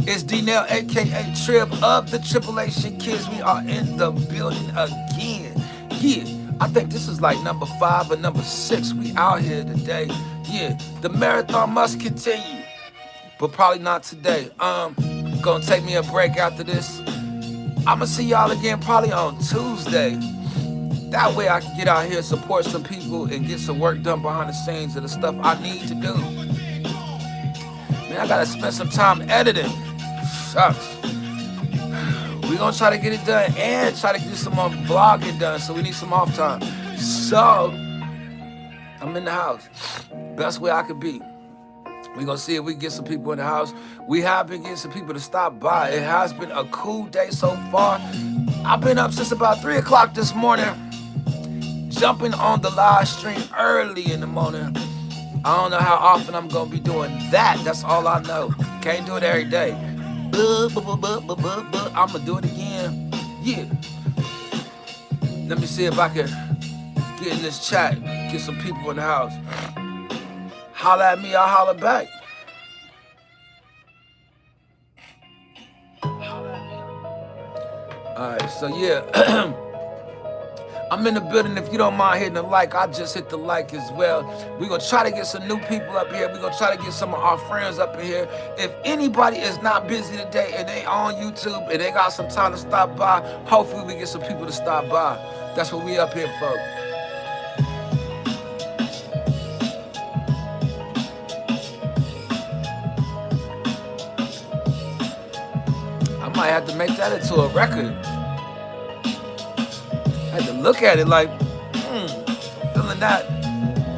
It's D-Nail, aka Trib of the Tribulation Kids. We are in the building again. Yeah, I think this is like number 5 or number 6. We out here today. Yeah, the marathon must continue, but probably not today. Gonna take me a break after this. I'ma see y'all again probably on Tuesday. That way I can get out here, support some people, and get some work done behind the scenes of the stuff I need to do. Man, I gotta spend some time editing. Shucks. We gonna try to get it done and try to get some more vlogging done. So we need some off time. So I'm in the house. Best way I could be. We gonna see if we can get some people in the house. We have been getting some people to stop by. It has been a cool day so far. I've been up since about 3 o'clock this morning, jumping on the live stream early in the morning. I don't know how often I'm gonna be doing that. That's all I know. Can't do it every day. I'ma do it again. Yeah. Let me see if I can get in this chat, get some people in the house. Holla at me, I'll holler back. Alright, so yeah. I'm in the building. If you don't mind hitting the like, I just hit the like as well. We're going to try to get some new people up here. We're going to try to get some of our friends up in here. If anybody is not busy today and they on YouTube and they got some time to stop by, hopefully we get some people to stop by. That's what we up here for. I might have to make that into a record. I had to look at it like, feeling that.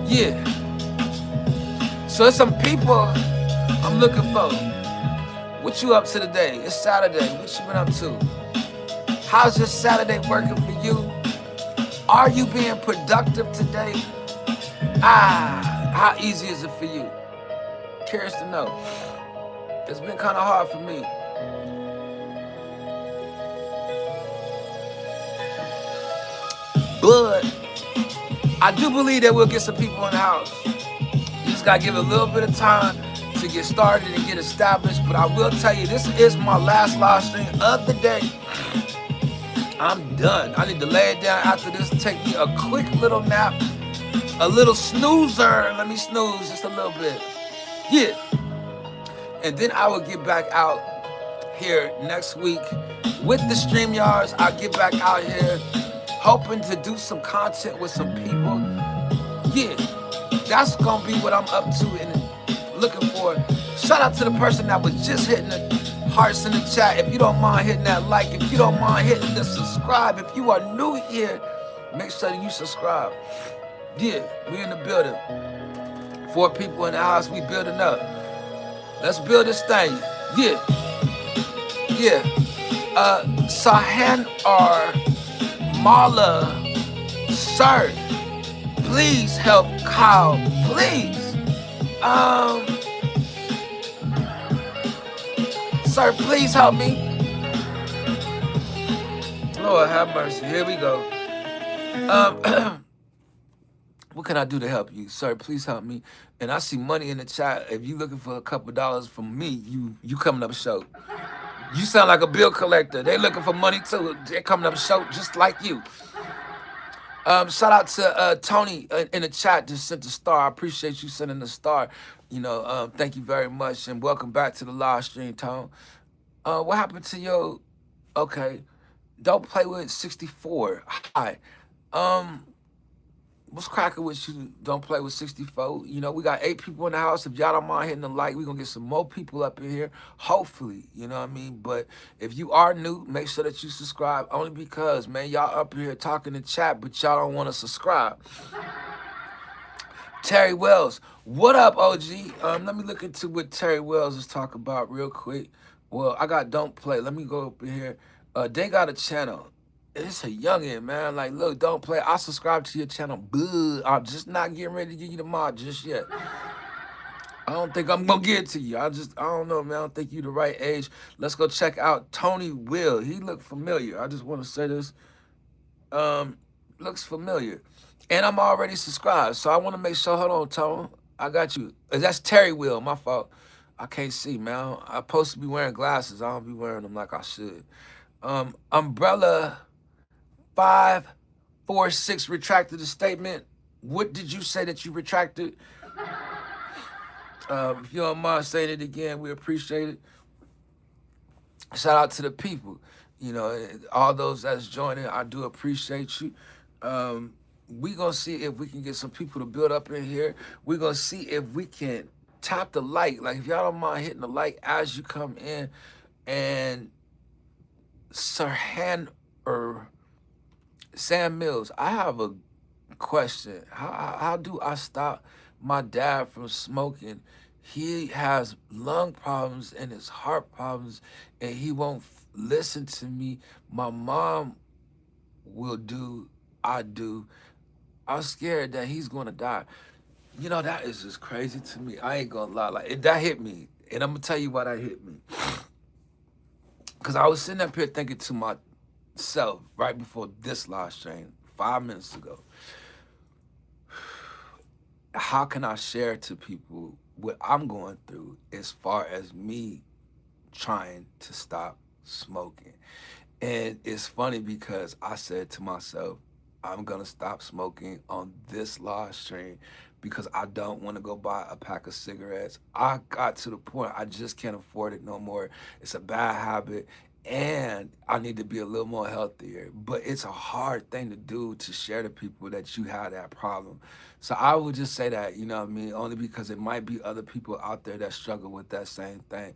Yeah. So there's some people I'm looking for. What you up to today? It's Saturday. What you been up to? How's your Saturday working for you? Are you being productive today? How easy is it for you? Curious to know. It's been kind of hard for me. But I do believe that we'll get some people in the house. You just gotta give it a little bit of time to get started and get established. But I will tell you, this is my last live stream of the day. I'm done. I need to lay it down after this. Take me a quick little nap, a little snoozer. Let me snooze just a little bit. Yeah. And then I will get back out here next week with the StreamYards. I'll get back out here hoping to do some content with some people. Yeah, that's gonna be what I'm up to and looking for. Shout out to the person that was just hitting the hearts in the chat. If you don't mind hitting that like, if you don't mind hitting the subscribe, if you are new here, make sure that you subscribe. Yeah, we in the building. 4 people in the house, we building up. Let's build this thing. Yeah. Yeah. Sahan or Mala, sir, please help Kyle, please. Sir, please help me. Lord have mercy. Here we go. What can I do to help you, sir? Please help me. And I see money in the chat. If you looking for a couple dollars from me, you coming up short. You sound like a bill collector. They looking for money too. They're coming up short just like you. Shout out to Tony in the chat, just sent a star. I appreciate you sending the star. You know, thank you very much and welcome back to the live stream, Tone. What happened to your? Okay, don't play with 64. Hi. What's cracking with you? Don't play with 64. You know, we got 8 people in the house. If y'all don't mind hitting the like, we're going to get some more people up in here. Hopefully, you know what I mean? But if you are new, make sure that you subscribe. Only because, man, y'all up here talking in chat, but y'all don't want to subscribe. Terry Wells. What up, OG? Let me look into what Terry Wells is talking about real quick. Well, I got Don't Play. Let me go up in here. They got a channel. It's a youngin', man. Like, look, Don't Play. I subscribe to your channel. But I'm just not getting ready to give you the mod just yet. I don't think I'm gonna get it to you. I don't know, man. I don't think you the right age. Let's go check out Tony Will. He looked familiar. I just want to say this. Looks familiar. And I'm already subscribed. So I want to make sure. Hold on, Tone. I got you. That's Terry Will. My fault. I can't see, man. I'm supposed to be wearing glasses. I don't be wearing them like I should. Umbrella 546 retracted the statement. What did you say that you retracted? If you don't mind saying it again, we appreciate it. Shout out to the people. You know, all those that's joining, I do appreciate you. We gonna see if we can get some people to build up in here. We gonna see if we can tap the like. Like if y'all don't mind hitting the like as you come in. And Sirhan or Sam Mills, I have a question. How do I stop my dad from smoking? He has lung problems and his heart problems, and he won't listen to me. My mom will do, I do. I'm scared that he's gonna die. You know, that is just crazy to me. I ain't gonna lie. Like that hit me. And I'm gonna tell you why that hit me. Cause I was sitting up here thinking to myself right before this live stream, 5 minutes ago. How can I share to people what I'm going through as far as me trying to stop smoking? And it's funny because I said to myself, I'm gonna stop smoking on this live stream because I don't want to go buy a pack of cigarettes. I got to the point I just can't afford it no more. It's a bad habit and I need to be a little more healthier. But it's a hard thing to do to share to people that you have that problem. So I would just say that, you know what I mean, only because it might be other people out there that struggle with that same thing.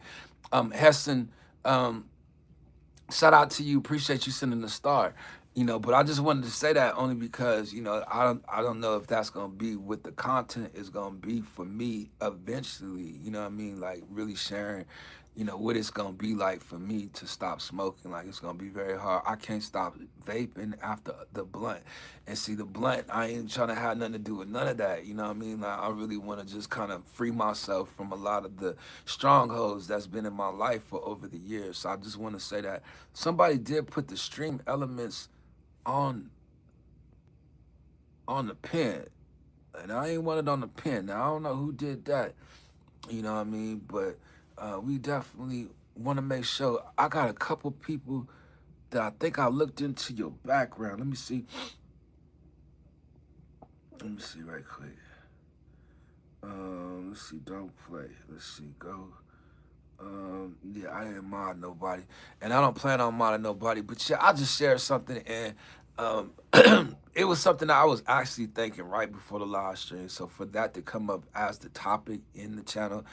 Heston, shout out to you. Appreciate you sending the star. You know, but I just wanted to say that only because, you know, I don't know if that's gonna be what the content is gonna be for me eventually. You know what I mean? Like really sharing, you know, what it's gonna be like for me to stop smoking. Like it's gonna be very hard. I can't stop vaping after the blunt. And see the blunt, I ain't trying to have nothing to do with none of that. You know what I mean? Like I really wanna just kind of free myself from a lot of the strongholds that's been in my life for over the years. So I just wanna say that somebody did put the stream elements on the pen, and I ain't want it on the pen. Now I don't know who did that, you know what I mean, but we definitely want to make sure. I got a couple people that I think I looked into your background. Let me see right quick. Let's see, don't play. Let's see, go. Yeah, I didn't mind nobody, and I don't plan on minding nobody. But yeah, I just shared something, and um, it was something that I was actually thinking right before the live stream. So for that to come up as the topic in the channel,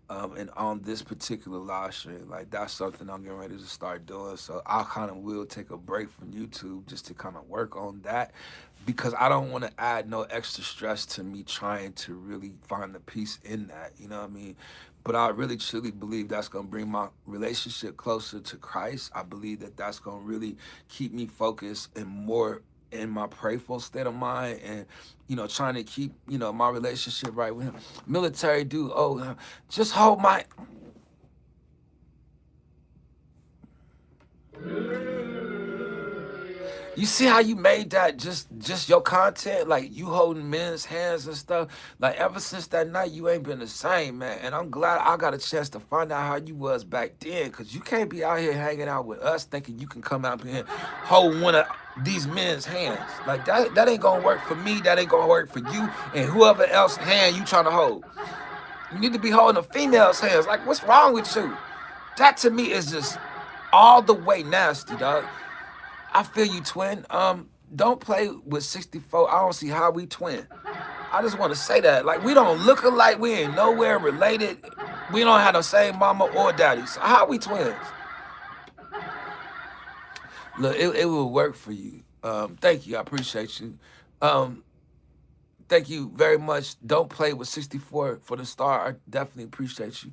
and on this particular live stream, like that's something I'm getting ready to start doing. So I kind of will take a break from YouTube just to kind of work on that because I don't want to add no extra stress to me trying to really find the peace in that. You know what I mean? But I really truly believe that's going to bring my relationship closer to Christ. I believe that that's going to really keep me focused and more in my prayerful state of mind and, you know, trying to keep, you know, my relationship right with him. Military dude, oh, just hold my... You see how you made that just your content, like you holding men's hands and stuff. Like ever since that night, you ain't been the same, man. And I'm glad I got a chance to find out how you was back then, cause you can't be out here hanging out with us thinking you can come out here and hold one of these men's hands. Like that ain't gonna work for me. That ain't gonna work for you and whoever else hand you trying to hold. You need to be holding a female's hands. Like what's wrong with you? That to me is just all the way nasty, dog. I feel you, twin. Don't play with 64. I don't see how we twin. I just want to say that. Like, we don't look alike. We ain't nowhere related. We don't have the same mama or daddy. So how we twins? Look, it will work for you. Thank you. I appreciate you. Um, thank you very much. Don't play with 64 for the star. I definitely appreciate you.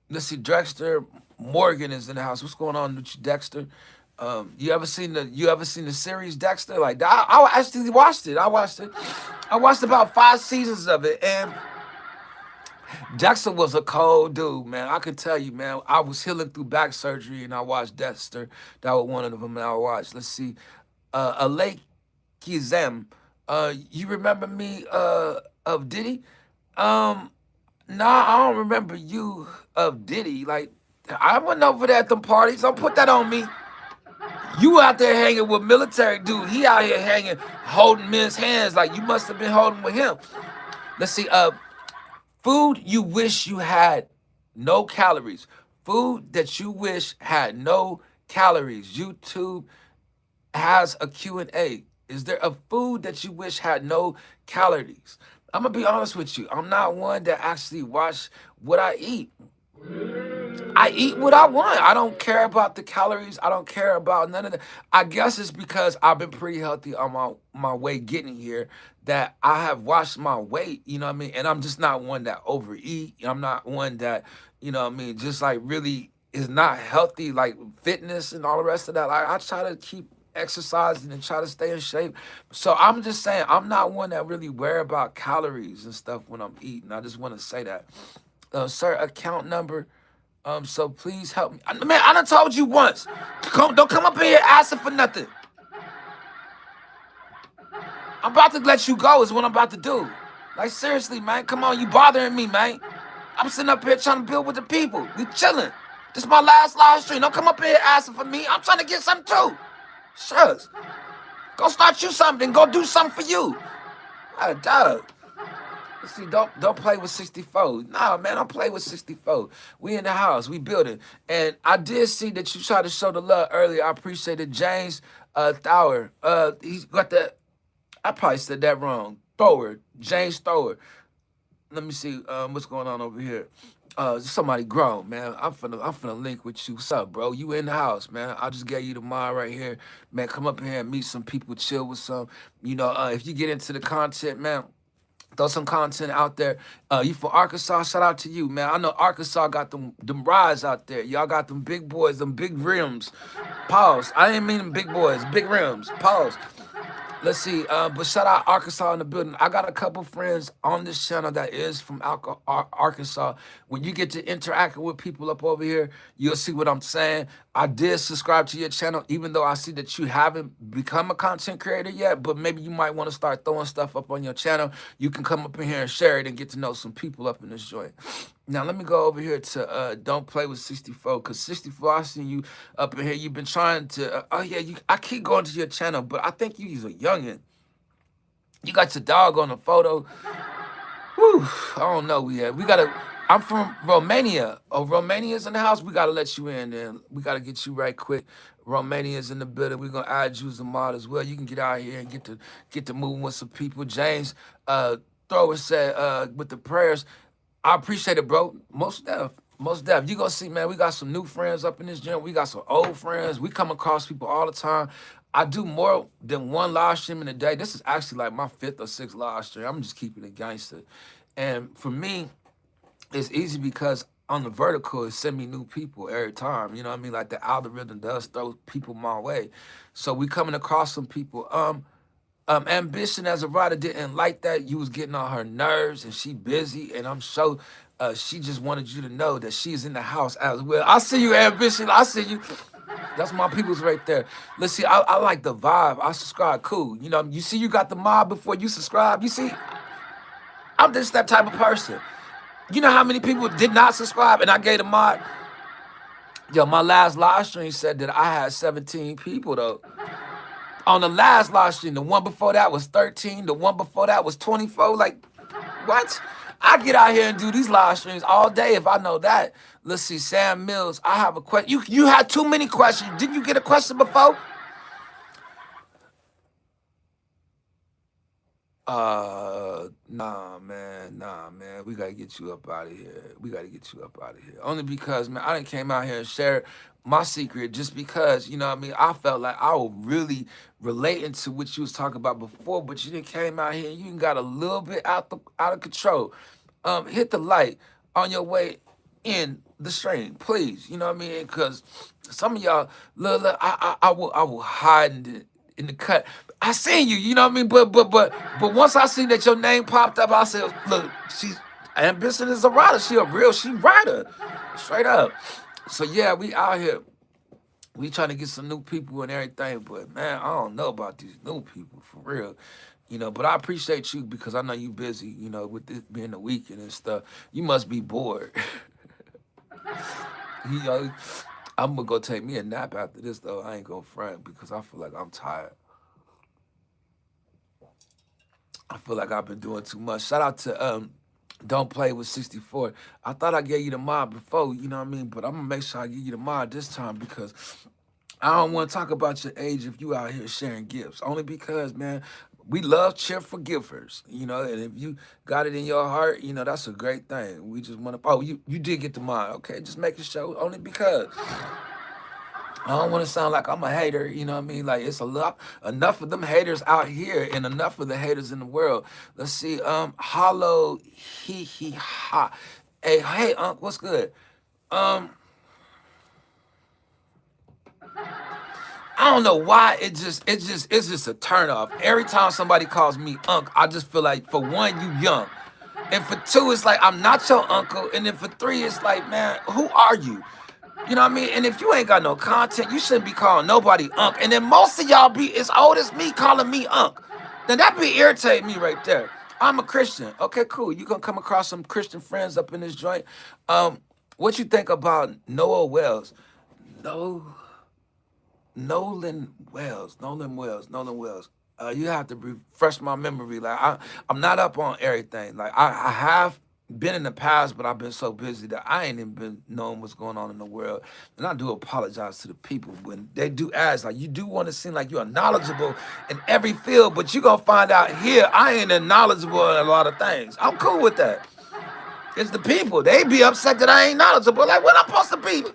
Let's see, Dexter Morgan is in the house. What's going on with you, Dexter? You ever seen the series Dexter? Like I actually watched it. I watched about 5 seasons of it, and Dexter was a cold dude, man. I could tell you, man. I was healing through back surgery, and I watched Dexter. That was one of them that I watched. Let's see, Alake Kizem. You remember me of Diddy? Um, Nah, I don't remember you of Diddy. Like, I went over there at them parties. Don't put that on me. You out there hanging with military dude. He out here hanging, holding men's hands. Like, you must have been holding with him. Let's see. Food you wish you had no calories. Food that you wish had no calories. YouTube has a Q&A. Is there a food that you wish had no calories? I'm gonna be honest with you. I'm not one that actually watch what I eat. I eat what I want. I don't care about the calories. I don't care about none of that. I guess it's because I've been pretty healthy on my way getting here that I have watched my weight, you know what I mean? And I'm just not one that overeat. I'm not one that, you know what I mean, just like really is not healthy, like fitness and all the rest of that. Like I try to keep exercising and try to stay in shape. So I'm just saying I'm not one that really worry about calories and stuff when I'm eating. I just want to say that. Sir, account number. So please help me. Man, I done told you once. Don't come up in here asking for nothing. I'm about to let you go is what I'm about to do. Like, seriously, man. Come on, you bothering me, man. I'm sitting up here trying to build with the people. We chilling. This is my last live stream. Don't come up in here asking for me. I'm trying to get something too. Shucks. Go start you something. Go do something for you. Dog. See, don't play with 64. Nah, man, don't play with 64. We in the house, we building. And I did see that you tried to show the love earlier. I appreciated James Thauer. He's got the, I probably said that wrong. Thrower, James Thrower. Let me see what's going on over here. Somebody grown, man. I'm finna link with you. What's up, bro? You in the house, man. I just gave you the mod right here. Man, come up here and meet some people, chill with some. You know, if you get into the content, man, throw some content out there. You from Arkansas? Shout out to you, man. I know Arkansas got them rides out there. Y'all got them big boys, them big rims. Pause. I didn't mean them big boys, big rims. Pause. Let's see. But shout out Arkansas in the building. I got a couple friends on this channel that is from Arkansas. When you get to interacting with people up over here, you'll see what I'm saying. I did subscribe to your channel, even though I see that you haven't become a content creator yet. But maybe you might want to start throwing stuff up on your channel. You can come up in here and share it and get to know some people up in this joint. Now let me go over here to Don't Play with 64, because 64, I see you up in here. You've been trying to oh yeah, I keep going to your channel, but I think you's a youngin. You got your dog on the photo. Whew, I don't know yet. I'm from Romania. Oh, Romania's in the house. We gotta let you in then. We gotta get you right quick. Romania's in the building. We're gonna add you as a mod as well. You can get out here and get to moving with some people. James Thrower said with the prayers. I appreciate it, bro. Most def. Most def. You gonna see, man, we got some new friends up in this gym. We got some old friends. We come across people all the time. I do more than one live stream in a day. This is actually like my 5th or 6th live stream. I'm just keeping it gangster. And for me, it's easy because on the vertical, it send me new people every time. You know what I mean? Like the algorithm does throw people my way. So we coming across some people. Ambition as a writer didn't like that. You was getting on her nerves and she busy. And I'm sure she just wanted you to know that she's in the house as well. I see you, Ambition. I see you. That's my people's right there. Let's see, I like the vibe. I subscribe, cool. You know, you see you got the mob before you subscribe. You see, I'm just that type of person. You know how many people did not subscribe and I gave the mod? Yo, my last live stream said that I had 17 people though. On the last live stream, the one before that was 13. The one before that was 24. Like, what? I get out here and do these live streams all day if I know that. Let's see, Sam Mills. I have a question. You had too many questions. Didn't you get a question before? Nah, man. We gotta get you up out of here. We gotta get you up out of here. Only because, man, I done came out here and shared my secret just because, you know what I mean, I felt like I was really relating to what you was talking about before, but you done came out here and you got a little bit out of control. Hit the like on your way in the stream, please. You know what I mean? Because some of y'all, look, I will hide in the cut. I seen you, you know what I mean? But once I seen that your name popped up, I said, look, she's Ambition is a writer. She writer. Straight up. So yeah, we out here. We trying to get some new people and everything, but man, I don't know about these new people for real. You know, but I appreciate you because I know you busy, you know, with this being the weekend and stuff. You must be bored. You know, I'm gonna go take me a nap after this though. I ain't gonna front because I feel like I'm tired. I feel like I've been doing too much. Shout out to Don't Play with 64. I thought I gave you the mod before, you know what I mean? But I'm gonna make sure I give you the mod this time because I don't want to talk about your age if you out here sharing gifts. Only because, man, we love cheerful givers, you know, and if you got it in your heart, you know, that's a great thing. We just want to, oh, you did get the mod. Okay, just making sure, only because. I don't want to sound like I'm a hater, you know what I mean? Like it's a lot enough of them haters out here and enough of the haters in the world. Let's see, hollow he ha. Hey, Unc, what's good? Um, I don't know why it's just a turn off. Every time somebody calls me Unc, I just feel like for one, you young. And for two, it's like I'm not your uncle. And then for three, it's like, man, who are you? You know what I mean? And if you ain't got no content, you shouldn't be calling nobody Unc. And then most of y'all be as old as me calling me Unc. Now that be irritating me right there. I'm a Christian. Okay, cool. You gonna come across some Christian friends up in this joint. Um, what you think about Noah Wells? No, Nolan Wells. You have to refresh my memory. Like I'm not up on everything. Like I have been in the past, but I've been so busy that I ain't even been knowing what's going on in the world. And I do apologize to the people when they do ask. Like you do want to seem like you are knowledgeable in every field, but you gonna find out here I ain't knowledgeable in a lot of things. I'm cool with that. It's the people. They be upset that I ain't knowledgeable. Like what I'm supposed to be.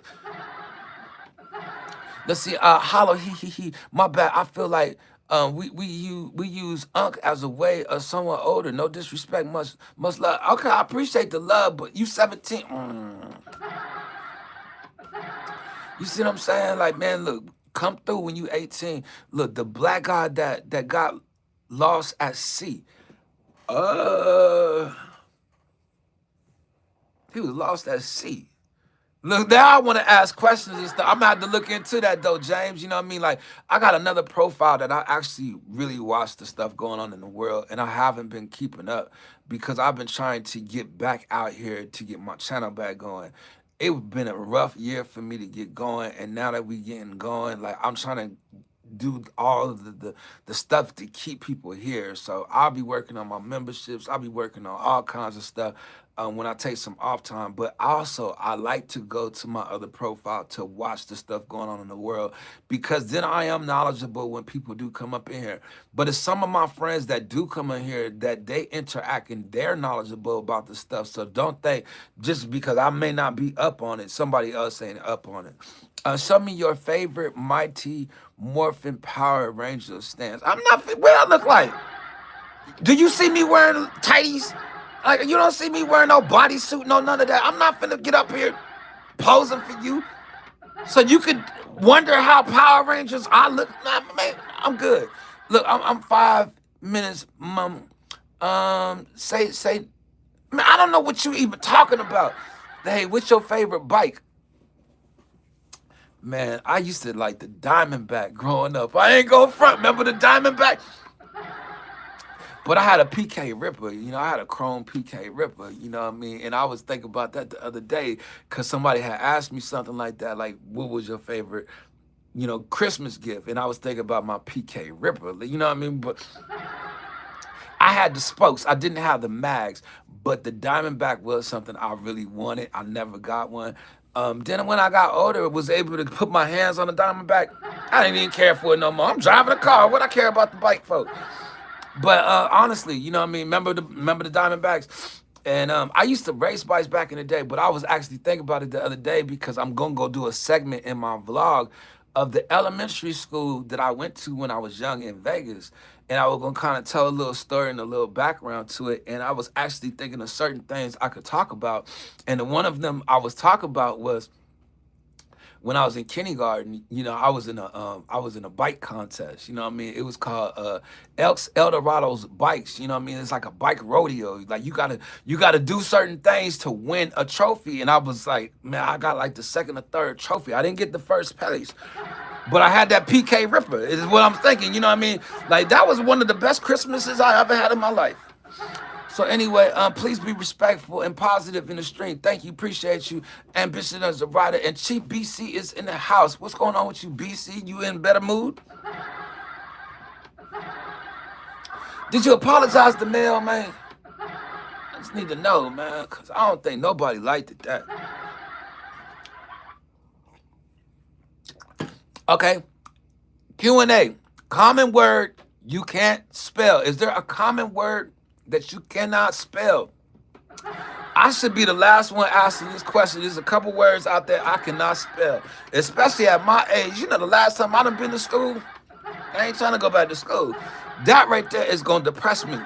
Let's see, hollow he. My bad. I feel like we use Unc as a way of someone older. No disrespect, much love. Okay, I appreciate the love, but you 17. You see what I'm saying? Like, man, look, come through when you 18. Look, the black guy that got lost at sea. Uh, he was lost at sea. Look, now I want to ask questions and stuff. I'm gonna have to look into that though, James. You know what I mean? Like, I got another profile that I actually really watch the stuff going on in the world, and I haven't been keeping up because I've been trying to get back out here to get my channel back going. It's been a rough year for me to get going, and now that we getting going, like I'm trying to do all of the stuff to keep people here. So I'll be working on my memberships. I'll be working on all kinds of stuff when I take some off time. But also, I like to go to my other profile to watch the stuff going on in the world because then I am knowledgeable when people do come up in here. But it's some of my friends that do come in here that they interact and they're knowledgeable about the stuff. So don't think just because I may not be up on it, somebody else ain't up on it. Show me your favorite Mighty Morphin Power Ranger stance. I'm not. What I look like? Do you see me wearing tighties? Like you don't see me wearing no bodysuit, no none of that. I'm not finna get up here posing for you, so you could wonder how Power Rangers I look. Nah, man, I'm good. Look, I'm 5 minutes, mom. Say, man, I don't know what you even talking about. Hey, what's your favorite bike? Man, I used to like the Diamondback growing up. I ain't going front. Remember the Diamondback? But I had a PK Ripper, you know, I had a chrome PK Ripper, you know what I mean? And I was thinking about that the other day because somebody had asked me something like that, like, what was your favorite, you know, Christmas gift? And I was thinking about my PK Ripper, you know what I mean? But I had the spokes, I didn't have the mags, but the Diamondback was something I really wanted. I never got one. Then when I got older, was able to put my hands on the Diamondback. I didn't even care for it no more. I'm driving a car. What I care about the bike, folks? But honestly, you know what I mean? Remember the Diamondbacks? And I used to race bikes back in the day, but I was actually thinking about it the other day because I'm gonna go do a segment in my vlog of the elementary school that I went to when I was young in Vegas. And I was gonna kind of tell a little story and a little background to it. And I was actually thinking of certain things I could talk about. And the one of them I was talking about was when I was in kindergarten, you know, I was in a bike contest. You know what I mean? It was called Elks Eldorado's Bikes. You know what I mean? It's like a bike rodeo. Like you gotta do certain things to win a trophy. And I was like, man, I got like the second or third trophy. I didn't get the first place. But I had that PK Ripper, is what I'm thinking. You know what I mean? Like, that was one of the best Christmases I ever had in my life. So anyway, please be respectful and positive in the stream. Thank you, appreciate you. Ambition as a writer, and Chief BC is in the house. What's going on with you, BC? You in better mood? Did you apologize to Mel, man? I just need to know, man, because I don't think nobody liked it that. Okay. Q&A. Common word you can't spell. Is there a common word that you cannot spell? I should be the last one asking this question. There's a couple words out there I cannot spell, especially at my age. You know, the last time I done been to school, I ain't trying to go back to school. That right there is going to depress me.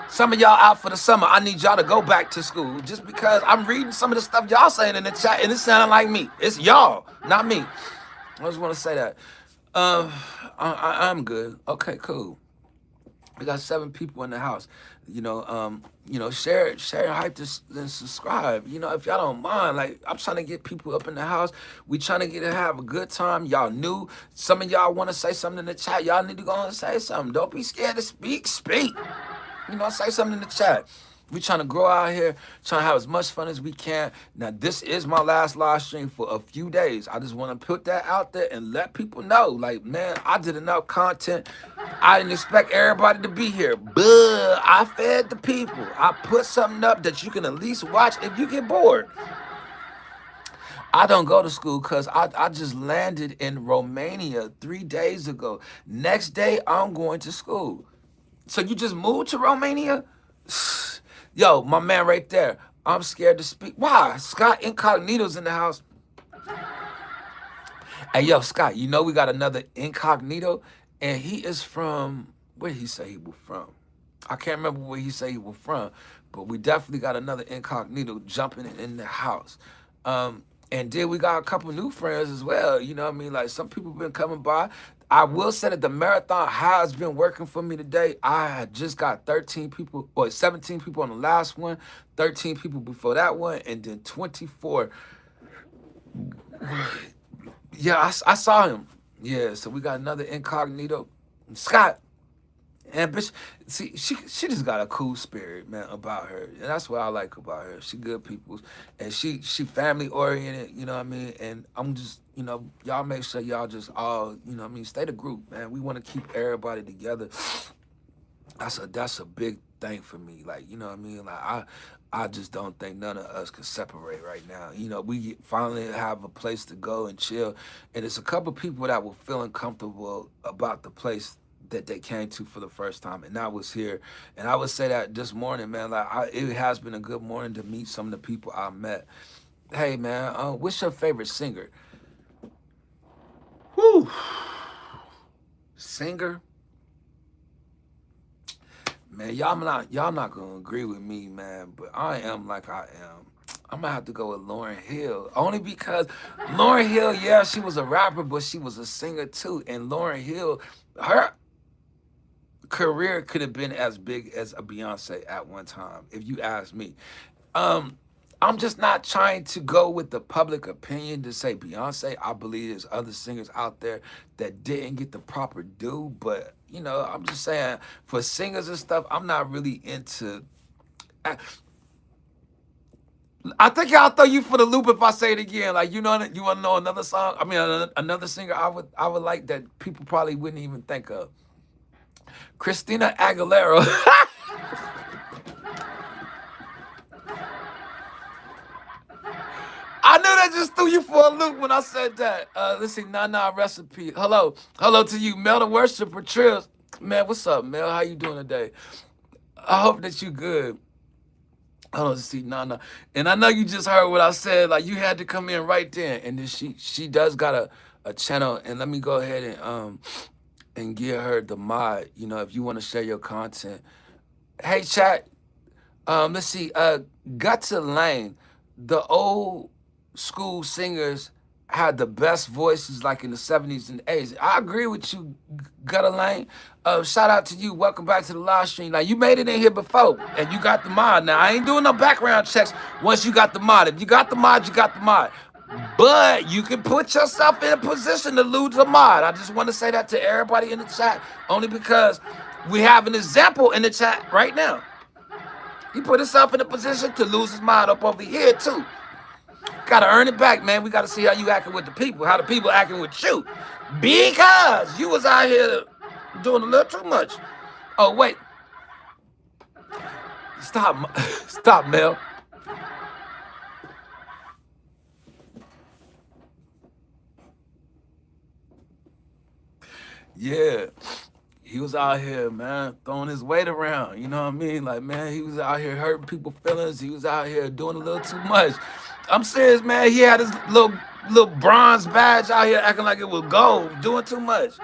Some of y'all out for the summer, I need y'all to go back to school just because I'm reading some of the stuff y'all saying in the chat, and it sounding like me. It's y'all, not me. I just want to say that. I'm good. Okay, cool. We got 7 people in the house. Share, hype this, and subscribe. You know, if y'all don't mind, like, I'm trying to get people up in the house. We trying to have a good time. Y'all new. Some of y'all want to say something in the chat. Y'all need to go and say something. Don't be scared to speak. Speak. You know, say something in the chat. We trying to grow out here, trying to have as much fun as we can. Now, this is my last live stream for a few days. I just want to put that out there and let people know, like, man, I did enough content. I didn't expect everybody to be here, but I fed the people. I put something up that you can at least watch if you get bored. I don't go to school because I just landed in Romania 3 days ago. Next day, I'm going to school. So you just moved to Romania? Yo, my man right there. I'm scared to speak. Why? Scott Incognito's in the house. Hey, yo, Scott, you know we got another incognito, and he is from, where did he say he was from? I can't remember where he said he was from, but we definitely got another incognito jumping in the house. And then we got a couple new friends as well. You know what I mean? Like, some people been coming by. I will say that the marathon has been working for me today. I had just got 13 people, or 17 people on the last one, 13 people before that one, and then 24. Yeah, I saw him. Yeah, so we got another incognito. Scott, ambition. See, she just got a cool spirit, man, about her. And that's what I like about her. She good people. And she family oriented, you know what I mean? And I'm just, you know, y'all make sure y'all just all, you know what I mean, stay the group, man. We want to keep everybody together. That's a big thing for me. Like, you know what I mean? Like, I just don't think none of us can separate right now. You know, we finally have a place to go and chill. And it's a couple people that were feeling comfortable about the place that they came to for the first time, and I was here. And I would say that this morning, man, like, it has been a good morning to meet some of the people I met. Hey, man, what's your favorite singer? Whew. Singer? Man, y'all not gonna agree with me, man, but I am like I am. I'm gonna have to go with Lauryn Hill, only because Lauryn Hill, yeah, she was a rapper, but she was a singer too. And Lauryn Hill, her career could have been as big as a Beyonce at one time, if you ask me. I'm just not trying to go with the public opinion to say Beyonce. I believe there's other singers out there that didn't get the proper due, but, you know, I'm just saying, for singers and stuff, I'm not really into. I think I'll throw you for the loop if I say it again. Like, you know, you want to know another song? I mean, another singer I would like that people probably wouldn't even think of. Christina Aguilera. I knew that just threw you for a loop when I said that. Let's see, Nana Recipe. Hello to you, Mel the Worshiper Trills. Man, what's up, Mel? How you doing today? I hope that you good. Hold on, let's see, Nana. And I know you just heard what I said. Like, you had to come in right then. And then she does got a channel. And let me go ahead and give her the mod, you know, if you want to share your content. Hey, chat. Let's see. Gutta Lane, the old school singers had the best voices, like in the 70s and 80s. I agree with you, Gutta Lane. Shout out to you. Welcome back to the live stream. Now, you made it in here before, and you got the mod. Now, I ain't doing no background checks once you got the mod. If you got the mod, you got the mod. But you can put yourself in a position to lose a mod. I just want to say that to everybody in the chat, only because we have an example in the chat right now. He put himself in a position to lose his mind up over here too. Gotta earn it back, man. We gotta see how you acting with the people, how the people acting with you. Because you was out here doing a little too much. Oh, wait. Stop. Stop, Mel. Yeah. He was out here, man, throwing his weight around. You know what I mean? Like, man, he was out here hurting people's feelings. He was out here doing a little too much. I'm serious, man. He had his little bronze badge out here acting like it was gold, doing too much.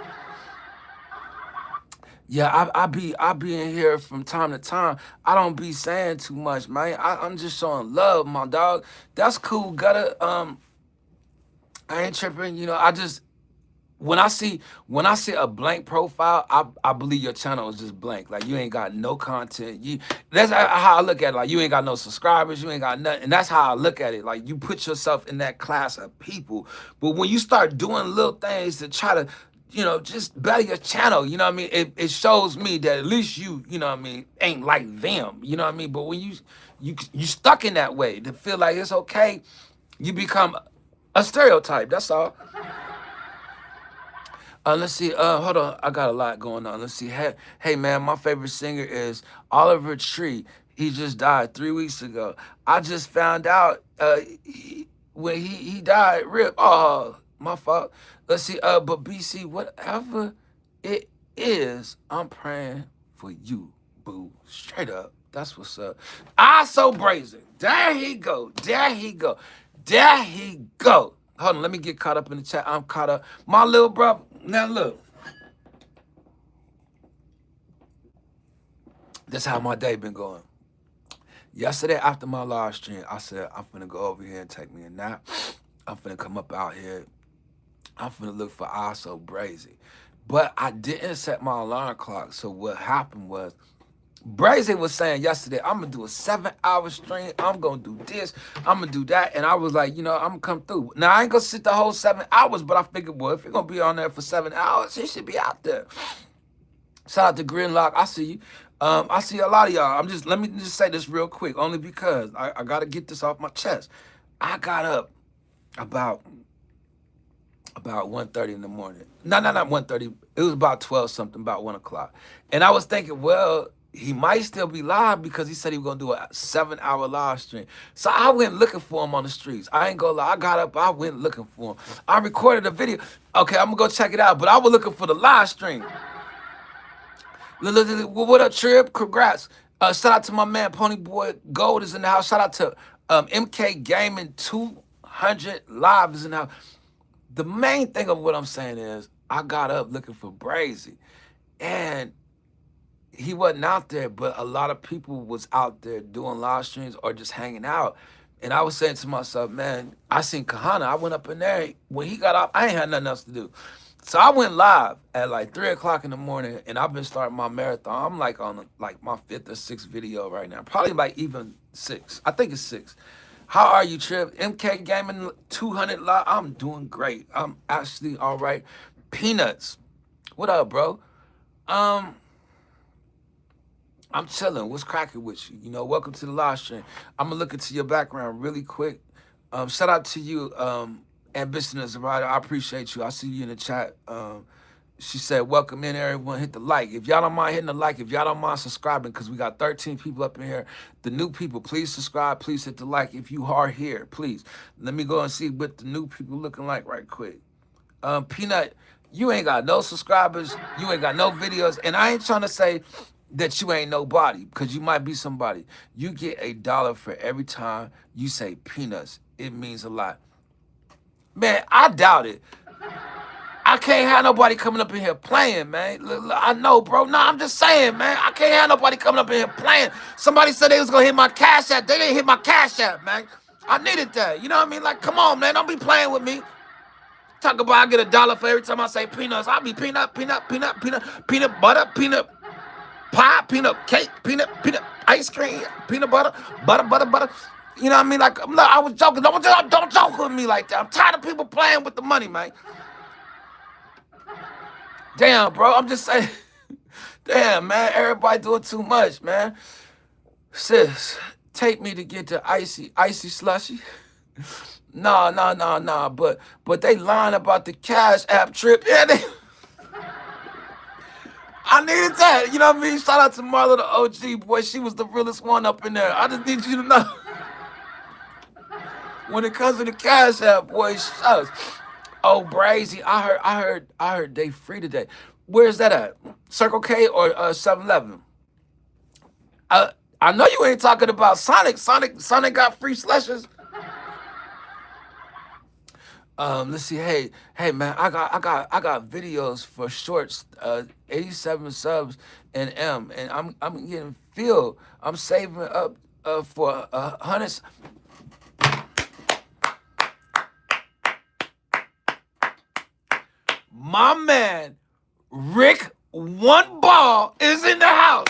Yeah, I be in here from time to time. I don't be saying too much, man. I'm just showing love, my dog. That's cool. I ain't tripping. You know, I just when I see a blank profile, I believe your channel is just blank. Like you ain't got no content. That's how I look at it. Like you ain't got no subscribers, you ain't got nothing. And that's how I look at it. Like you put yourself in that class of people. But when you start doing little things to try to, you know, just better your channel, you know what I mean? It shows me that at least you know what I mean, ain't like them. You know what I mean? But when you stuck in that way to feel like it's okay, you become a stereotype. That's all. Let's see. Hold on. I got a lot going on. Let's see. Hey, man, my favorite singer is Oliver Tree. He just died 3 weeks ago. I just found out when he died. Rip. Oh, my fault. Let's see. But BC, whatever it is, I'm praying for you, boo. Straight up. That's what's up. I so brazen. There he go. There he go. There he go. Hold on, let me get caught up in the chat. I'm caught up. My little brother. Now look. This how my day been going. Yesterday after my live stream, I said, I'm finna go over here and take me a nap. I'm finna come up out here. I'm finna look for I So Brazy. But I didn't set my alarm clock. So what happened was, Brazy was saying yesterday, I'm gonna do a 7-hour stream. I'm gonna do this. I'm gonna do that. And I was like, you know, I'm gonna come through. Now I ain't gonna sit the whole 7 hours, but I figured, well, if you're gonna be on there for 7 hours, he should be out there. Shout out to Gridlock. I see you. I see a lot of y'all. Let me just say this real quick, only because I gotta get this off my chest. I got up about 1:30 in the morning. No, not 1:30. It was about 12 something, about 1 o'clock. And I was thinking, well, he might still be live because he said he was gonna do a 7-hour live stream. So I went looking for him on the streets. I ain't gonna lie. I got up, I went looking for him. I recorded a video. Okay, I'm gonna go check it out. But I was looking for the live stream. What up, Trip? Congrats. Shout out to my man Ponyboy Gold is in the house. Shout out to MK Gaming 200 Live is in the house. The main thing of what I'm saying is I got up looking for Brazy. And he wasn't out there, but a lot of people was out there doing live streams or just hanging out. And I was saying to myself, man, I seen Kahana. I went up in there. When he got off, I ain't had nothing else to do. So I went live at like 3 o'clock in the morning, and I've been starting my marathon. I'm like on like my 5th or 6th video right now. Probably like even 6. I think it's 6. How are you, Trip? MK Gaming 200 Live. I'm doing great. I'm actually all right. Peanuts. What up, bro? I'm chilling. What's cracking with you? You know, welcome to the live stream. I'm gonna look into your background really quick. Shout out to you, Ambition as a writer. I appreciate you. I see you in the chat. She said, welcome in, everyone. Hit the like. If y'all don't mind hitting the like, if y'all don't mind subscribing, because we got 13 people up in here. The new people, please subscribe. Please hit the like. If you are here, please. Let me go and see what the new people looking like right quick. Peanut, you ain't got no subscribers. You ain't got no videos. And I ain't trying to say that you ain't nobody, because you might be somebody. You get $1 for every time you say peanuts. It means a lot. Man, I doubt it. I can't have nobody coming up in here playing, man. Look, I know, bro. No, I'm just saying, man. I can't have nobody coming up in here playing. Somebody said they was going to hit my Cash App. They didn't hit my Cash App, man. I needed that. You know what I mean? Like, come on, man. Don't be playing with me. Talk about I get $1 for every time I say peanuts. I'll be peanut butter, peanut pie, peanut cake, peanut ice cream, peanut butter. You know what I mean? Like, I was joking. Don't joke with me like that. I'm tired of people playing with the money, man. Damn, bro. I'm just saying. Damn, man. Everybody doing too much, man. Sis, take me to get the icy slushy. Nah. But they lying about the Cash App trip. Yeah, I needed that. You know what I mean? Shout out to Marla, the OG boy. She was the realest one up in there. I just need you to know. When it comes to the Cash App, boy, shucks. Oh, Brazy, I heard they free today. Where's that at? Circle K or 7-Eleven? Uh, I know you ain't talking about Sonic. Sonic got free slushes. Let's see. Hey, man, I got videos for shorts. 87 subs and and I'm getting filled. I'm saving up for hundreds. My man, Rick One Ball is in the house.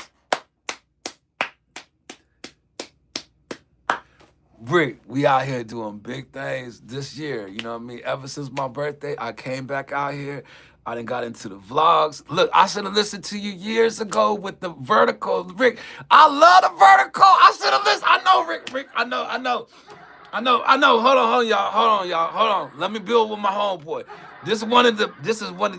Rick, we out here doing big things this year. You know what I mean? Ever since my birthday, I came back out here. I done got into the vlogs. Look, I should have listened to you years ago with the vertical. Rick, I love the vertical. I should have listened. I know, Rick, I know. Hold on, y'all. Hold on. Let me build with my homeboy. This is one of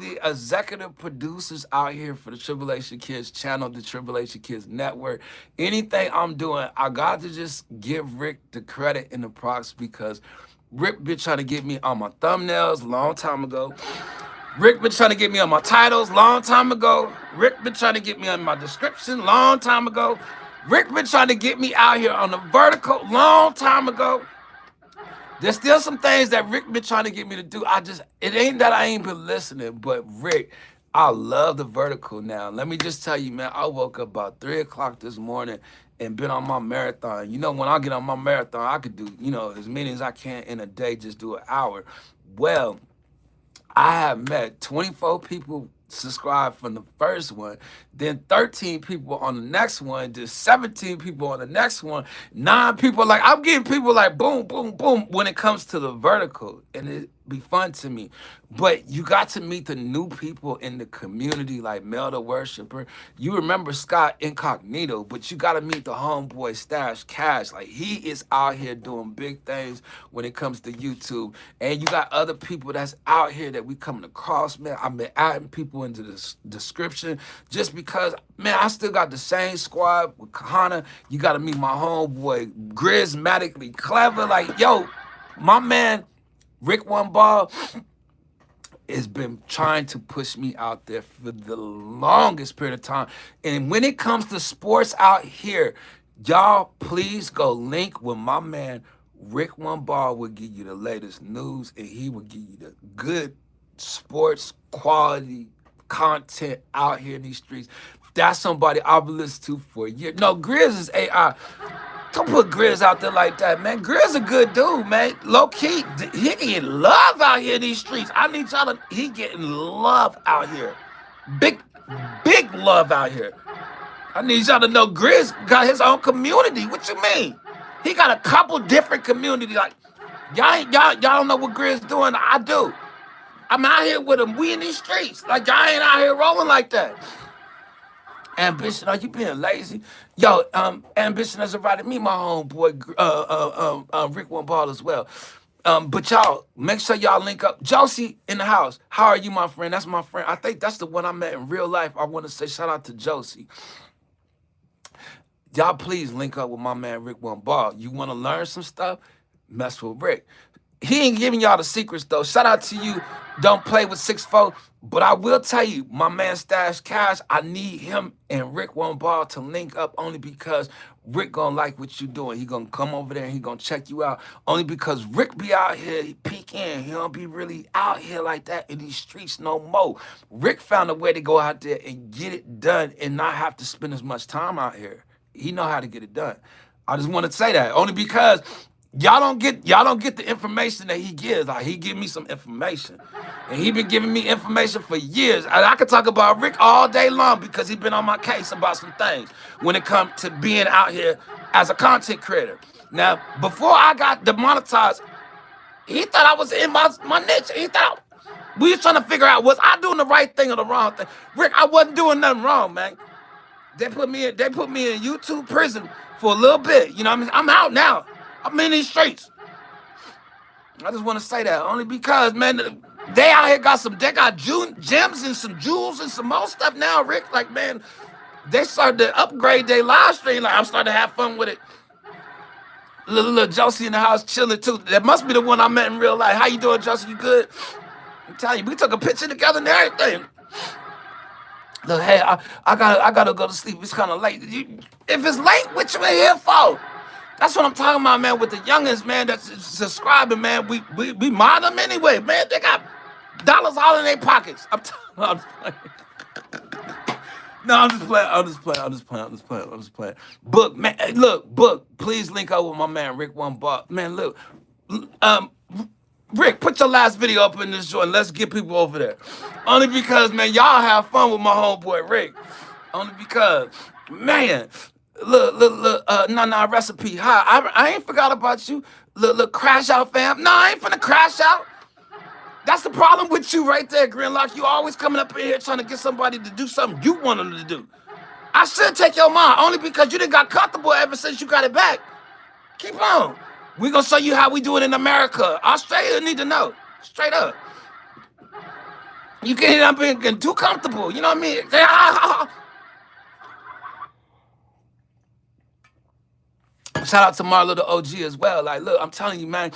the executive producers out here for the Tribulation Kids channel, the Tribulation Kids network. Anything I'm doing, I got to just give Rick the credit and the props because Rick been trying to get me on my thumbnails a long time ago. Rick been trying to get me on my titles long time ago. Rick been trying to get me on my description long time ago. Rick been trying to get me out here on the vertical long time ago. There's still some things that Rick been trying to get me to do. It ain't that I ain't been listening, but Rick, I love the vertical now. Let me just tell you, man, I woke up about 3 o'clock this morning and been on my marathon. You know, when I get on my marathon, I could do, as many as I can in a day, just do an hour. Well, I have met 24 people subscribed from the first one, then 13 people on the next one, then 17 people on the next one, 9 people. Like, I'm getting people like boom, boom, boom when it comes to the vertical, and it be fun to me. But you got to meet the new people in the community, like Mel the Worshipper. You remember Scott Incognito, but you got to meet the homeboy Stash Cash. Like, he is out here doing big things when it comes to YouTube. And you got other people that's out here that we coming across, man. I've been adding people into the description just because, man, I still got the same squad with Kahana. You got to meet my homeboy Grizmatically Clever. Like, yo, my man Rick One Ball has been trying to push me out there for the longest period of time. And when it comes to sports out here, y'all please go link with my man Rick One Ball. Will give you the latest news, and he will give you the good sports quality content out here in these streets. That's somebody I've listened to for a year. No, Grizz is AI. Don't put Grizz out there like that, man. Grizz a good dude, man. Low key, he getting love out here in these streets. I need y'all to, he getting love out here. Big love out here. I need y'all to know Grizz got his own community. What you mean? He got a couple different communities. Like, y'all don't know what Grizz doing. I do. I'm out here with him. We in these streets. Like, y'all ain't out here rolling like that. Ambition, are you being lazy? Yo, Ambition has invited me, my homeboy, Rick One Ball as well. But y'all, make sure y'all link up. Josie in the house. How are you, my friend? That's my friend. I think that's the one I met in real life. I want to say shout out to Josie. Y'all please link up with my man, Rick One Ball. You want to learn some stuff? Mess with Rick. He ain't giving y'all the secrets, though. Shout out to you. Don't play with 6'4". But I will tell you, my man Stash Cash, I need him and Rick One Ball to link up only because Rick gonna like what you doing. He gonna come over there and he gonna check you out. Only because Rick be out here, he peek in. He don't be really out here like that in these streets no more. Rick found a way to go out there and get it done and not have to spend as much time out here. He know how to get it done. I just want to say that only because y'all don't get the information that he gives. Like, he give me some information, and he been giving me information for years. I could talk about Rick all day long because he been on my case about some things when it comes to being out here as a content creator. Now, before I got demonetized, he thought I was in my niche. He thought we was trying to figure out, was I doing the right thing or the wrong thing? Rick, I wasn't doing nothing wrong, man. They put me in YouTube prison for a little bit. You know what I mean? I'm out now. I'm in these streets. I just want to say that only because, man, they out here they got gems and some jewels and some more stuff now, Rick. Like, man, they started to upgrade their live stream. Like, I'm starting to have fun with it. Little Josie in the house chilling too. That must be the one I met in real life. How you doing, Josie? You good? I'm telling you, we took a picture together and everything. Look, hey, I gotta go to sleep. It's kind of late. If it's late, what you in here for? That's what I'm talking about, man. With the youngins, man, that's subscribing, man. We mind them anyway, man. They got dollars all in their pockets. I'm playing. No, I'm just playing. Book, man. Hey, look, Book. Please link up with my man Rick One Bar. Man, look, Rick, put your last video up in this joint. Let's get people over there. Only because, man, y'all have fun with my homeboy Rick. Only because, man, look, nah, recipe. Hi, I ain't forgot about you. Look, crash out, fam. Nah, I ain't finna crash out. That's the problem with you right there, Grinlock. You always coming up in here trying to get somebody to do something you want them to do. I should take your mind, only because you done got comfortable ever since you got it back. Keep on. We gonna show you how we do it in America. Australia need to know. Straight up. You can't end up getting too comfortable. You know what I mean? Shout out to Marlo the OG as well. Like, look, I'm telling you, man.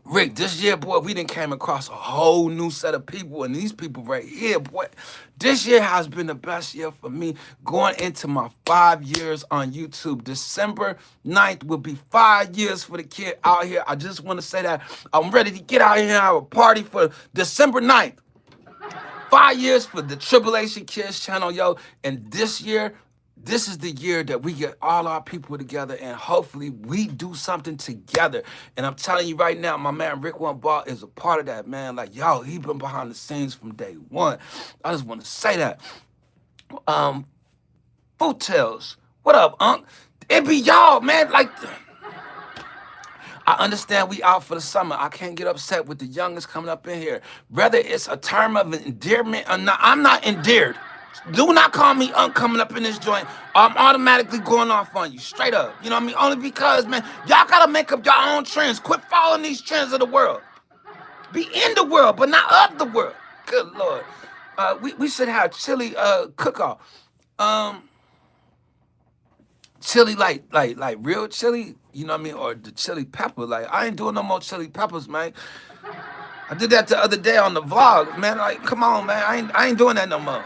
Rick, this year, boy, we done came across a whole new set of people, and these people right here, boy, this year has been the best year for me going into my 5 years on YouTube. December 9th will be 5 years for the kid out here. I just want to say that I'm ready to get out here and have a party for December 9th. 5 years for the Tribulation Kidz channel, yo, and this year, this is the year that we get all our people together and hopefully we do something together. And I'm telling you right now, my man Rick One Ball is a part of that, man. Like, yo, he been behind the scenes from day one. I just want to say that. Food Tales, what up, Unc? It be y'all, man. Like, I understand we out for the summer. I can't get upset with the youngest coming up in here. Whether it's a term of endearment or not, I'm not endeared. Do not call me Unc coming up in this joint. I'm automatically going off on you, straight up. You know what I mean? Only because, man, y'all gotta make up your own trends. Quit following these trends of the world. Be in the world, but not of the world. Good Lord. We should have chili cook-off. Chili like real chili, you know what I mean? Or the chili pepper. Like, I ain't doing no more chili peppers, man. I did that the other day on the vlog, man. Like, come on, man. I ain't doing that no more.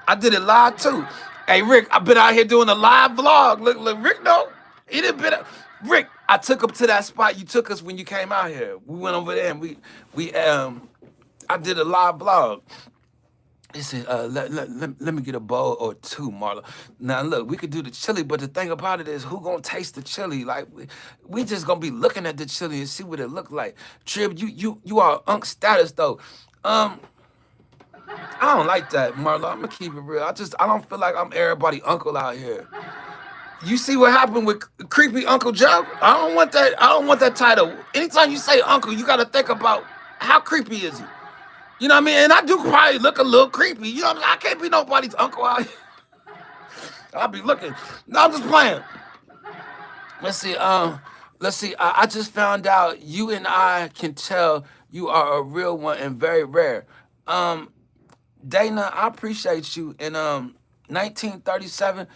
I did it live too. Hey, Rick, I've been out here doing a live vlog. Look, Rick, no. He didn't been. Rick, I took him to that spot you took us when you came out here. We went over there and I did a live vlog. He said, let me get a bowl or two, Marla. Now, look, we could do the chili, but the thing about it is, who gonna taste the chili? Like, we just gonna be looking at the chili and see what it look like. Trib, you are Unc status, though. I don't like that, Marlo. I'm gonna keep it real. I don't feel like I'm everybody uncle out here. You see what happened with creepy Uncle Joe? I don't want that title. Anytime you say uncle, you gotta think about how creepy is he. You know what I mean? And I do probably look a little creepy. You know what I mean? I can't be nobody's uncle out here. I'll be looking. No, I'm just playing. Let's see. I just found out you and I can tell you are a real one and very rare. Dana, I appreciate you. In 1937,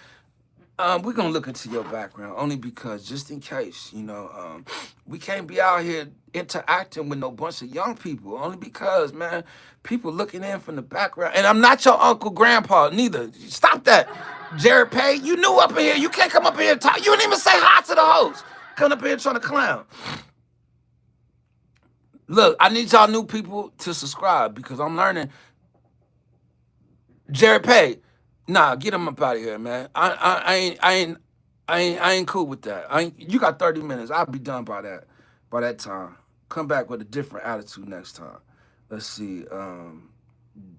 we're gonna look into your background only because, just in case, you know, we can't be out here interacting with no bunch of young people. Only because, man, people looking in from the background. And I'm not your uncle, grandpa, neither. Stop that, Jared Pay. You new up in here. You can't come up in here and talk. You didn't even say hi to the host. Coming up here trying to clown. Look, I need y'all new people to subscribe because I'm learning. Jared Pay, nah, get him up out of here, man. I ain't cool with that. You got 30 minutes. I'll be done by that time. Come back with a different attitude next time. Let's see,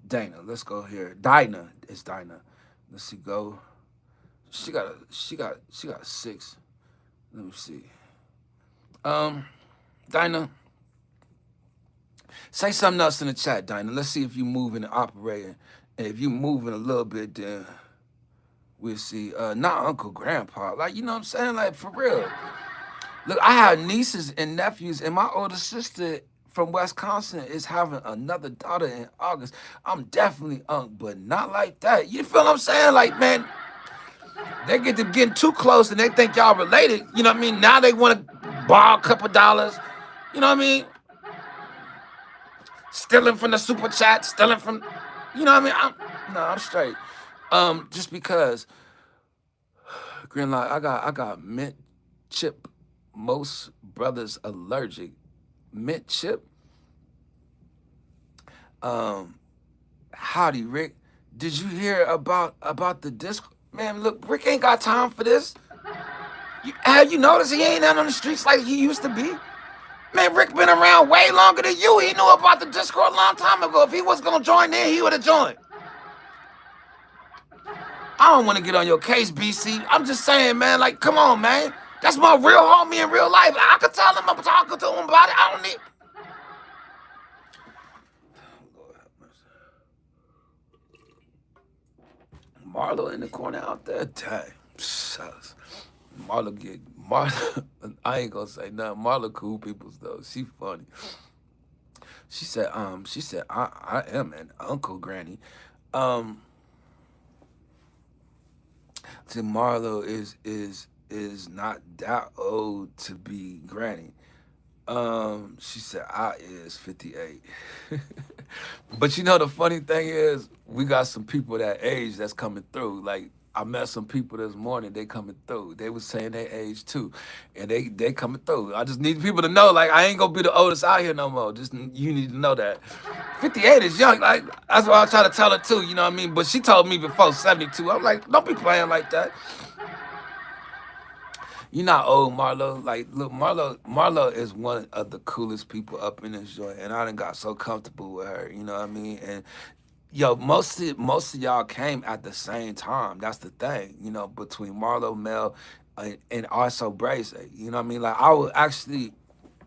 Dana. Let's go here. Dinah. It's Dinah. Let's see. Go. She got a 6. Let me see. Dinah, say something else in the chat, Dinah. Let's see if you moving and operating. And if you moving a little bit, then we'll see. Not Uncle Grandpa. Like, you know what I'm saying? Like, for real. Look, I have nieces and nephews, and my older sister from Wisconsin is having another daughter in August. I'm definitely but not like that. You feel what I'm saying? Like, man, they get to getting too close and they think y'all related. You know what I mean? Now they want to borrow a couple dollars. You know what I mean? Stealing from the super chat, stealing from, you know what I mean? I'm straight. Just because Greenlight, I got mint chip. Most brothers allergic. Mint chip. Howdy, Rick. Did you hear about the disc? Man, look, Rick ain't got time for this. Have you noticed he ain't out on the streets like he used to be? Man, Rick been around way longer than you. He knew about the Discord a long time ago. If he was gonna join in, he would have joined. I don't want to get on your case, BC. I'm just saying, man, like, come on, man. That's my real homie in real life. I could tell him I'm talking to him about it. I don't need... Marlo in the corner out there. Dang. Shucks. Marlo, I ain't gonna say nothing. Marlo cool peoples though. She funny. She said, I am an uncle, Granny. To Marlo is not that old to be Granny. She said I is 58. But you know the funny thing is we got some people that age that's coming through. Like I met some people this morning, they coming through. They was saying their age too. And they coming through. I just need people to know, like I ain't gonna be the oldest out here no more. Just you need to know that. 58 is young. Like that's what I try to tell her too, you know what I mean? But she told me before 72. I'm like, don't be playing like that. You're not old, Marlo. Like, look, Marlo is one of the coolest people up in this joint, and I done got so comfortable with her. You know what I mean? And yo, most of y'all came at the same time. That's the thing, you know, between Marlo, Mel, and also Brace. You know what I mean? Like, I was actually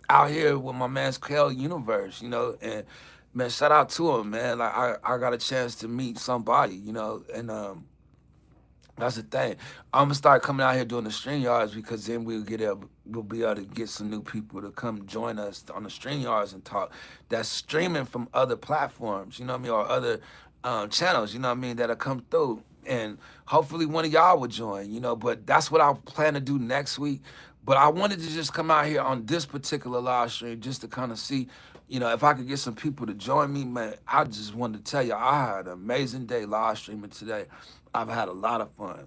out here with my man's Kel Universe, you know, and man, shout out to him, man. Like, I got a chance to meet somebody, you know, and that's the thing. I'm gonna start coming out here doing the stream yards because then we'll be able to get some new people to come join us on the stream yards and talk. That's streaming from other platforms, you know what I mean, or other channels, you know what I mean, that'll come through. And hopefully one of y'all will join, you know. But that's what I plan to do next week. But I wanted to just come out here on this particular live stream just to kind of see, you know, if I could get some people to join me, man. I just wanted to tell you I had an amazing day live streaming today. I've had a lot of fun.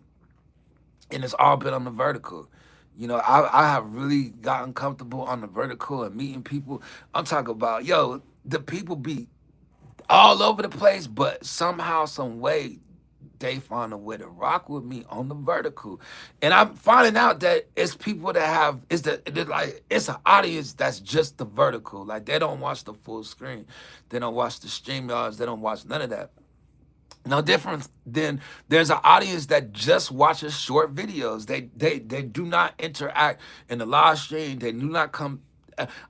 And it's all been on the vertical. You know, I have really gotten comfortable on the vertical and meeting people. I'm talking about, yo, the people be all over the place, but somehow, some way, they find a way to rock with me on the vertical. And I'm finding out that it's people that have, it's an audience that's just the vertical. Like, they don't watch the full screen. They don't watch the StreamYards. They don't watch none of that. No different than there's an audience that just watches short videos. They do not interact in the live stream. They do not come.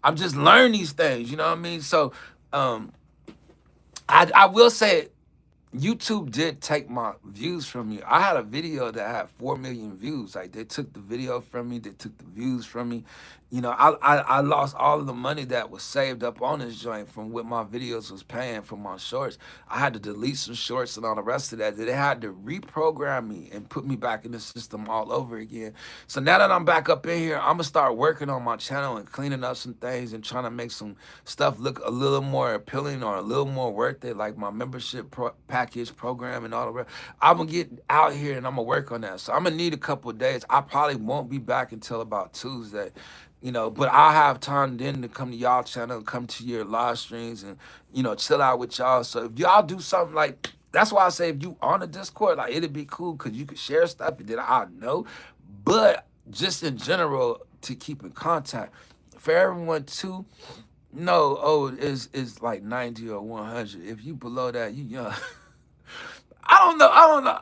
I'm just learning these things. You know what I mean? So, I will say, YouTube did take my views from me. I had a video that had 4 million views. Like, they took the video from me, they took the views from me. You know, I lost all of the money that was saved up on this joint from what my videos was paying for my shorts. I had to delete some shorts and all the rest of that. They had to reprogram me and put me back in the system all over again. So now that I'm back up in here, I'm gonna start working on my channel and cleaning up some things and trying to make some stuff look a little more appealing or a little more worth it, like my membership package program and all the rest. I'm gonna get out here and I'm gonna work on that. So I'm gonna need a couple of days. I probably won't be back until about Tuesday. You know, but I have time then to come to y'all channel and come to your live streams and, you know, chill out with y'all. So if y'all do something like, that's why I say if you on the Discord, like, it'd be cool because you could share stuff and then I know. But just in general, to keep in contact. For everyone too, no, is like 90 or 100. If you below that, you young. I don't know.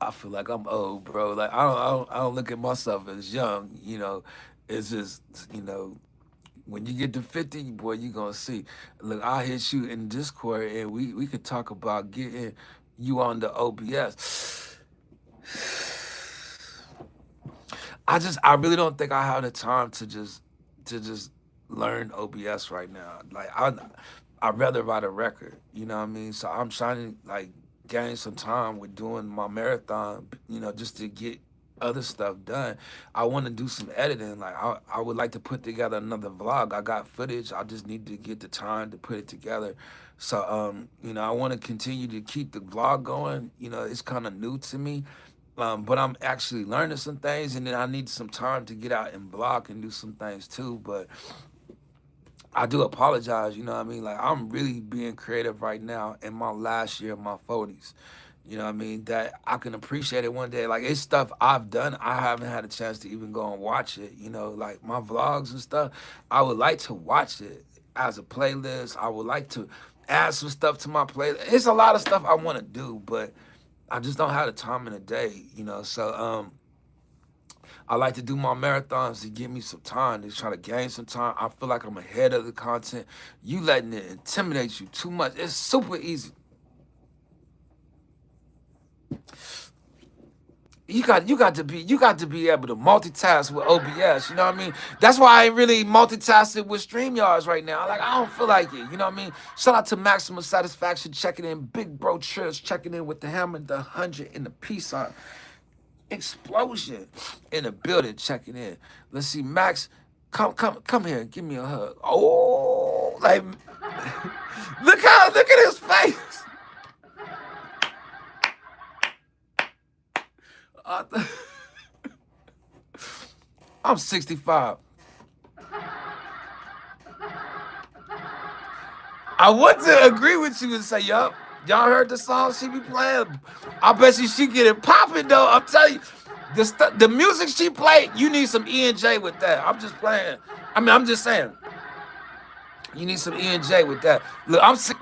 I feel like I'm old, bro. Like I don't look at myself as young. You know, it's just you know when you get to 50, boy, you gonna see. Look, I'll hit you in Discord, and we could talk about getting you on the OBS. I really don't think I have the time to just learn OBS right now. Like I'd rather write a record, you know what I mean? So I'm trying to like gain some time with doing my marathon, you know, just to get other stuff done. I want to do some editing. Like I would like to put together another vlog. I got footage. I just need to get the time to put it together. So you know, I want to continue to keep the vlog going. You know, it's kind of new to me. But I'm actually learning some things, and then I need some time to get out and block and do some things too. But I do apologize, you know what I mean? Like I'm really being creative right now in my last year of my 40s. You know what I mean? That I can appreciate it one day. Like it's stuff I've done. I haven't had a chance to even go and watch it. You know, like my vlogs and stuff. I would like to watch it as a playlist. I would like to add some stuff to my playlist. It's a lot of stuff I want to do, but I just don't have the time in the day, you know. So I like to do my marathons to give me some time to try to gain some time. I feel like I'm ahead of the content. You letting it intimidate you too much. It's super easy. You got to be able to multitask with OBS. You know what I mean? That's why I ain't really multitasking with StreamYards right now. Like I don't feel like it. You know what I mean? Shout out to Maximum Satisfaction checking in. Big Bro Trips checking in with the hammer, the 100, and the peace sign. Explosion in the building checking in. Let's see, Max, come here and give me a hug. Oh, like look at his face. Uh, I'm 65. I want to agree with you and say, yup, y'all heard the song she be playing? I bet you she get it popping though. I'm telling you, the music she played, you need some E and J with that. I'm just playing. I mean, I'm just saying, you need some E and J with that. Look, I'm sick.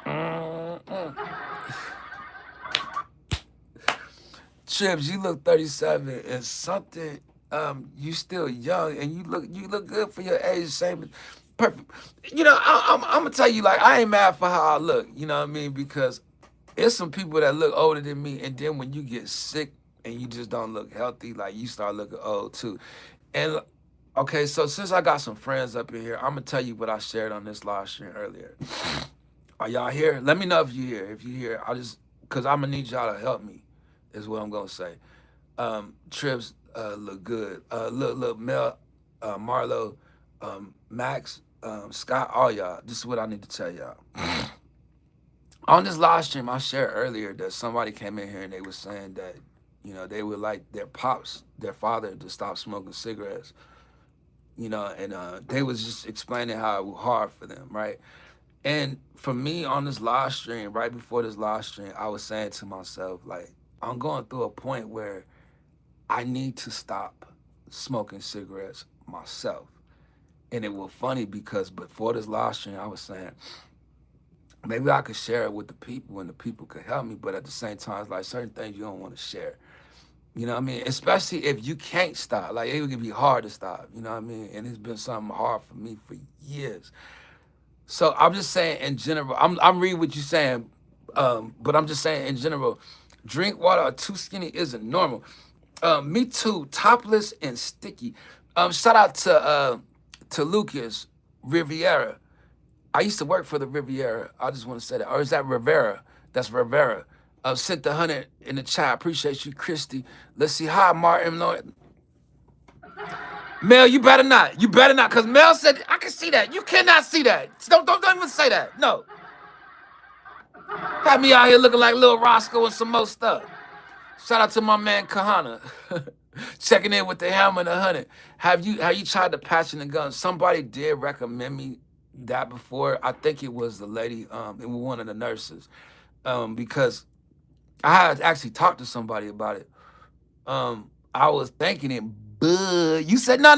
Trips, you look 37 and something. You still young and you look good for your age. Same, perfect. You know, I'm gonna tell you like I ain't mad for how I look. You know what I mean? Because it's some people that look older than me, and then when you get sick and you just don't look healthy, like you start looking old too. And okay, so since I got some friends up in here, I'm gonna tell you what I shared on this live stream earlier. Are y'all here? Let me know if you here. If you here, I'll just cause I'm gonna need y'all to help me. Is what I'm gonna say. Trips look good. Look, Mel, Marlo, Max, Scott, all y'all. This is what I need to tell y'all. On this live stream, I shared earlier that somebody came in here and they were saying that, you know, they would like their pops, their father, to stop smoking cigarettes. You know, and they was just explaining how it was hard for them, right? And for me on this live stream, right before this live stream, I was saying to myself, like, I'm going through a point where I need to stop smoking cigarettes myself. And it was funny because before this live stream, I was saying, maybe I could share it with the people and the people could help me, but at the same time, it's like certain things you don't want to share. You know what I mean? Especially if you can't stop. Like it would be hard to stop. You know what I mean? And it's been something hard for me for years. So I'm just saying in general, I'm reading what you're saying, but I'm just saying in general, drink water or too skinny isn't normal. Me too, topless and sticky. Shout out to Lucas Riviera. I used to work for the Riviera. I just want to say that. Or is that Rivera? That's Rivera. Sent the 100 in the chat. Appreciate you, Christy. Let's see. Hi, Martin. Mel, you better not. You better not. Because Mel said, I can see that. You cannot see that. Don't even say that. No. Had me out here looking like Lil Roscoe and some more stuff. Shout out to my man Kahana. Checking in with the hammer and the 100. Have you tried the patch and the gun? Somebody did recommend me that before. I think it was the lady, it was one of the nurses. Because I had actually talked to somebody about it. I was thinking it, but you said, no.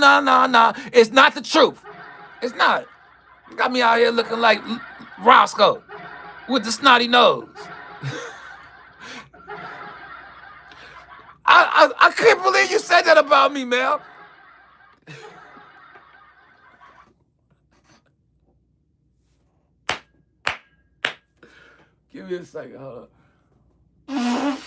It's not the truth. It's not. You got me out here looking like Roscoe with the snotty nose. I can't believe you said that about me, Mel. Give me a second. Hold on.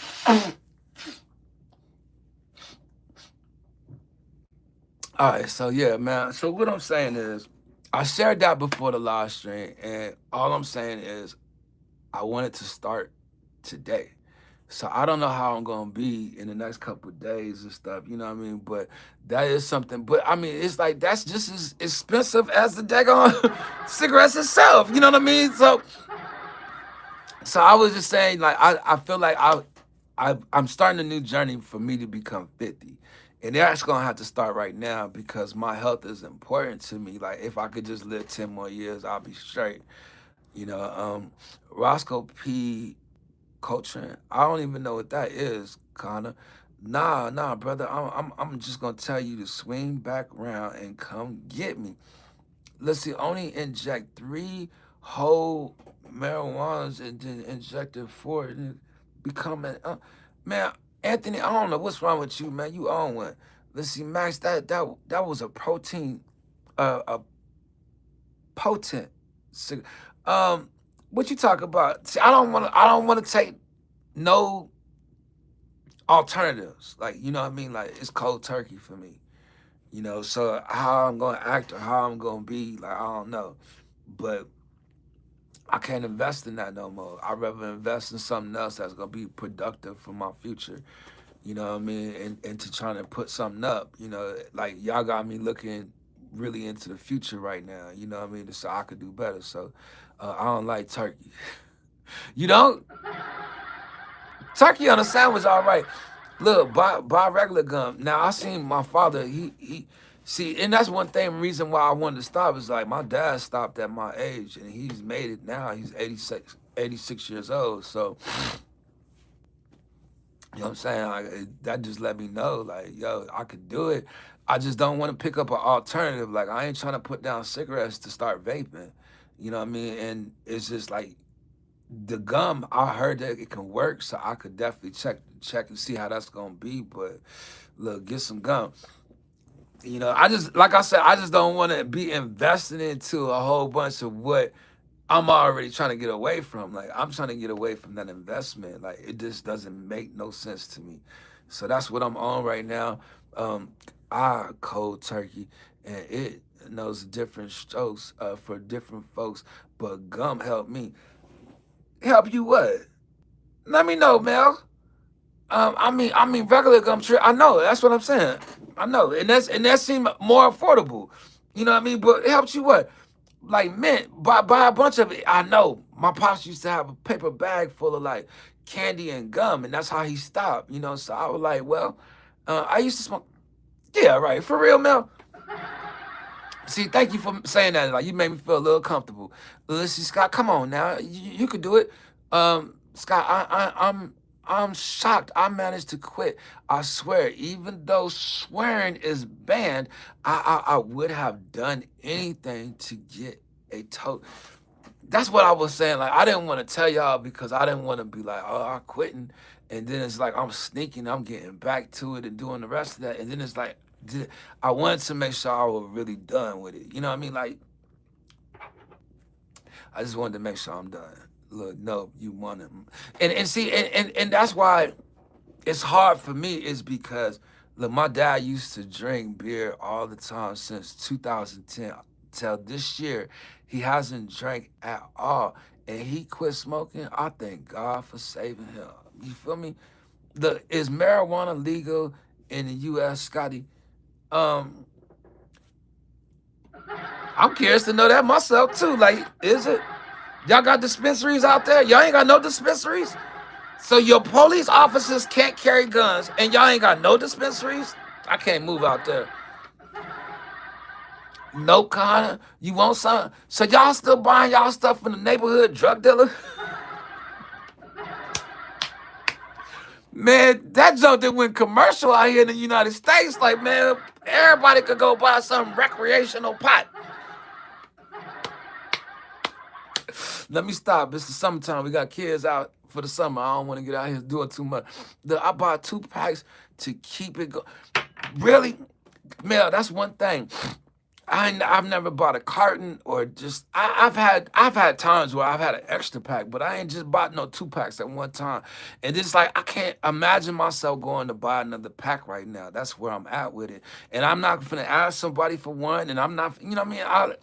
All right, so yeah, man. So what I'm saying is, I shared that before the live stream, and all I'm saying is, I want it to start today. So I don't know how I'm gonna be in the next couple of days and stuff, you know what I mean? But that is something. But I mean, it's like that's just as expensive as the daggone cigarettes itself, you know what I mean? So I was just saying, like, I feel like I'm starting a new journey for me to become 50. And that's gonna have to start right now because my health is important to me. Like if I could just live 10 more years, I'll be straight. You know, Roscoe P. Coltrane, I don't even know what that is, Connor. Nah, brother. I'm just gonna tell you to swing back around and come get me. Let's see, only inject 3 whole marijuanas and then injected 4 and become an man, Anthony, I don't know what's wrong with you, man. You own one. Let's see, Max, that was a protein, a potent what you talk about? See, I don't wanna take no alternatives. Like, you know what I mean? Like it's cold turkey for me. You know, so how I'm gonna act or how I'm gonna be, like I don't know. But I can't invest in that no more. I'd rather invest in something else that's gonna be productive for my future. You know what I mean? And to trying to put something up, you know, like y'all got me looking really into the future right now, you know what I mean? So I could do better. So I don't like turkey. You don't? Turkey on a sandwich, all right. Look, buy regular gum. Now I seen my father. He see, and that's one thing. Reason why I wanted to stop is like my dad stopped at my age, and he's made it now. He's 86 years old. So you know what I'm saying? Like, that just let me know, like, yo, I could do it. I just don't want to pick up an alternative. Like I ain't trying to put down cigarettes to start vaping. You know what I mean? And it's just like the gum, I heard that it can work, so I could definitely check and see how that's gonna be. But look, get some gum. You know, I just like I said, I just don't want to be investing into a whole bunch of what I'm already trying to get away from. Like I'm trying to get away from that investment. Like it just doesn't make no sense to me. So that's what I'm on right now. Um, I cold turkey, and it knows different strokes for different folks. But gum helped me. Help you what? Let me know, Mel. I mean, regular gum trip. I know. That's what I'm saying. I know, and that seemed more affordable. You know what I mean? But it helps you what? Like mint. Buy a bunch of it. I know. My pops used to have a paper bag full of like candy and gum, and that's how he stopped. You know, so I was like, well, I used to smoke. Yeah, right. For real, Mel. See, thank you for saying that. Like you made me feel a little comfortable. Listen, Scott, come on now. You could do it. Scott, I'm shocked. I managed to quit. I swear, even though swearing is banned, I would have done anything to get a tote. That's what I was saying. Like I didn't want to tell y'all because I didn't want to be like, oh, I'm quitting, and then it's like I'm sneaking, I'm getting back to it and doing the rest of that, and then it's like I wanted to make sure I was really done with it. You know what I mean? Like I just wanted to make sure I'm done. Look, no, you want it, and see, and that's why it's hard for me is because look, my dad used to drink beer all the time since 2010 till this year. He hasn't drank at all, and he quit smoking. I thank God for saving him. You feel me? Look, is marijuana legal in the U.S., Scotty? Um, I'm curious to know that myself too. Like, is it? Y'all got dispensaries out there? Y'all ain't got no dispensaries? So your police officers can't carry guns and y'all ain't got no dispensaries? I can't move out there. No, Connor. You want some? So y'all still buying y'all stuff from the neighborhood drug dealer? Man, that junk that went commercial out here in the United States, like, man, everybody could go buy some recreational pot. Let me stop. It's the summertime. We got kids out for the summer. I don't want to get out here doing too much. I bought 2 packs to keep it going. Really, Mel, that's one thing. I've never bought a carton or just I've had times where I've had an extra pack, but I ain't just bought no 2 packs at one time. And it's like I can't imagine myself going to buy another pack right now. That's where I'm at with it. And I'm not gonna ask somebody for one, and I'm not, you know what I mean?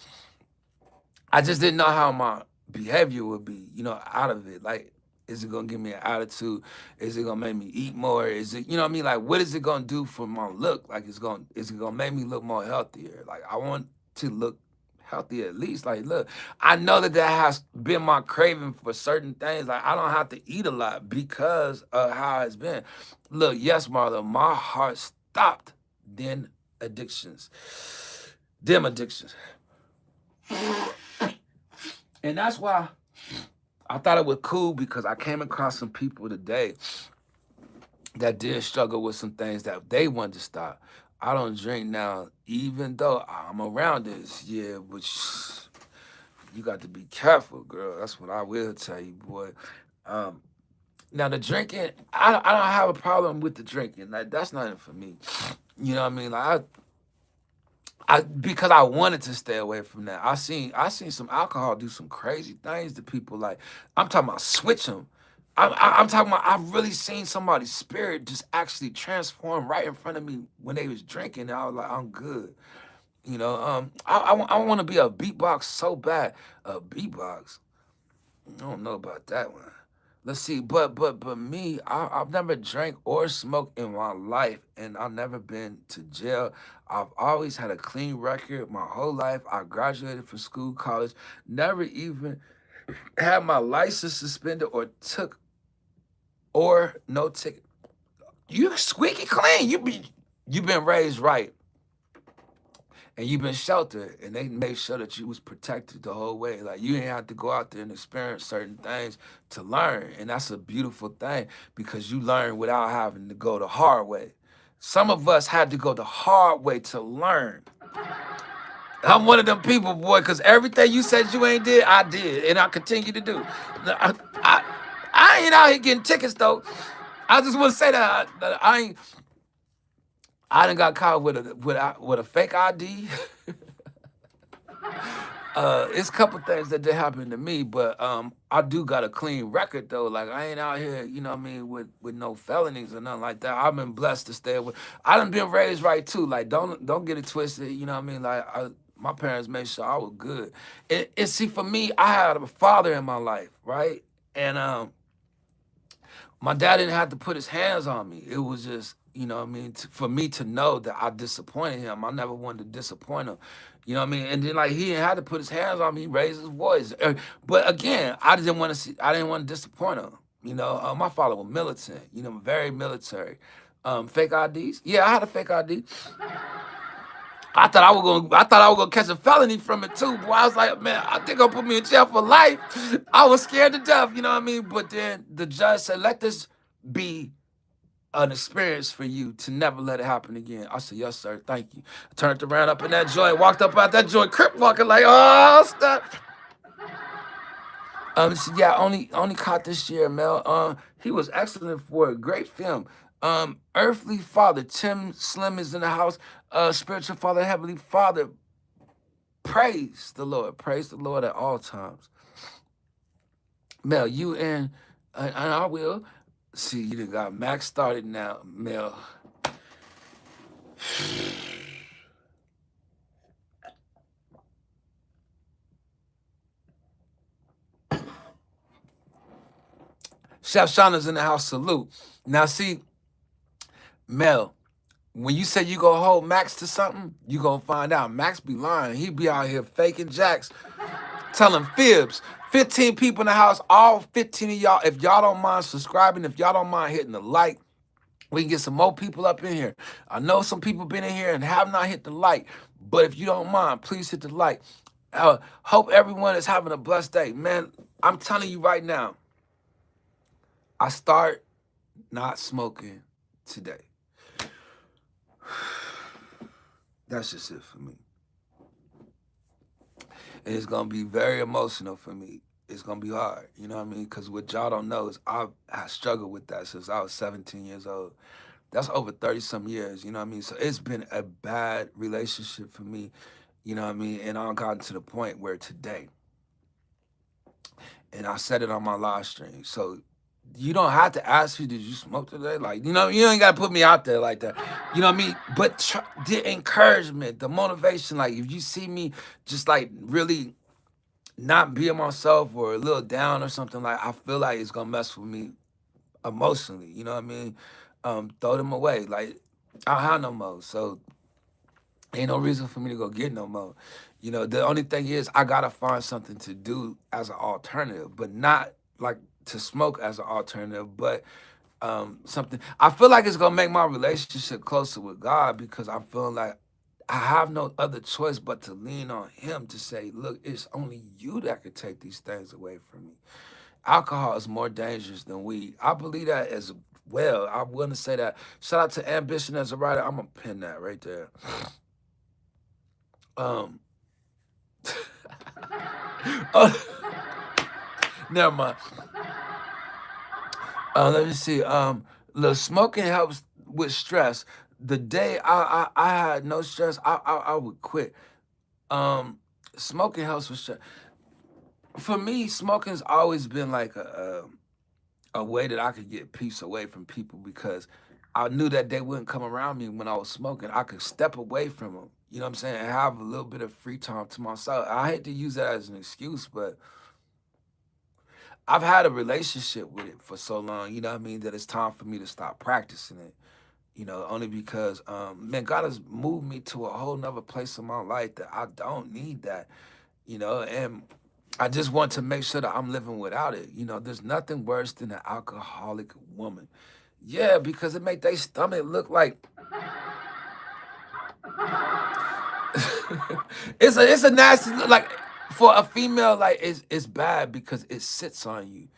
I just didn't know how my behavior would be, out of it. Like, is it gonna give me an attitude? Is it gonna make me eat more? Is it, you know what I mean? Like, what is it gonna do for my look? Like, is it gonna make me look more healthier? Like, I want to look healthy at least. Like, look, I know that has been my craving for certain things. Like, I don't have to eat a lot because of how it's been. Look, yes, Marla, my heart stopped. Then addictions, them addictions. And that's why I thought it was cool, because I came across some people today that did struggle with some things that they wanted to stop. I don't drink now, even though I'm around this. Yeah, but you got to be careful, girl. That's what I will tell you, boy. Um, Now the drinking, I don't have a problem with the drinking. Like, that's nothing for me. You know what I mean? Like, because I wanted to stay away from that. I seen some alcohol do some crazy things to people. Like, I'm talking about switch them. I'm talking about, I've really seen somebody's spirit just actually transform right in front of me when they was drinking. And I was like, I'm good. I want to be a beatbox so bad. A beatbox. I don't know about that one. Let's see, but me, I've never drank or smoked in my life, and I've never been to jail. I've always had a clean record my whole life. I graduated from school, college, never even had my license suspended or took or no ticket. You squeaky clean. You been raised right. And you've been sheltered, and they made sure that you was protected the whole way. Like, you didn't have to go out there and experience certain things to learn, and that's a beautiful thing, because you learn without having to go the hard way. Some of us had to go the hard way to learn. I'm one of them people, boy, because everything you said you ain't did, I did, and I continue to do. I, I ain't out here getting tickets though. I just want to say that I ain't. I done got caught with a fake ID. It's a couple things that did happen to me, but I do got a clean record though. Like, I ain't out here, you know what I mean, with no felonies or nothing like that. I've been blessed to stay with. I done been raised right too. Like, don't get it twisted. You know what I mean? Like, my parents made sure I was good. See, for me, I had a father in my life, right? And my dad didn't have to put his hands on me. It was just, you know what I mean, for me to know that I disappointed him. I never wanted to disappoint him. You know what I mean? And then, like, he didn't have to put his hands on me, raise his voice. But again, I didn't want to disappoint him. My father was militant, very military. Fake IDs? Yeah, I had a fake ID. I thought I was gonna catch a felony from it too, boy. I was like, man, I think gonna put me in jail for life. I was scared to death, you know what I mean? But then the judge said, let this be an experience for you to never let it happen again. I said, yes, sir, thank you. I turned around up in that joint, walked up out that joint, crip walking like, oh, stop. So yeah, only caught this year, Mel. He was excellent for a great film. Earthly Father, Tim Slim is in the house. Spiritual Father, Heavenly Father. Praise the Lord. Praise the Lord at all times. Mel, you and I will. See, you done got Max started now, Mel. Chef Shauna's in the house. Salute. Now, see, Mel, when you say you gonna hold Max to something, you gonna find out. Max be lying. He be out here faking jacks, telling fibs. 15 people in the house, all 15 of y'all. If y'all don't mind subscribing, if y'all don't mind hitting the like, we can get some more people up in here. I know some people been in here and have not hit the like, but if you don't mind, please hit the like. Hope everyone is having a blessed day. Man, I'm telling you right now, I start not smoking today. That's just it for me. And it's going to be very emotional for me. It's going to be hard, you know what I mean? Because what y'all don't know is I struggled with that since I was 17 years old. That's over 30 some years, you know what I mean? So it's been a bad relationship for me, you know what I mean? And I've gotten to the point where today, and I said it on my live stream. So you don't have to ask me, did you smoke today? Like, you know, you ain't got to put me out there like that. You know what I mean? But the encouragement, the motivation, like if you see me just like really not being myself or a little down or something, like I feel like it's gonna mess with me emotionally. You know what I mean? Throw them away. Like I don't have no more. So ain't no reason for me to go get no more. You know, the only thing is I gotta find something to do as an alternative, but not like to smoke as an alternative, but something I feel like it's gonna make my relationship closer with God because I'm feeling like I have no other choice but to lean on him to say, look, it's only you that can take these things away from me. Alcohol is more dangerous than weed. I believe that as well. I want to say that. Shout out to Ambition as a writer. I'm gonna pin that right there. Um, oh, never mind. Let me see. The smoking helps with stress. The day I had no stress, I would quit. Um, Smoking helps with stress. For me, smoking's always been like a way that I could get peace away from people because I knew that they wouldn't come around me when I was smoking. I could step away from them. You know what I'm saying? And have a little bit of free time to myself. I hate to use that as an excuse, but I've had a relationship with it for so long, you know what I mean, that it's time for me to stop practicing it. You know, only because man, God has moved me to a whole nother place in my life that I don't need that, you know, and I just want to make sure that I'm living without it. You know, there's nothing worse than an alcoholic woman. Yeah, because it make their stomach look like it's a nasty like for a female like it's bad because it sits on you.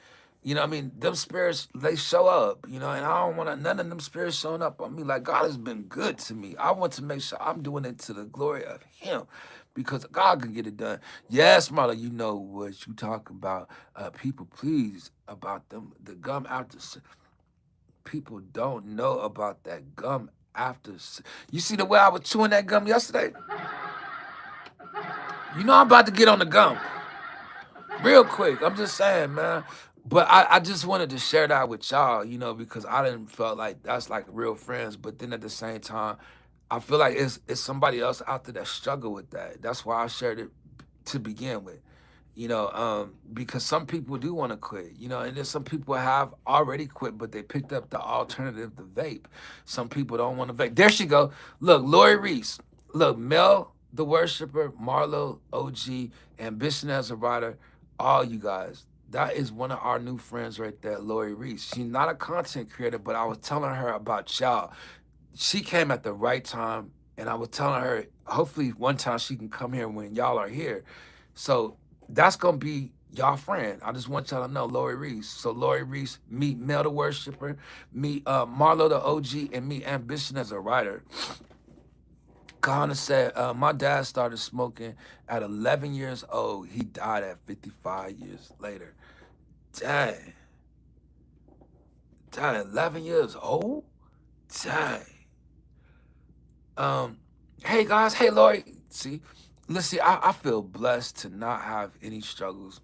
You know what I mean? Them spirits they show up, you know, and I don't want none of them spirits showing up on me. Like God has been good to me. I want to make sure I'm doing it to the glory of Him, because God can get it done. Yes, mother, you know what you talk about. People, please about them the gum after. People don't know about that gum after. You see the way I was chewing that gum yesterday? You know I'm about to get on the gum real quick. I'm just saying, man. But I just wanted to share that with y'all, you know, because I didn't felt like that's like real friends. But then at the same time, I feel like it's somebody else out there that struggle with that. That's why I shared it to begin with. You know, because some people do want to quit, you know, and then some people have already quit, but they picked up the alternative, the vape. Some people don't want to vape. There she go. Look, Lori Reese. Look, Mel, the worshiper, Marlo, OG, Ambition as a writer, all you guys. That is one of our new friends right there, Lori Reese. She's not a content creator, but I was telling her about y'all. She came at the right time, and I was telling her, hopefully one time she can come here when y'all are here. So that's gonna be y'all friend. I just want y'all to know Lori Reese. So Lori Reese, meet Mel the worshiper, meet Marlo the OG, and meet Ambition as a writer. Kahana said, my dad started smoking at 11 years old. He died at 55 years later. Dang. Dang, 11 years old? Dang. Um, hey guys, hey Lori. See, let's see. I feel blessed to not have any struggles.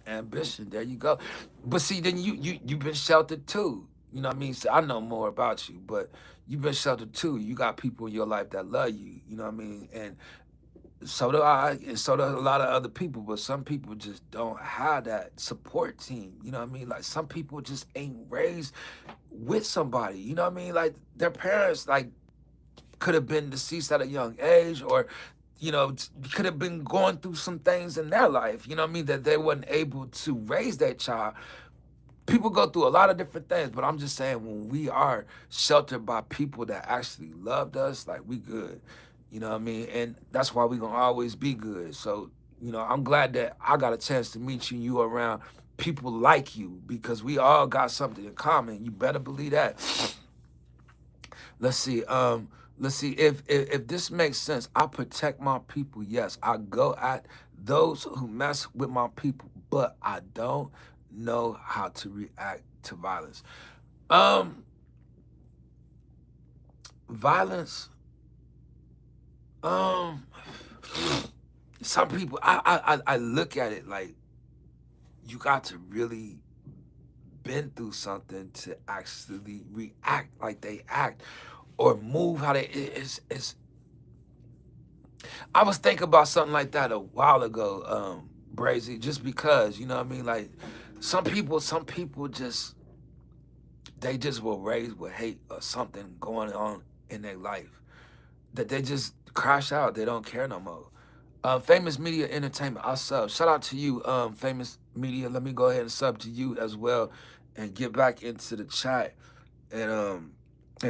Ambition, there you go. But see, then you've been sheltered too. You know what I mean? So I know more about you, but you've been sheltered too. You got people in your life that love you. You know what I mean? And so do I, and so do a lot of other people. But some people just don't have that support team. You know what I mean? Like some people just ain't raised with somebody. You know what I mean? Like their parents, like could have been deceased at a young age, or you know could have been going through some things in their life, you know what I mean, that they wasn't able to raise that child. People go through a lot of different things, but I'm just saying when we are sheltered by people that actually loved us, like we good, you know what I mean, and that's why we gonna always be good. So you know I'm glad that I got a chance to meet you and you around people like you, because we all got something in common. You better believe that. Let's see. Let's see if this makes sense. I protect my people. Yes, I go at those who mess with my people, but I don't know how to react to violence. Um, Violence. Um, some people, I look at it like you got to really been through something to actually react like they act or move how they. It's I was thinking about something like that a while ago, Brazy, just because, you know what I mean? Like some people just they just were raised with hate or something going on in their life that they just crash out. They don't care no more. Famous Media Entertainment, I sub. Shout out to you, Famous Media. Let me go ahead and sub to you as well and get back into the chat and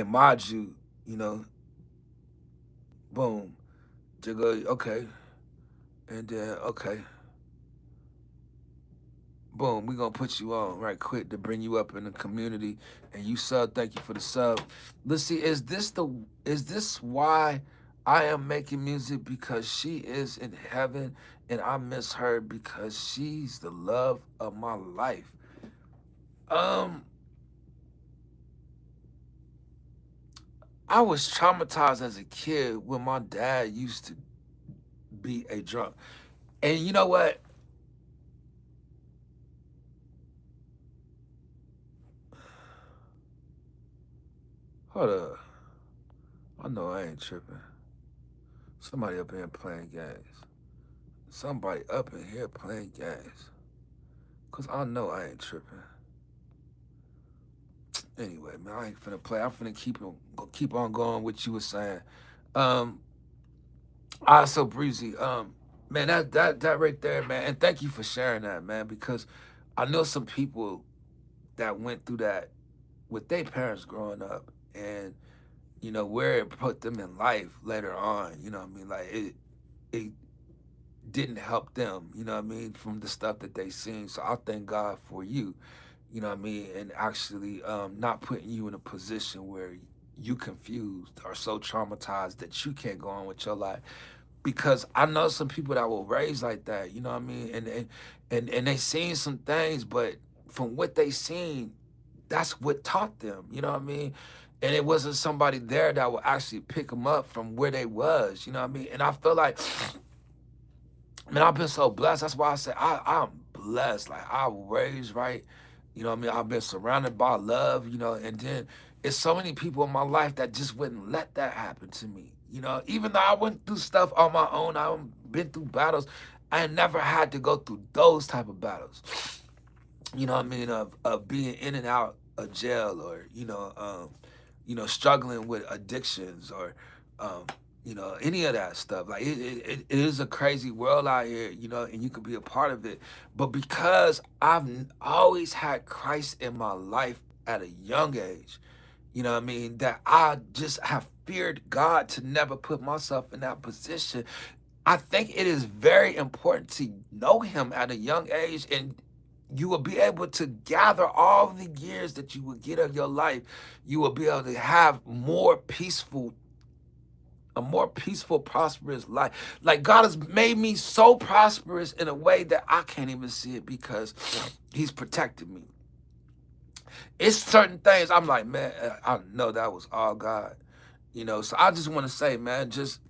mod you, you know, boom. To go, okay. And then okay. Boom, we gonna put you on right quick to bring you up in the community and you sub, thank you for the sub. Let's see, is this why I am making music? Because she is in heaven and I miss her because she's the love of my life. Um, I was traumatized as a kid when my dad used to be a drunk. And you know what? Hold up. I know I ain't tripping. Somebody up here playing games. Somebody up in here playing games. Cause I know I ain't tripping. Anyway, man, I ain't finna play. I'm finna keep on going what you were saying. Um, so breezy. Man, that right there, man. And thank you for sharing that, man, because I know some people that went through that with their parents growing up, and you know where it put them in life later on. You know what I mean? Like it didn't help them. You know what I mean? From the stuff that they seen. So I thank God for you. You know what I mean, and actually not putting you in a position where you confused or so traumatized that you can't go on with your life. Because I know some people that were raised like that, you know what I mean, and they seen some things, but from what they seen, that's what taught them, you know what I mean, and it wasn't somebody there that would actually pick them up from where they was, you know what I mean, and I feel like man, I've been so blessed. That's why I say I'm blessed. Like I was raised right. You know what I mean? I've been surrounded by love, you know, and then it's so many people in my life that just wouldn't let that happen to me. You know, even though I went through stuff on my own, I've been through battles. I never had to go through those type of battles. You know what I mean? Of being in and out of jail or, you know, struggling with addictions or um, any of that stuff. Like it is a crazy world out here, you know, and you could be a part of it. But because always had Christ in my life at a young age, you know what I mean, that I just have feared God to never put myself in that position. I think it is very important to know him at a young age and you will be able to gather all the years that you will get of your life. You will be able to have a more peaceful, prosperous life. Like God has made me so prosperous in a way that I can't even see it because he's protected me. It's certain things I'm like, man, I know that was all God. You know, so I just want to say, man, just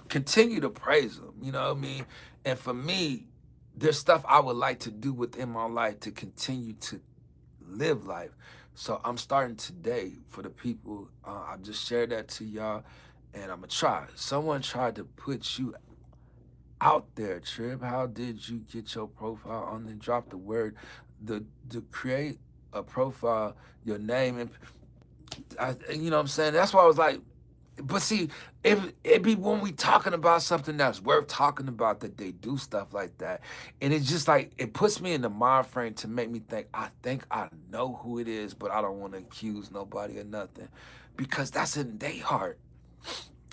continue to praise him. You know what I mean? And for me, there's stuff I would like to do within my life to continue to live life. So I'm starting today for the people. I just shared that to y'all, and I'm gonna try. Someone tried to put you out there, Trib. How did you get your profile on? Then drop the word, the to create a profile, your name, and you know what I'm saying. That's why I was like, but see, it be when we talking about something that's worth talking about that they do stuff like that. And it's just like it puts me in the mind frame to make me think I know who it is, but I don't want to accuse nobody or nothing. Because that's in their heart.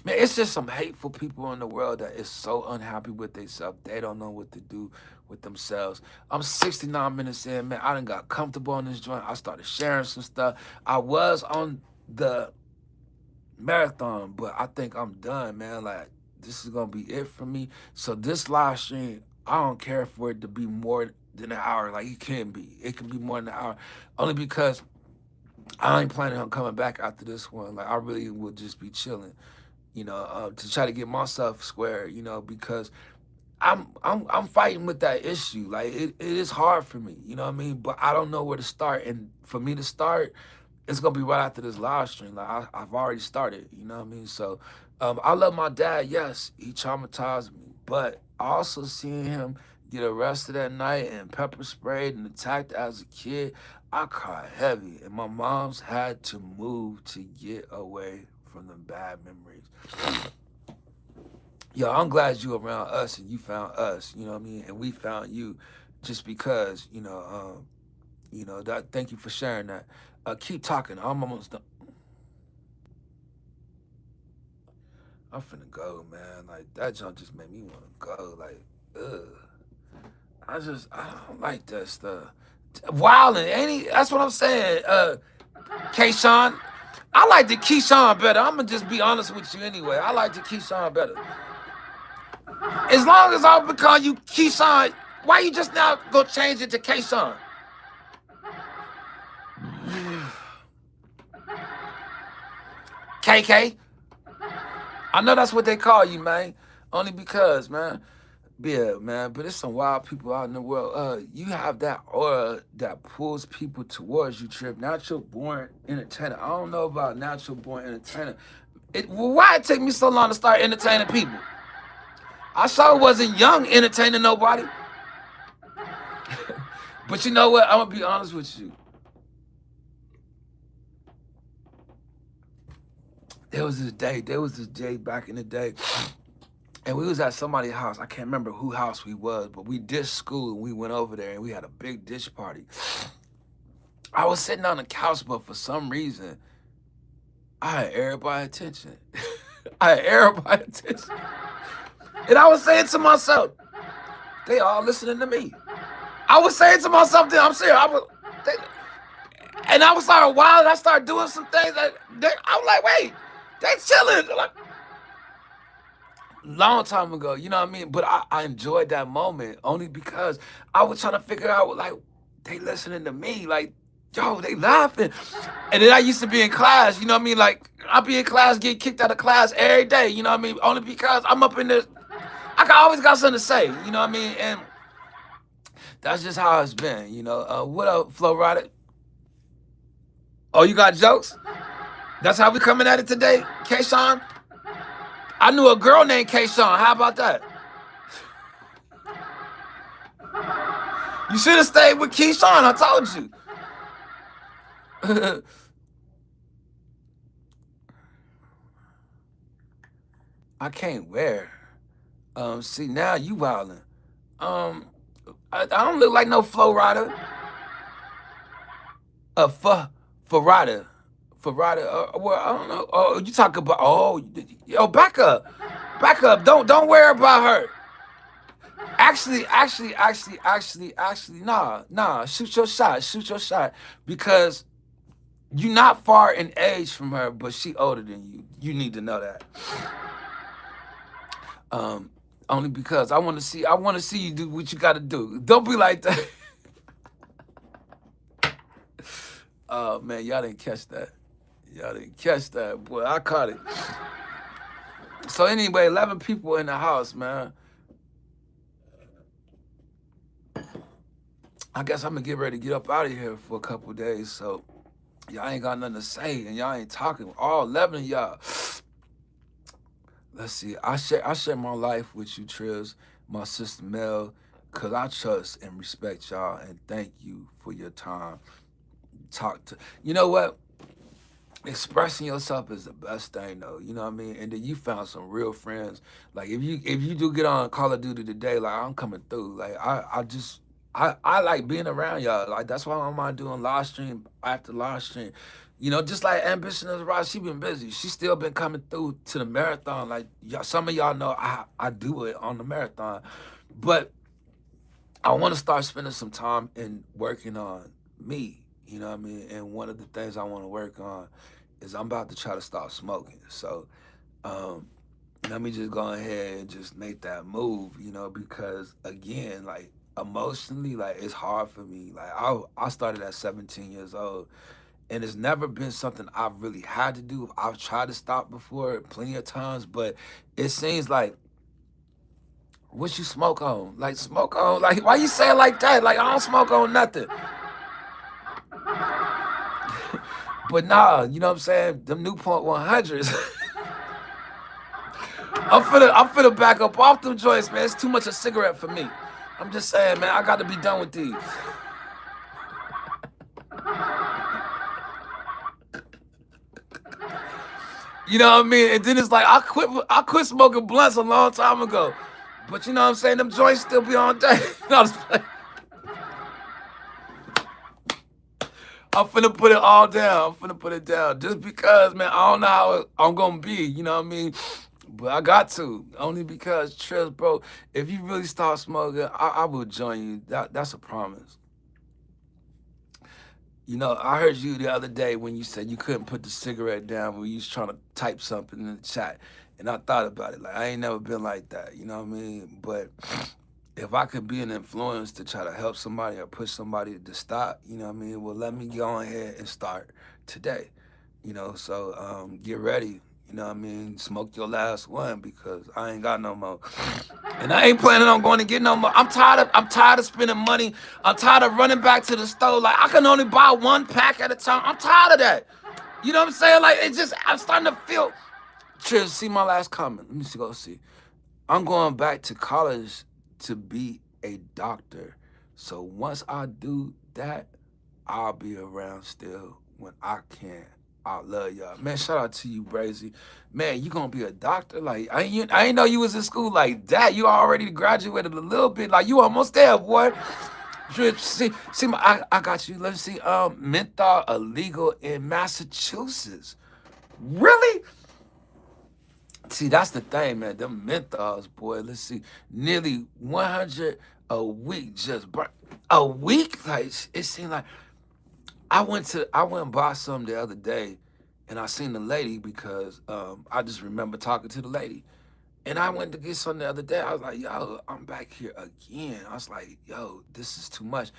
Man, it's just some hateful people in the world that is so unhappy with themselves. They don't know what to do with themselves. I'm 69 minutes in, man. I done got comfortable on this joint. I started sharing some stuff. I was on the marathon, but I think I'm done, man. Like this is gonna be it for me. So this live stream, I don't care for it to be more than an hour. Like it can be. It can be more than an hour. Only because I ain't planning on coming back after this one. Like I really would just be chilling, to try to get myself square, because I'm fighting with that issue. Like it is hard for me, you know what I mean? But I don't know where to start. And for me to start, it's gonna be right after this live stream. Like I've already started, you know what I mean? So I love my dad, yes, he traumatized me, but I also seeing him get arrested that night and pepper sprayed and attacked as a kid, I cried heavy. And my mom's had to move to get away from the bad memories. Yo, I'm glad you around us and you found us, you know what I mean? And we found you just because, that thank you for sharing that. Keep talking. I'm almost done. I'm finna go, man. Like that junk just made me wanna go. Like, ugh. I don't like that stuff. Wildin', ain't he? That's what I'm saying. Kayshawn. I like the Keyshawn better. I'm gonna just be honest with you anyway. I like the Keyshawn better. As long as I become you Keyshawn, why you just now go change it to Kayshawn? KK. I know that's what they call you, man. Only because, man. Yeah, man. But it's some wild people out in the world. You have that aura that pulls people towards you, Trip. Natural born entertainer. I don't know about natural born entertainer. Why it take me so long to start entertaining people? I sure wasn't young entertaining nobody. But you know what? I'm gonna be honest with you. There was this day back in the day, and we was at somebody's house. I can't remember who house we was, but we ditched school and we went over there and we had a big dish party. I was sitting on the couch, but for some reason, I had everybody's attention. I had everybody's attention. And I was saying to myself, they all listening to me. I was saying to myself, I'm serious. And I was like, wow, and I started doing some things that I was like, wait, they chilling. Like, long time ago, you know what I mean? But I enjoyed that moment only because I was trying to figure out, like, they listening to me. Like, yo, they laughing. And then I used to be in class, you know what I mean? Like, I'll be in class, get kicked out of class every day, you know what I mean? Only because I'm up in this. Always got something to say, you know what I mean? And that's just how it's been, you know. What up, Flo Rider? Oh, you got jokes? That's how we coming at it today, Kayshawn? I knew a girl named Kayshawn. How about that? You should have stayed with Keyshawn. I told you. I can't wear. See now you wildin'. I don't look like no Flo Rider. Rider. Well, I don't know. Oh, you talk about? Oh, yo, back up. Don't worry about her. Actually, nah. Shoot your shot, because you're not far in age from her, but she older than you. You need to know that. Only because I want to see you do what you got to do. Don't be like that. Oh man, y'all didn't catch that. Boy. I caught it. So anyway, 11 people in the house, man. I guess I'm gonna get ready to get up out of here for a couple of days. So y'all ain't got nothing to say, and y'all ain't talking. All 11 of y'all. Let's see. I share my life with you, Triz, my sister Mel, cause I trust and respect y'all, and thank you for your time. You know what? Expressing yourself is the best thing, though. You know what I mean? And then you found some real friends. Like if you do get on Call of Duty today, like I'm coming through. Like I like being around y'all. Like that's why I'm on doing live stream after live stream. You know, just like Ambition is right, she been busy. She still been coming through to the marathon. Like y'all, some of y'all know I do it on the marathon, but I want to start spending some time in working on me. You know what I mean? And one of the things I want to work on is I'm about to try to stop smoking. So um, let me just go ahead and just make that move, because again, like emotionally, like it's hard for me. Like I started at 17 years old, And it's never been something I've really had to do. I've tried to stop before plenty of times, but it seems like, what you smoke on? Like, smoke on? Like, why you say it like that? Like, I don't smoke on nothing. But nah, you know what I'm saying? Them Newport 100s. I'm finna back up off them joints, man. It's too much a cigarette for me. I'm just saying, man, I got to be done with these. You know what I mean? And then it's like, I quit smoking blunts a long time ago. But you know what I'm saying? Them joints still be on day. No, I'm finna put it all down. I'm finna put it down. Just because, man, I don't know how I'm gonna be, you know what I mean? But I got to. Only because, Trips, bro, if you really start smoking, I will join you. That's a promise. You know, I heard you the other day when you said you couldn't put the cigarette down when you was trying to type something in the chat. And I thought about it. Like, I ain't never been like that. You know what I mean? But if I could be an influence to try to help somebody or push somebody to stop, you know what I mean? Well, let me go ahead and start today. You know, so get ready. You know what I mean? Smoke your last one because I ain't got no more. And I ain't planning on going to get no more. I'm tired of spending money. I'm tired of running back to the store. Like, I can only buy one pack at a time. I'm tired of that. You know what I'm saying? Like, it's just, I'm starting to feel. Trish, see my last comment. Let me see, go see. I'm going back to college to be a doctor. So once I do that, I'll be around still when I can. I love y'all. Man, shout out to you, Brazy. Man, you gonna be a doctor? Like, I ain't know you was in school like that. You already graduated a little bit. Like, you almost there, boy. I got you. Let's see. Menthol illegal in Massachusetts. Really? See, that's the thing, man. Them menthols, boy. Let's see. Nearly 100 a week, just a week. Like, it seemed like I went and bought some the other day, and I seen the lady because I just remember talking to the lady, and I went to get some the other day. I was like, yo, I'm back here again. I was like, yo, this is too much.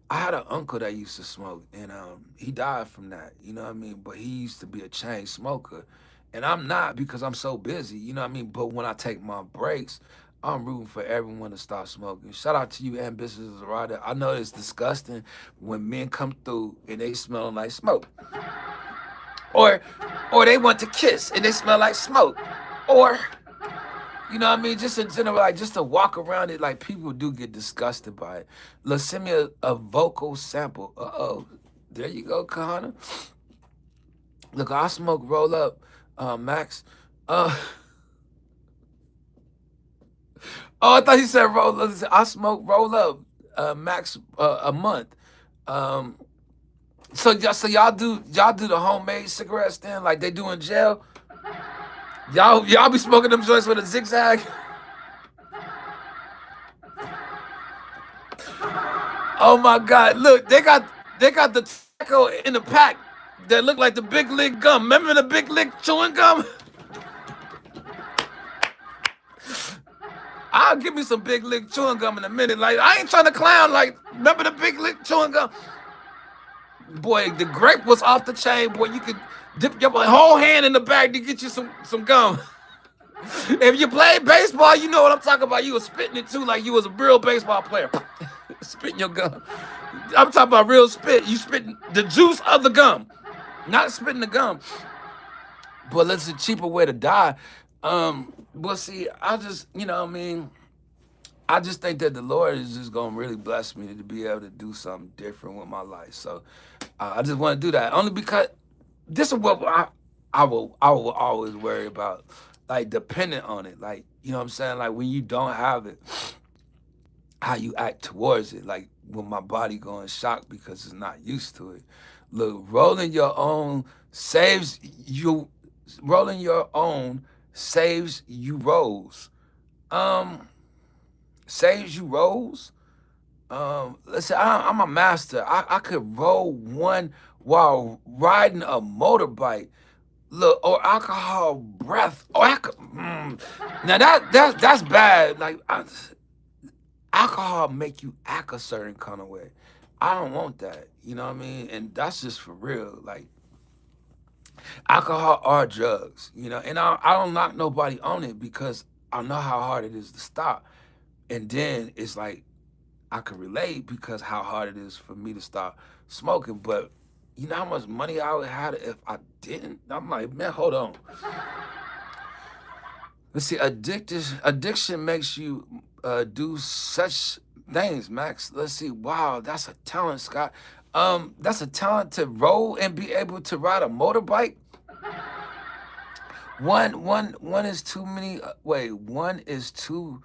I had an uncle that used to smoke, and he died from that. You know what I mean? But he used to be a chain smoker, and I'm not because I'm so busy. You know what I mean? But when I take my breaks, I'm rooting for everyone to stop smoking. Shout out to you, Ambitious Rider. I know it's disgusting when men come through and they smelling like smoke, or they want to kiss and they smell like smoke, or you know what I mean? Just in general, like just to walk around it, like people do get disgusted by it. Let's send me a vocal sample. Uh-oh. There you go, Kahana. Look, I smoke roll up, Max. Uh oh, I thought you said roll up. I smoke roll up, Max, a month. Um so y'all do the homemade cigarettes then like they do in jail? Y'all be smoking them joints with a zigzag? Oh my God! Look, they got the tobacco in the pack that look like the Big Lick gum. Remember the Big Lick chewing gum? I'll give me some Big Lick chewing gum in a minute. Like, I ain't trying to clown. Like, remember the Big Lick chewing gum? Boy, the grape was off the chain. Boy, you could dip your whole hand in the bag to get you some gum. If you played baseball, you know what I'm talking about. You was spitting it too, like you was a real baseball player. Spitting your gum. I'm talking about real spit. You spitting the juice of the gum, not spitting the gum. But that's a cheaper way to die. But see, I just, you know what I mean? I just think that the Lord is just gonna really bless me to be able to do something different with my life. So I just want to do that only because this is what I will always worry about, like dependent on it. Like, you know what I'm saying? Like when you don't have it, how you act towards it. Like when my body go in shock because it's not used to it. Look, rolling your own saves you. Rolling your own saves you rolls. Um, saves you rolls. Listen, I'm a master. I could roll one while riding a motorbike. Look, or alcohol breath. Or now that's bad. Like alcohol make you act a certain kind of way. I don't want that. You know what I mean? And that's just for real. Like, alcohol or drugs, you know, and I don't knock nobody on it because I know how hard it is to stop. And then it's like I can relate because how hard it is for me to stop smoking. But you know how much money I would have if I didn't? I'm like, man, hold on. Let's see, addiction makes you do such things, Max. Let's see. Wow, that's a talent, Scott. That's a talent to roll and be able to ride a motorbike. One is too many. Wait, one is too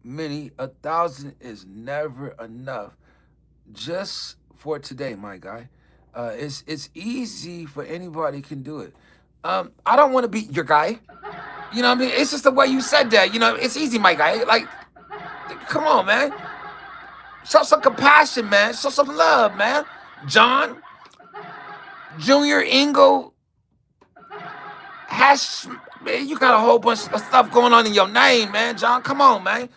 many. 1,000 is never enough. Just for today, my guy. It's easy for anybody can do it. I don't want to be your guy. You know what I mean? It's just the way you said that. You know, it's easy, my guy. Like, come on, man. Show some compassion, man. Show some love, man. John, Junior, Ingo, Hash, man, you got a whole bunch of stuff going on in your name, man. John, come on, man.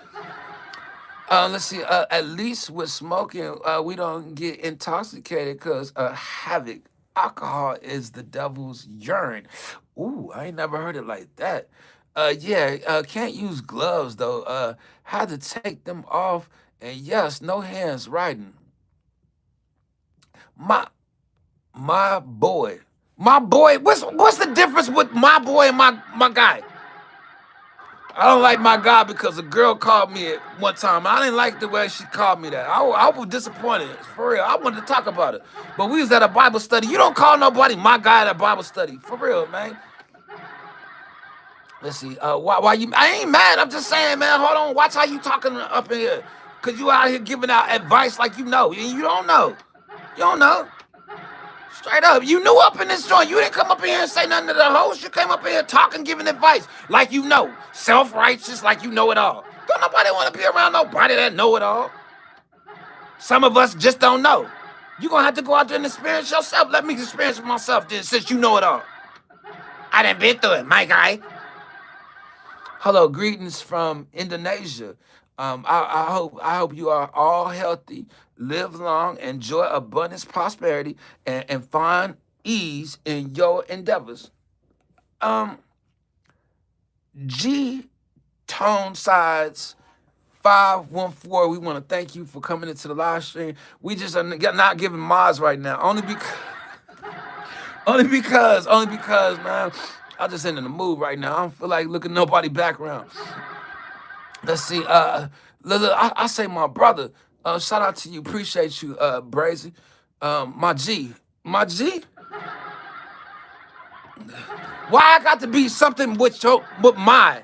Let's see. At least with smoking, we don't get intoxicated because havoc. Alcohol is the devil's urine. Ooh, I ain't never heard it like that. Yeah, can't use gloves though. Had to take them off. And yes, no hands riding. My my boy, my boy. What's the difference with my boy and my guy? I don't like my guy because a girl called me at one time. I didn't like the way she called me that. I was disappointed. For real. I wanted to talk about it. But we was at a Bible study. You don't call nobody my guy at a Bible study. For real, man. Let's see. Why you I ain't mad. I'm just saying, man, hold on. Watch how you talking up in here. Cause you out here giving out advice like you know. And you don't know. You don't know. Straight up, you knew up in this joint. You didn't come up in here and say nothing to the host. You came up in here talking, giving advice like you know. Self-righteous like you know it all. Don't nobody want to be around nobody that know it all. Some of us just don't know. You're going to have to go out there and experience yourself. Let me experience it myself then since you know it all. I done been through it, my guy. Hello, greetings from Indonesia. I hope you are all healthy, live long, enjoy abundance, prosperity, and find ease in your endeavors. Um, G Tone Sides 514. We want to thank you for coming into the live stream. We just are not giving mods right now, only because, man, I'm just in the mood right now. I don't feel like looking at nobody background. Let's see. I say my brother. Shout out to you. Appreciate you, Brazy. My G. My G? Why I got to be something with mine?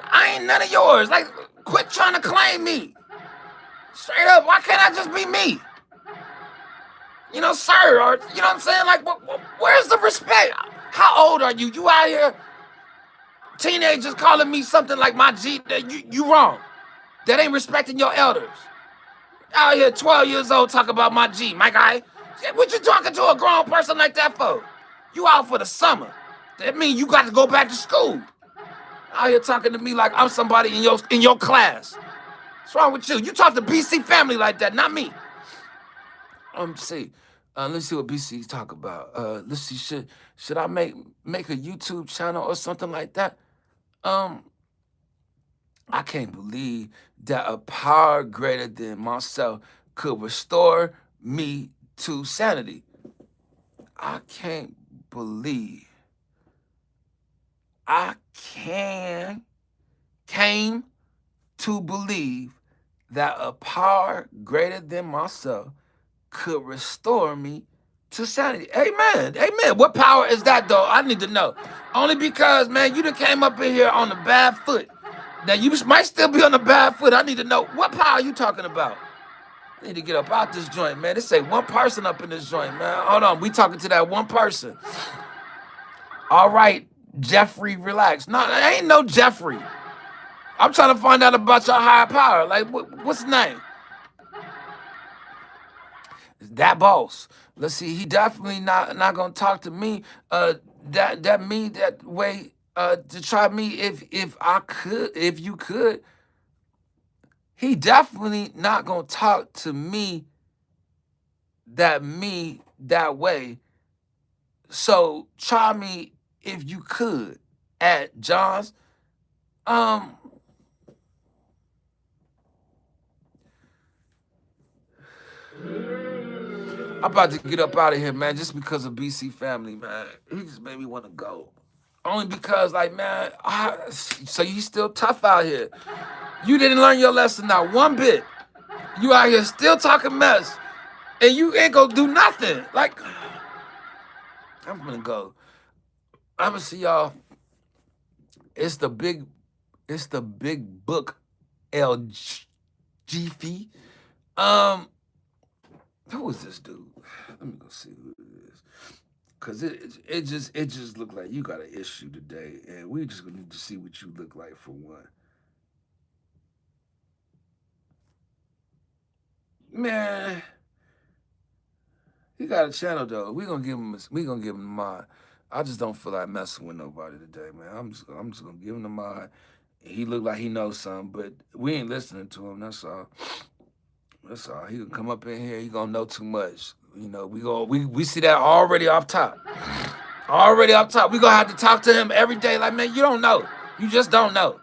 I ain't none of yours. Like, quit trying to claim me. Straight up, why can't I just be me? You know, sir, or you know what I'm saying? Like, where's the respect? How old are you? You out here, teenagers calling me something like my G? You wrong. That ain't respecting your elders. Out here, 12 years old, talk about my G, my guy. What you talking to a grown person like that for? You out for the summer. That means you got to go back to school. Out here talking to me like I'm somebody in your class. What's wrong with you? You talk to BC family like that, not me. See. Let's see what BC talk about. Let's see. Should I make a YouTube channel or something like that? I can't believe that a power greater than myself could restore me to sanity. I can't believe. I came to believe that a power greater than myself could restore me to sanity. Amen. Amen. What power is that, though? I need to know. Only because, man, you done came up in here on the bad foot. Now, you might still be on the bad foot. I need to know, what power are you talking about? I need to get up out this joint, man. They say one person up in this joint, man. Hold on. We talking to that one person. All right, Jeffrey, relax. No, there ain't no Jeffrey. I'm trying to find out about your higher power. Like, what's his name? That boss. Let's see. He definitely not gonna talk to me. That way. To try me if I could, if you could. He definitely not gonna talk to me that me that way. So try me if you could at John's. I'm about to get up out of here, man, just because of BC family, man. He just made me want to go. Only because, like, man, so you still tough out here. You didn't learn your lesson not one bit. You out here still talking mess, and you ain't gonna do nothing. Like, I'm gonna go. I'm gonna see y'all. It's the big, it's the big book, LGF. Um, who is this dude? Let me go see who it is. Cause it just looked like you got an issue today, and we just gonna need to see what you look like for one. Man, he got a channel though. We gonna give him a mod. I just don't feel like messing with nobody today, man. I'm just gonna give him the mod. He look like he knows something, but we ain't listening to him. That's all. That's all. He can come up in here. He gonna know too much. You know, we see that already off top. Already off top. We gonna have to talk to him every day. Like, man, you don't know. You just don't know.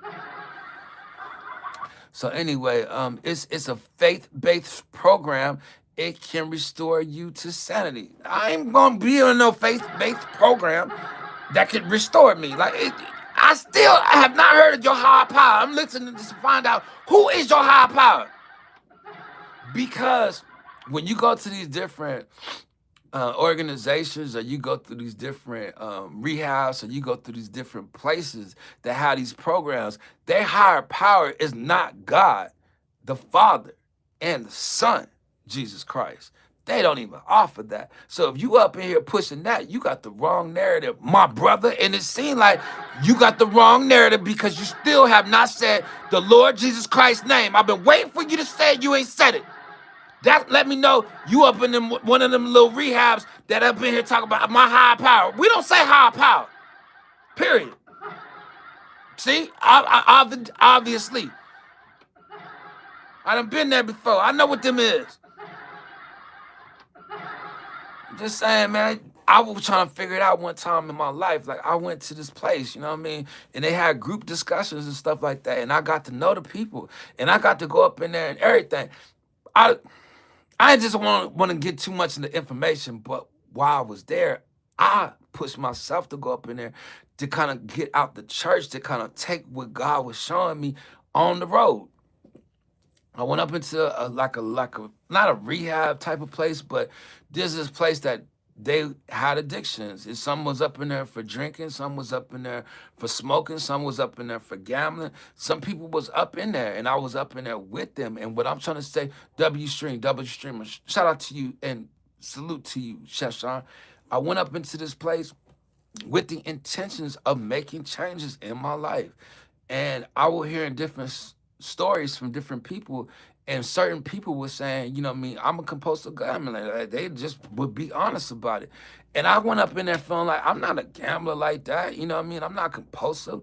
So anyway, it's a faith-based program. It can restore you to sanity. I ain't gonna be on no faith-based program that can restore me. I have not heard of your higher power. I'm listening to find out who is your higher power. Because when you go to these different organizations, or you go through these different rehabs, or you go through these different places that have these programs, their higher power is not God, the Father, and the Son, Jesus Christ. They don't even offer that. So if you up in here pushing that, you got the wrong narrative, my brother. And it seems like you got the wrong narrative because you still have not said the Lord Jesus Christ's name. I've been waiting for you to say it. You ain't said it. That let me know you up in them one of them little rehabs that up in here talking about my higher power. We don't say higher power. Period. See, obviously, I done been there before. I know what them is. Just saying, man. I was trying to figure it out one time in my life. Like, I went to this place, you know what I mean? And they had group discussions and stuff like that. And I got to know the people. And I got to go up in there and everything. I just want to get too much into information, but while I was there, I pushed myself to go up in there to kind of get out the church, to kind of take what God was showing me on the road. I went up into like a not a rehab type of place, but there's this place that they had addictions. And some was up in there for drinking, some was up in there for smoking, some was up in there for gambling. Some people was up in there, and I was up in there with them. And what I'm trying to say, W Streamer, shout out to you and salute to you, Chef Sean. I went up into this place with the intentions of making changes in my life. And I was hearing different stories from different people, and certain people were saying, you know what I mean, I'm a compulsive gambler. Like, they just would be honest about it. And I went up in there feeling like I'm not a gambler like that. You know what I mean? I'm not compulsive.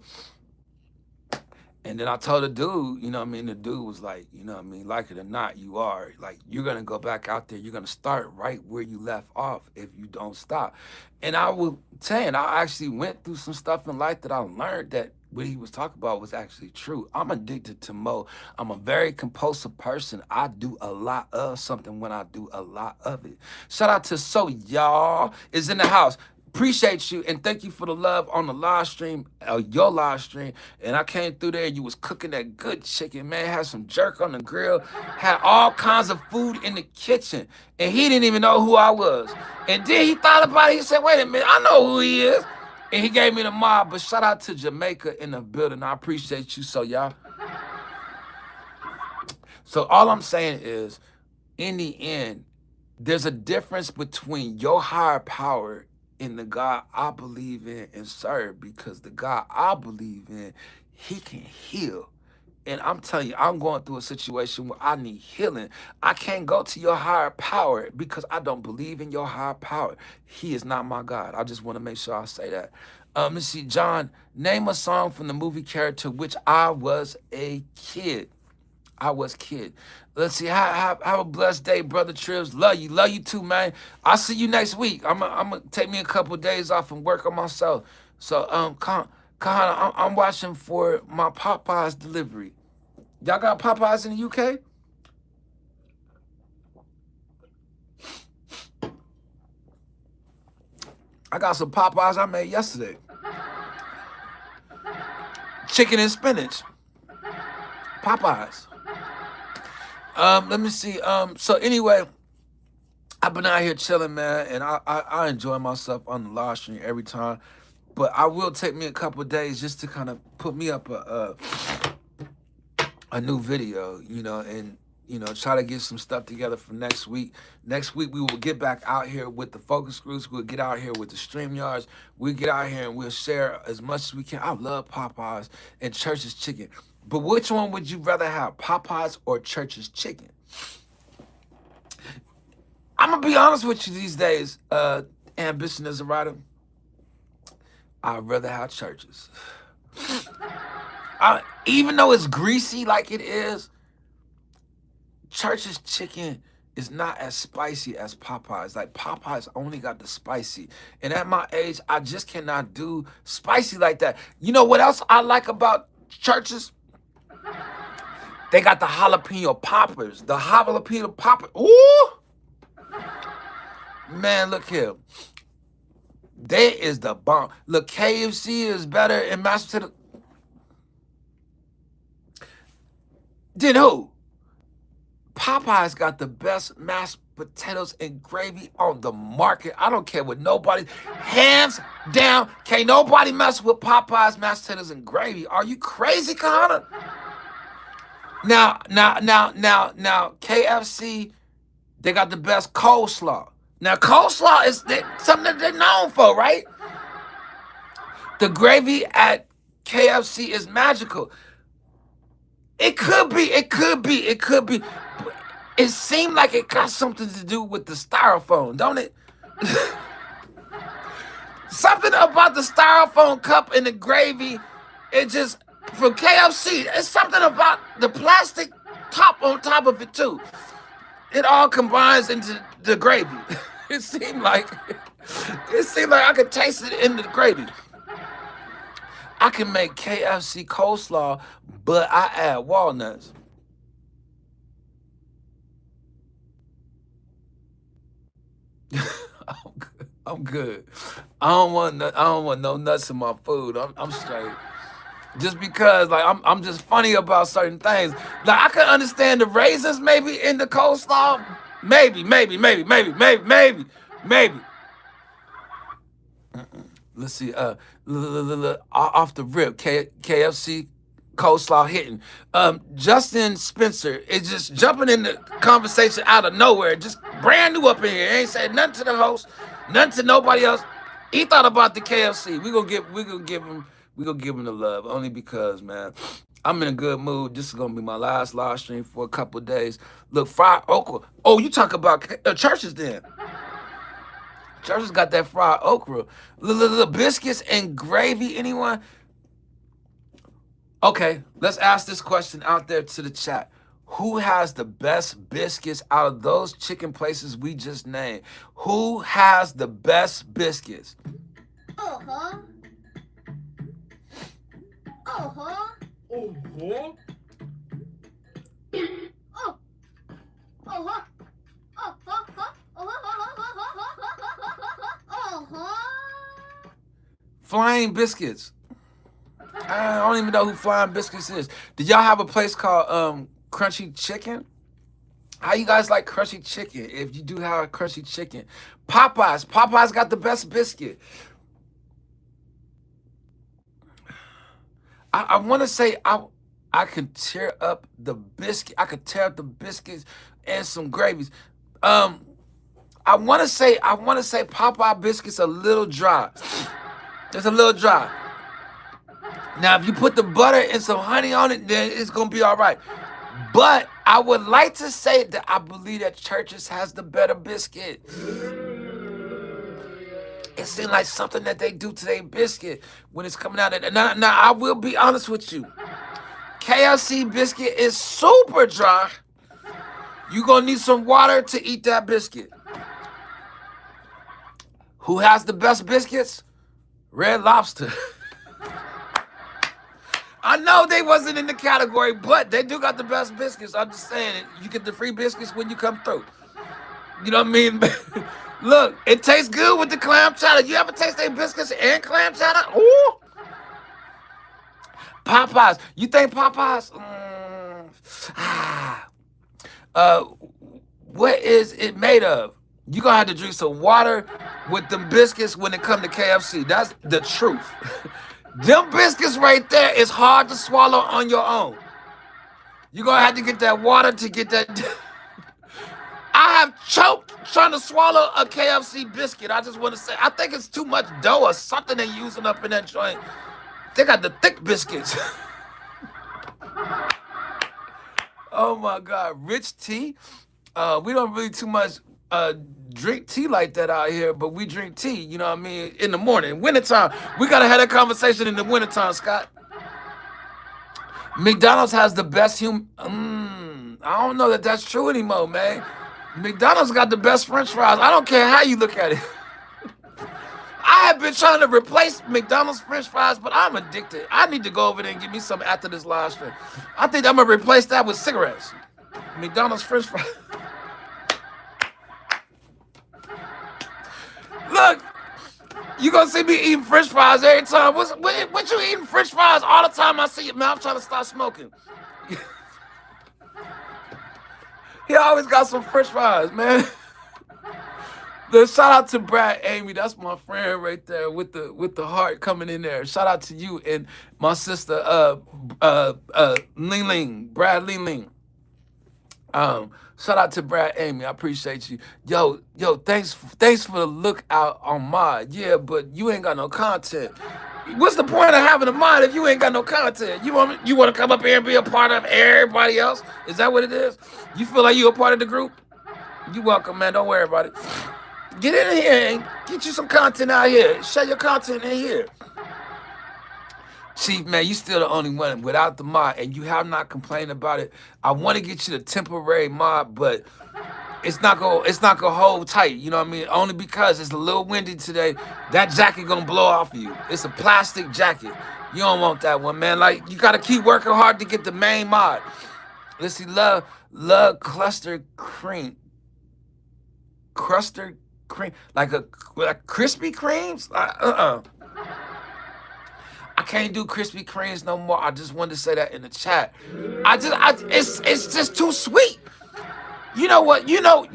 And then I told the dude, you know what I mean? The dude was like, you know what I mean? Like it or not, you are. Like, you're going to go back out there. You're going to start right where you left off if you don't stop. And I was saying, I actually went through some stuff in life that I learned that what he was talking about was actually true. I'm addicted to mo. I'm a very compulsive person. I do a lot of something when I do a lot of it. Shout out to So Y'all is in the house. Appreciate you and thank you for the love on the live stream, your live stream. And I came through there. You was cooking that good chicken, man. Had some jerk on the grill, had all kinds of food in the kitchen, and he didn't even know who I was. And then he thought about it. He said, "Wait a minute, I know who he is." And he gave me the mob. But shout out to Jamaica in the building. I appreciate you, so y'all. So all I'm saying is, in the end, there's a difference between your higher power and the God I believe in and serve, because the God I believe in, he can heal. And I'm telling you, I'm going through a situation where I need healing. I can't go to your higher power because I don't believe in your higher power. He is not my God. I just want to make sure I say that. Let's see, John, name a song from the movie character which I was a kid. I was kid. Let's see. Have a blessed day, brother Tribs. Love you too, man. I'll see you next week. I'm gonna take me a couple of days off and work on myself. So Kahana, I'm watching for my Popeyes delivery. Y'all got Popeyes in the UK? I got some Popeyes I made yesterday. Chicken and spinach. Popeyes. Let me see. So anyway, I've been out here chilling, man, and I enjoy myself on the live stream every time. But I will take me a couple of days just to kind of put me up a new video, you know, and try to get some stuff together for next week. Next week we will get back out here with the focus groups. We'll get out here with the stream yards. We'll get out here and we'll share as much as we can. I love Popeyes and Church's chicken. But which one would you rather have, Popeyes or Church's chicken? I'm gonna be honest with you these days, Ambition as a writer. I'd rather have Church's. Even though it's greasy like it is, Church's chicken is not as spicy as Popeyes. Like Popeyes only got the spicy. And at my age, I just cannot do spicy like that. You know what else I like about Church's? They got the jalapeno poppers. The jalapeno popper. Ooh! Man, look here. That is the bomb. Look, KFC is better and mashed potato. Then who? Popeyes got the best mashed potatoes and gravy on the market. I don't care what nobody, hands down, can't nobody mess with Popeyes mashed potatoes and gravy. Are you crazy, Connor? Now, KFC, they got the best coleslaw. Now, coleslaw is something that they're known for, right? The gravy at KFC is magical. It could be. It seemed like it got something to do with the styrofoam, don't it? Something about the styrofoam cup and the gravy, it just, from KFC, it's something about the plastic top on top of it too. It all combines into the gravy. It seemed like I could taste it in the gravy. I can make KFC coleslaw, but I add walnuts. I'm good. I don't want no nuts in my food. I'm straight. Just because, like, I'm just funny about certain things. Like, I can understand the raisins maybe in the coleslaw. Maybe. Let's see. Off the rip, KFC coleslaw hitting. Justin Spencer is just jumping in the conversation out of nowhere. Just brand new up in here. Ain't said nothing to the host, nothing to nobody else. He thought about the KFC. We gonna give him the love only because, man, I'm in a good mood. This is gonna be my last live stream for a couple of days. Look, fried okra. Oh, you talk about Church's then. Church's got that fried okra. Little biscuits and gravy, anyone? Okay, let's ask this question out there to the chat. Who has the best biscuits out of those chicken places we just named? Who has the best biscuits? Uh-huh. Uh-huh. Uh-huh. Uh-huh. Flying Biscuits. I don't even know who Flying Biscuits is. Did y'all have a place called Crunchy Chicken? How you guys like crunchy chicken? If you do have crunchy chicken. Popeyes got the best biscuit. I want to say I can tear up the biscuit. I could tear up the biscuits and some gravies. I want to say Popeye biscuits a little dry. It's a little dry. Now, if you put the butter and some honey on it, then it's gonna be all right. But I would like to say that I believe that Church's has the better biscuit. It seems like something that they do to their biscuit when it's coming out. Now, I will be honest with you. KFC biscuit is super dry. You're going to need some water to eat that biscuit. Who has the best biscuits? Red Lobster. I know they wasn't in the category, but they do got the best biscuits. I'm just saying, you get the free biscuits when you come through. You know what I mean? Look, it tastes good with the clam chowder. You ever taste their biscuits and clam chowder? Ooh. Popeyes. You think Popeyes? What is it made of? You're going to have to drink some water with them biscuits when it come to KFC. That's the truth. Them biscuits right there is hard to swallow on your own. You're going to have to get that water to get that. I have choked trying to swallow a KFC biscuit. I just want to say, I think it's too much dough or something they're using up in that joint. They got the thick biscuits. Oh my God. Rich tea. We don't really too much drink tea like that out here, but we drink tea, you know what I mean, in the morning. Wintertime. We got to have that conversation in the wintertime, Scott. McDonald's has the best I don't know that that's true anymore, man. McDonald's got the best French fries. I don't care how you look at it. I have been trying to replace McDonald's French fries, but I'm addicted. I need to go over there and get me some after this live stream. I think I'm going to replace that with cigarettes. McDonald's French fries. Look, you going to see me eating French fries every time. What you eating French fries all the time I see you, man? I'm trying to stop smoking. He always got some French fries, man. The shout out to Brad Amy. That's my friend right there with the heart coming in there. Shout out to you and my sister Ling Ling, Brad Ling Ling. Shout out to Brad Amy. I appreciate you. Yo, thanks for the lookout on mod. Yeah, but you ain't got no content. What's the point of having a mod if you ain't got no content? You want to come up here and be a part of everybody else? Is that what it is? You feel like you a part of the group? You welcome, man. Don't worry about it. Get in here and get you some content out here. Share your content in here. Chief, man, you still the only one without the mod, and you have not complained about it. I want to get you the temporary mod, but it's not gonna hold tight. You know what I mean? Only because it's a little windy today. That jacket gonna blow off you. It's a plastic jacket. You don't want that one, man. Like, you gotta keep working hard to get the main mod. Let's see, love cluster cream. Cluster cream, like Krispy Kremes? I can't do Krispy Kremes no more. I just wanted to say that in the chat. It's just too sweet. You know what? You know,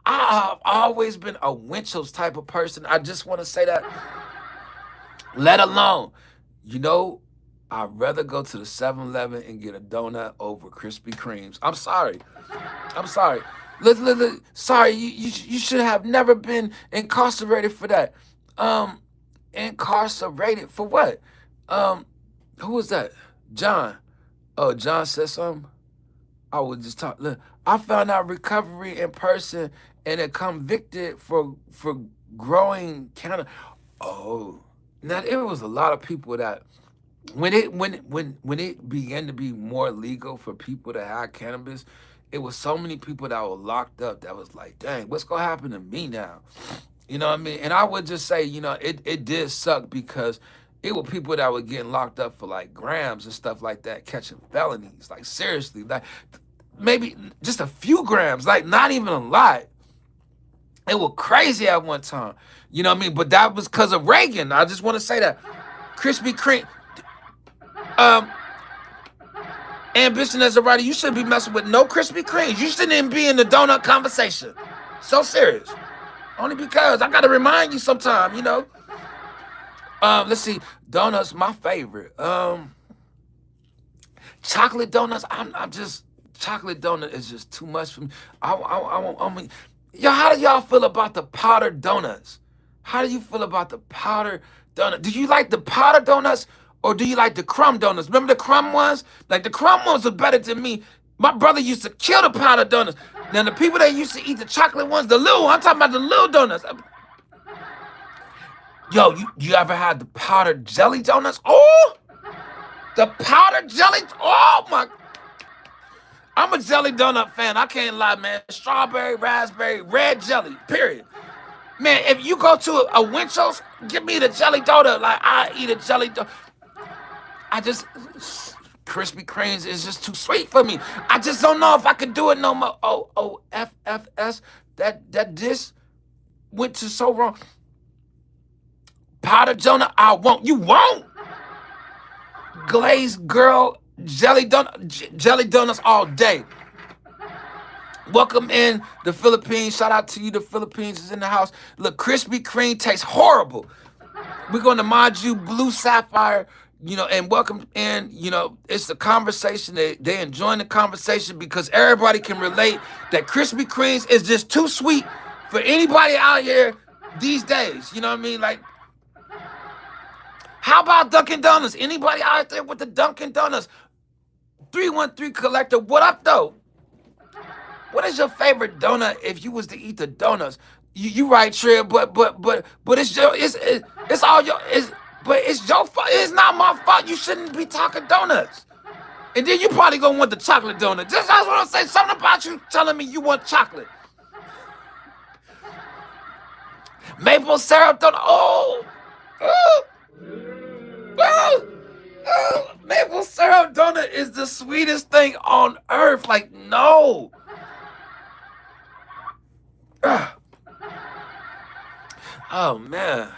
I've always been a Winchell's type of person. I just want to say that. Let alone, I'd rather go to the 7-Eleven and get a donut over Krispy Kremes. I'm sorry. Look, sorry, you should have never been incarcerated for that. Incarcerated for what? Who was that? John. Oh, John said something? I would just talk. Look, I found out recovery in person and it convicted for growing cannabis. Oh, now it was a lot of people that when it began to be more legal for people to have cannabis, it was so many people that were locked up that was like, dang, what's gonna happen to me now? You know what I mean? And I would just say, it did suck because it were people that were getting locked up for like grams and stuff like that, catching felonies. Like, seriously, like maybe just a few grams, like not even a lot. It was crazy at one time. You know what I mean? But that was because of Reagan. I just want to say that. Krispy Kreme. Ambition as a writer, you shouldn't be messing with no Krispy Kremes. You shouldn't even be in the donut conversation. So serious. Only because I got to remind you sometime, Let's see. Donuts, my favorite. Chocolate donuts, I'm just, chocolate donut is just too much for me. I mean, how do y'all feel about the powdered donuts? How do you feel about the powdered donut? Do you like the powdered donuts or do you like the crumb donuts? Remember the crumb ones? Like, the crumb ones are better than me. My brother used to kill the powdered donuts. Now, the people that used to eat the chocolate ones, the little, I'm talking about the little donuts. Yo, you ever had the powdered jelly donuts? Oh, the powdered jelly. Oh, my. I'm a jelly donut fan. I can't lie, man. Strawberry, raspberry, red jelly, period. Man, if you go to a Winchell's, give me the jelly donut. Like, I eat a jelly donut. I just, Krispy Kremes is just too sweet for me. I just don't know if I could do it no more. FFS, that dish went to so wrong. Powder donut, I won't. You won't. Glazed girl, jelly donuts all day. Welcome in the Philippines. Shout out to you. The Philippines is in the house. Look, Krispy Kreme tastes horrible. We're going to mod you Blue Sapphire, and welcome in. It's the conversation. They enjoying the conversation because everybody can relate that Krispy Kremes is just too sweet for anybody out here these days. You know what I mean? Like, how about Dunkin' Donuts? Anybody out there with the Dunkin' Donuts? 313 Collector, what up, though? What is your favorite donut if you was to eat the donuts? You right, Trib, but it's all your but it's your fault. It's not my fault. You shouldn't be talking donuts. And then you probably gonna want the chocolate donut. Just I want to say something about you telling me you want chocolate. Maple syrup donut. Oh. Maple syrup donut is the sweetest thing on earth. Like, no. Oh man,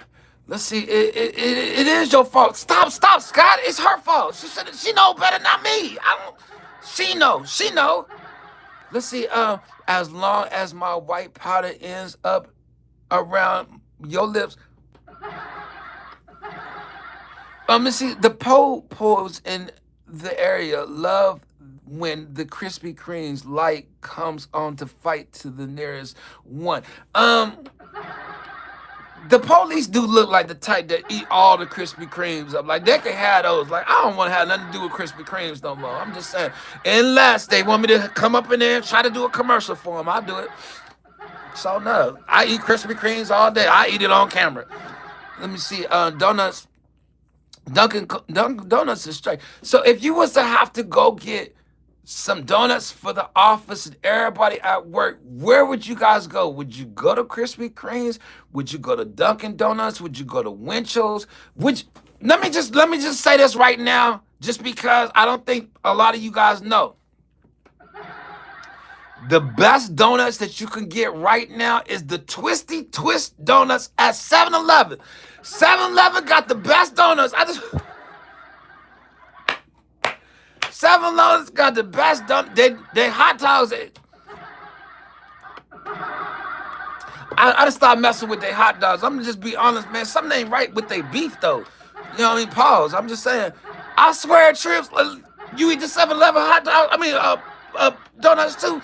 let's see. It is your fault. Stop, Scott. It's her fault. She know better than me. She know. Let's see. As long as my white powder ends up around your lips. Let's see. The po-pos in the area love when the Krispy Kreme's light comes on to fight to the nearest one. The police do look like the type that eat all the Krispy Kremes up. Like, they can have those. Like, I don't want to have nothing to do with Krispy Kremes no more. I'm just saying. Unless they want me to come up in there and try to do a commercial for them, I'll do it. So, no. I eat Krispy Kremes all day. I eat it on camera. Let me see. Donuts. Dunkin' Donuts is straight. So, if you was to have to go get some donuts for the office and everybody at work, where would you guys go? Would you go to Krispy Kreme's? Would you go to Dunkin' Donuts? Would you go to Winchell's? Let me just say this right now, just because I don't think a lot of you guys know. The best donuts that you can get right now is the Twisty Twist donuts at 7-Eleven. 7-Eleven got the best donuts. 7-Eleven's got the best donuts. They hot dogs. I just start messing with their hot dogs. I'm gonna just be honest, man. Something ain't right with their beef, though. You know what I mean? Pause. I'm just saying. I swear, Trips, you eat the 7-Eleven hot dog. Donuts too.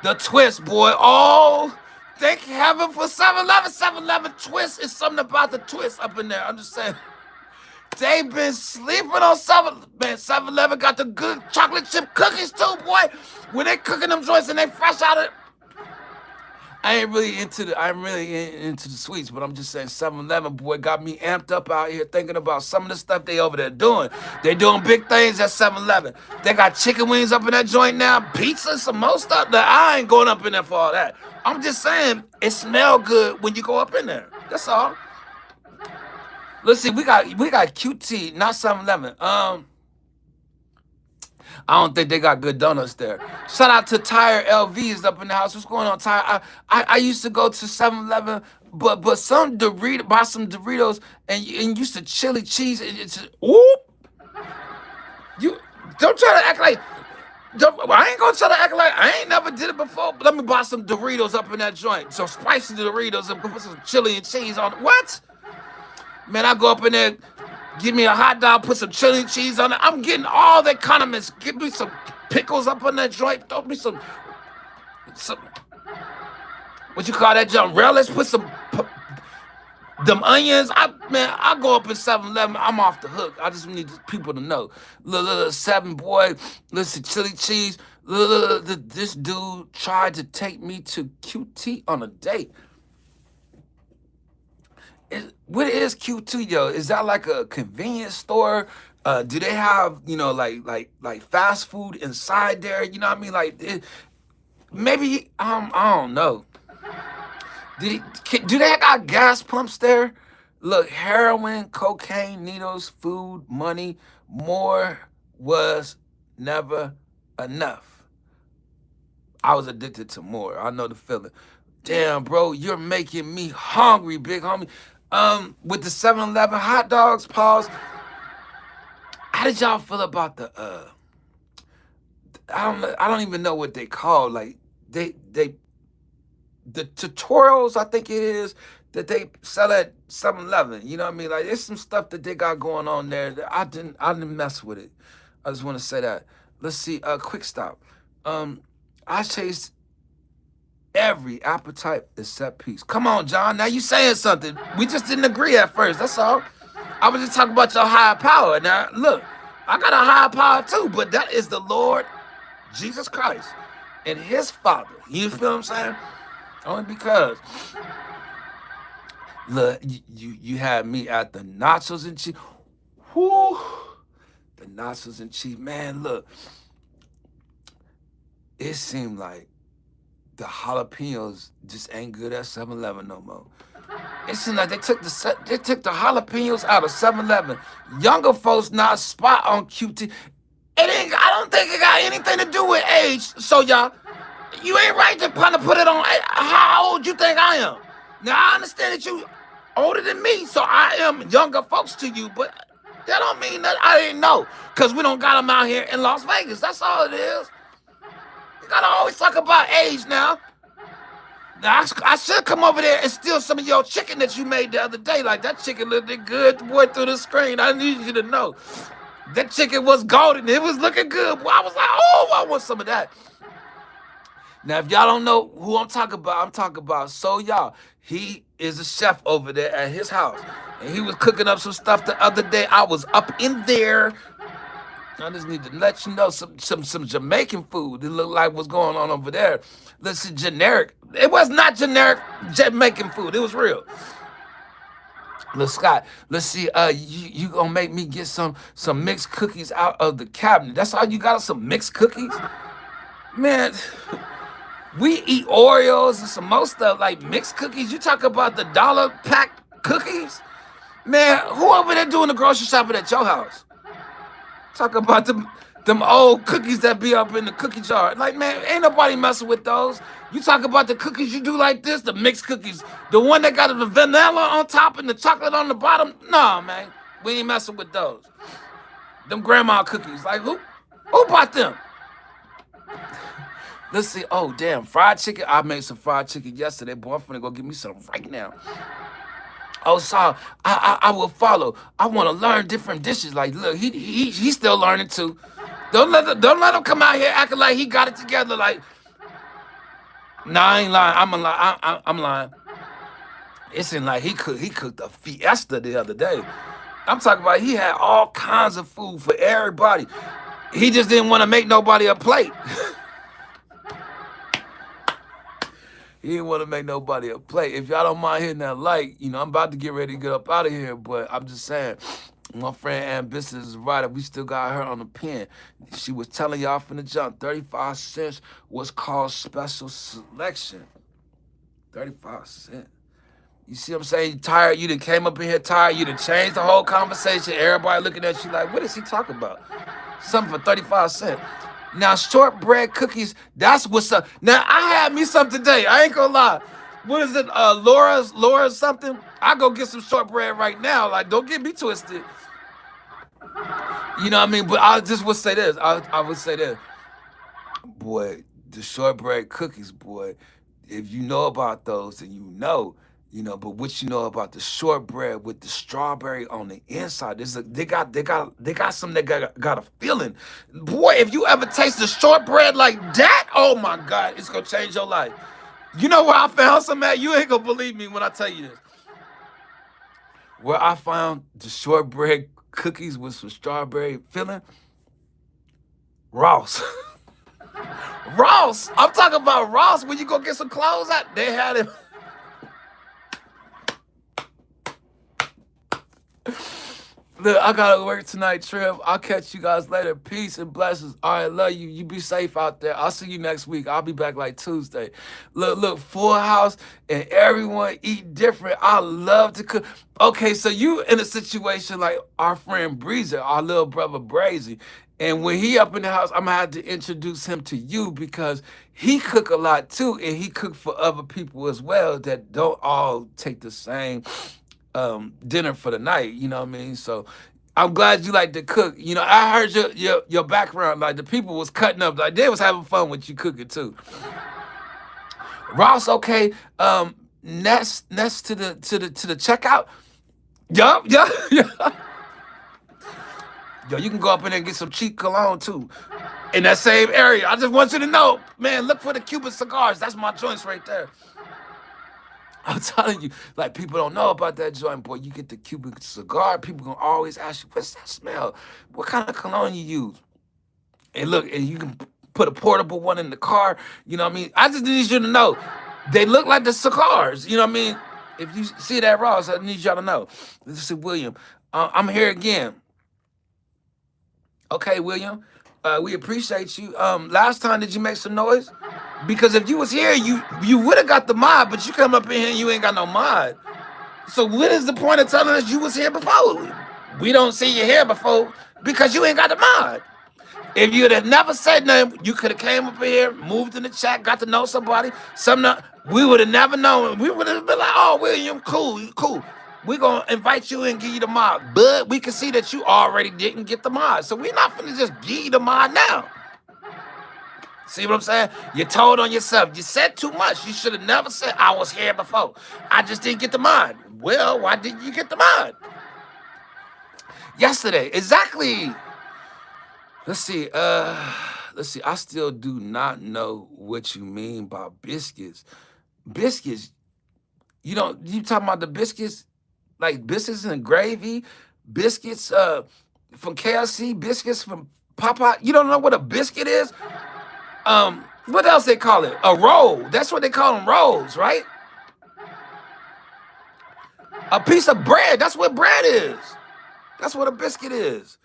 The Twist, boy. Oh, thank heaven for 7-Eleven. 7-Eleven Twist is something about the Twist up in there. I'm just saying. They been sleeping on 7-Eleven got the good chocolate chip cookies too, boy. When they cooking them joints and they fresh out of it. I'm really into the sweets, but I'm just saying 7-Eleven, boy, got me amped up out here thinking about some of the stuff they over there doing. They doing big things at 7-Eleven. They got chicken wings up in that joint now, pizza, some more stuff. That I ain't going up in there for all that. I'm just saying it smell good when you go up in there. That's all. Let's see, we got QT, not 7-Eleven. I don't think they got good donuts there. Shout out to Tire LVs up in the house. What's going on, Tire? I used to go to 7-Eleven, but buy some Doritos and used to chili cheese. You don't try to act like. I ain't gonna try to act like I ain't never did it before. But let me buy some Doritos up in that joint. Some spicy Doritos and put some chili and cheese on it. What? Man, I go up in there, give me a hot dog, put some chili cheese on it. I'm getting all the condiments. Give me some pickles up on that joint. Throw me some what you call that junk? Relish. Put some them onions. I go up in 7-Eleven. I'm off the hook. I just need people to know. Little 7 boy. Listen, chili cheese. This dude tried to take me to QT on a date. What is QT, yo? Is that like a convenience store? Do they have, you know, like fast food inside there? You know what I mean? Like maybe I don't know. Do they got gas pumps there? Look, heroin, cocaine, needles, food, money, more was never enough. I was addicted to more. I know the feeling. Damn, bro, you're making me hungry, big homie. With the 7-Eleven hot dogs, pause. How did y'all feel about the I don't even know what they call, like they the tutorials, I think it is, that they sell at 7-Eleven. You know what I mean? Like there's some stuff that they got going on there that I didn't mess with it. I just want to say that. Let's see, quick stop. I chased every appetite except peace. Come on, John. Now you saying something. We just didn't agree at first. That's all. I was just talking about your higher power. Now, look, I got a higher power too, but that is the Lord Jesus Christ and his Father. You feel what I'm saying? Only because, look, you had me at the nachos and cheese. Whoo, the nachos and cheese. Man, look, it seemed like the jalapenos just ain't good at 7-Eleven no more. It seemed like they took the jalapenos out of 7-Eleven. Younger folks not spot on QT. I don't think it got anything to do with age. So y'all, you ain't right to kind of put it on. How old you think I am? Now I understand that you older than me, so I am younger folks to you, but that don't mean that I didn't know. Cause we don't got them out here in Las Vegas. That's all it is. You gotta always talk about age now. Now, I should come over there and steal some of your chicken that you made the other day. Like, that chicken looked good, boy, through the screen. I need you to know. That chicken was golden. It was looking good. Boy, I was like, oh, I want some of that. Now, if y'all don't know who I'm talking about So Y'all. He is a chef over there at his house. And he was cooking up some stuff the other day. I was up in there. I just need to let you know some Jamaican food. It looked like what's going on over there. Let's see, generic. It was not generic Jamaican food. It was real. Look, Scott, let's see. You gonna make me get some mixed cookies out of the cabinet? That's all you got? Some mixed cookies, man. We eat Oreos and some more stuff like mixed cookies. You talk about the dollar pack cookies, man. Who over there doing the grocery shopping at your house? Talk about them old cookies that be up in the cookie jar. Like, man, ain't nobody messing with those. You talk about the cookies you do like this, the mixed cookies. The one that got the vanilla on top and the chocolate on the bottom. Nah, man. We ain't messing with those. Them grandma cookies. Like, who bought them? Let's see. Oh, damn. Fried chicken. I made some fried chicken yesterday. Boy, I'm finna go get me some right now. Oh, sorry. I will follow. I want to learn different dishes. Like, look, he's still learning too. Don't let him come out here acting like he got it together. Like, nah, I ain't lying. I'm lying. It seemed like he cooked a fiesta the other day. I'm talking about he had all kinds of food for everybody. He just didn't want to make nobody a plate. He didn't want to make nobody a plate. If y'all don't mind hitting that like, I'm about to get ready to get up out of here, but I'm just saying, my friend Ann Bissett is right. We still got her on the pen. She was telling y'all from the jump, 35 cents was called special selection. 35 cents. You see what I'm saying? You tired? You done came up in here tired. You done changed the whole conversation. Everybody looking at you like, what is he talking about? Something for 35 cents. Now, shortbread cookies, that's what's up. Now, I had me some today. I ain't gonna lie. What is it? Laura's something? I go get some shortbread right now. Like, don't get me twisted. You know what I mean? But I just would say this. I would say this. Boy, the shortbread cookies, boy, if you know about those, then but what you know about the shortbread with the strawberry on the inside, they got something that got a feeling. Boy, if you ever taste the shortbread like that, oh my God, it's gonna change your life. You know where I found some at? You ain't gonna believe me when I tell you this. Where I found the shortbread cookies with some strawberry filling? Ross. Ross. I'm talking about Ross. When you go get some clothes out, they had it. Look, I gotta work tonight, Trip. I'll catch you guys later. Peace and blessings. All right, love you. You be safe out there. I'll see you next week. I'll be back like Tuesday. Look, full house and everyone eat different. I love to cook. Okay, so you in a situation like our friend Breezer, our little brother Brazy. And when he up in the house, I'm gonna have to introduce him to you because he cook a lot too, and he cook for other people as well that don't all take the same dinner for the night. You know what I mean? So I'm glad you like to cook. You know, I heard your background. Like the people was cutting up. Like they was having fun with you cooking too. Ross, okay. Next to the checkout. Yup, yup, yup. Yo, you can go up in there and get some cheap cologne too. In that same area. I just want you to know, man, look for the Cuban cigars. That's my joints right there. I'm telling you, like people don't know about that joint, boy. You get the Cuban cigar, people gonna always ask you, what's that smell? What kind of cologne you use? And look, and you can put a portable one in the car. You know what I mean? I just need you to know, they look like the cigars. You know what I mean? If you see that Ross, I need y'all to know. This is William. I'm here again. Okay, William. We appreciate you. Last time, did you make some noise? Because if you was here, you would have got the mod, but you come up in here and you ain't got no mod. So what is the point of telling us you was here before? We don't see you here before because you ain't got the mod. If you'd have never said nothing, you could have came up here, moved in the chat, got to know somebody. We would have never known. We would have been like, oh, William, cool, you cool. We're going to invite you and give you the mod. But we can see that you already didn't get the mod. So we're not going to just give you the mod now. See what I'm saying? You told on yourself. You said too much. You should have never said, I was here before. I just didn't get the mod. Well, why didn't you get the mod? Yesterday, exactly. Let's see. I still do not know what you mean by biscuits. Biscuits. You talking about the biscuits, like biscuits and gravy, biscuits from KFC, biscuits from Popeye. You don't know what a biscuit is? What else they call it? A roll. That's what they call them, rolls, right? A piece of bread. That's what bread is. That's what a biscuit is.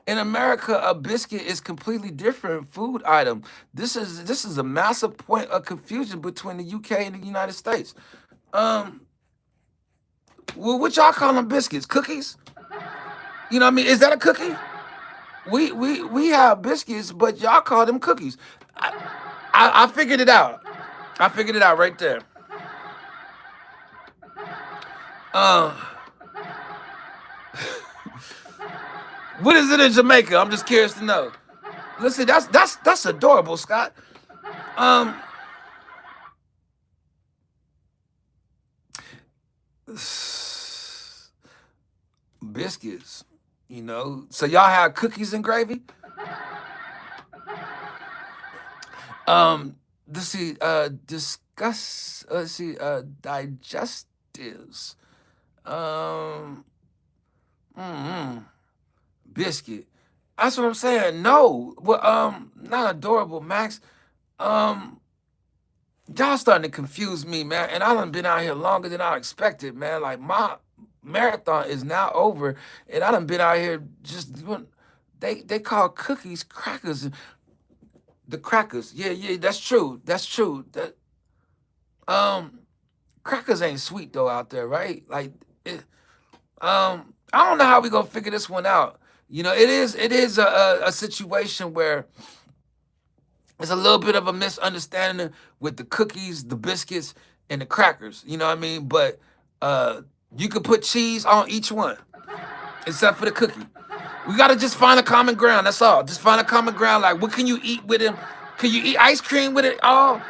In America, a biscuit is completely different food item. This is a massive point of confusion between the UK and the United States. Well, what y'all call them biscuits? Cookies? You know what I mean? Is that a cookie? We have biscuits, but y'all call them cookies. I figured it out. I figured it out right there. What is it in Jamaica? I'm just curious to know. Listen, that's adorable, Scott. Biscuits, So y'all have cookies and gravy? Let's see, discuss, let's see, digestives. Biscuit. That's what I'm saying. No, well, not adorable, Max. Y'all starting to confuse me, man. And I done been out here longer than I expected, man. Like my marathon is now over, and I done been out here just doing. They call cookies crackers. The crackers, yeah, that's true. That's true. That crackers ain't sweet though out there, right? Like, I don't know how we gonna figure this one out. It is a situation where it's a little bit of a misunderstanding with the cookies, the biscuits, and the crackers. You know what I mean? But you could put cheese on each one, except for the cookie. We gotta just find a common ground. That's all. Just find a common ground. Like, what can you eat with them? Can you eat ice cream with it? Oh,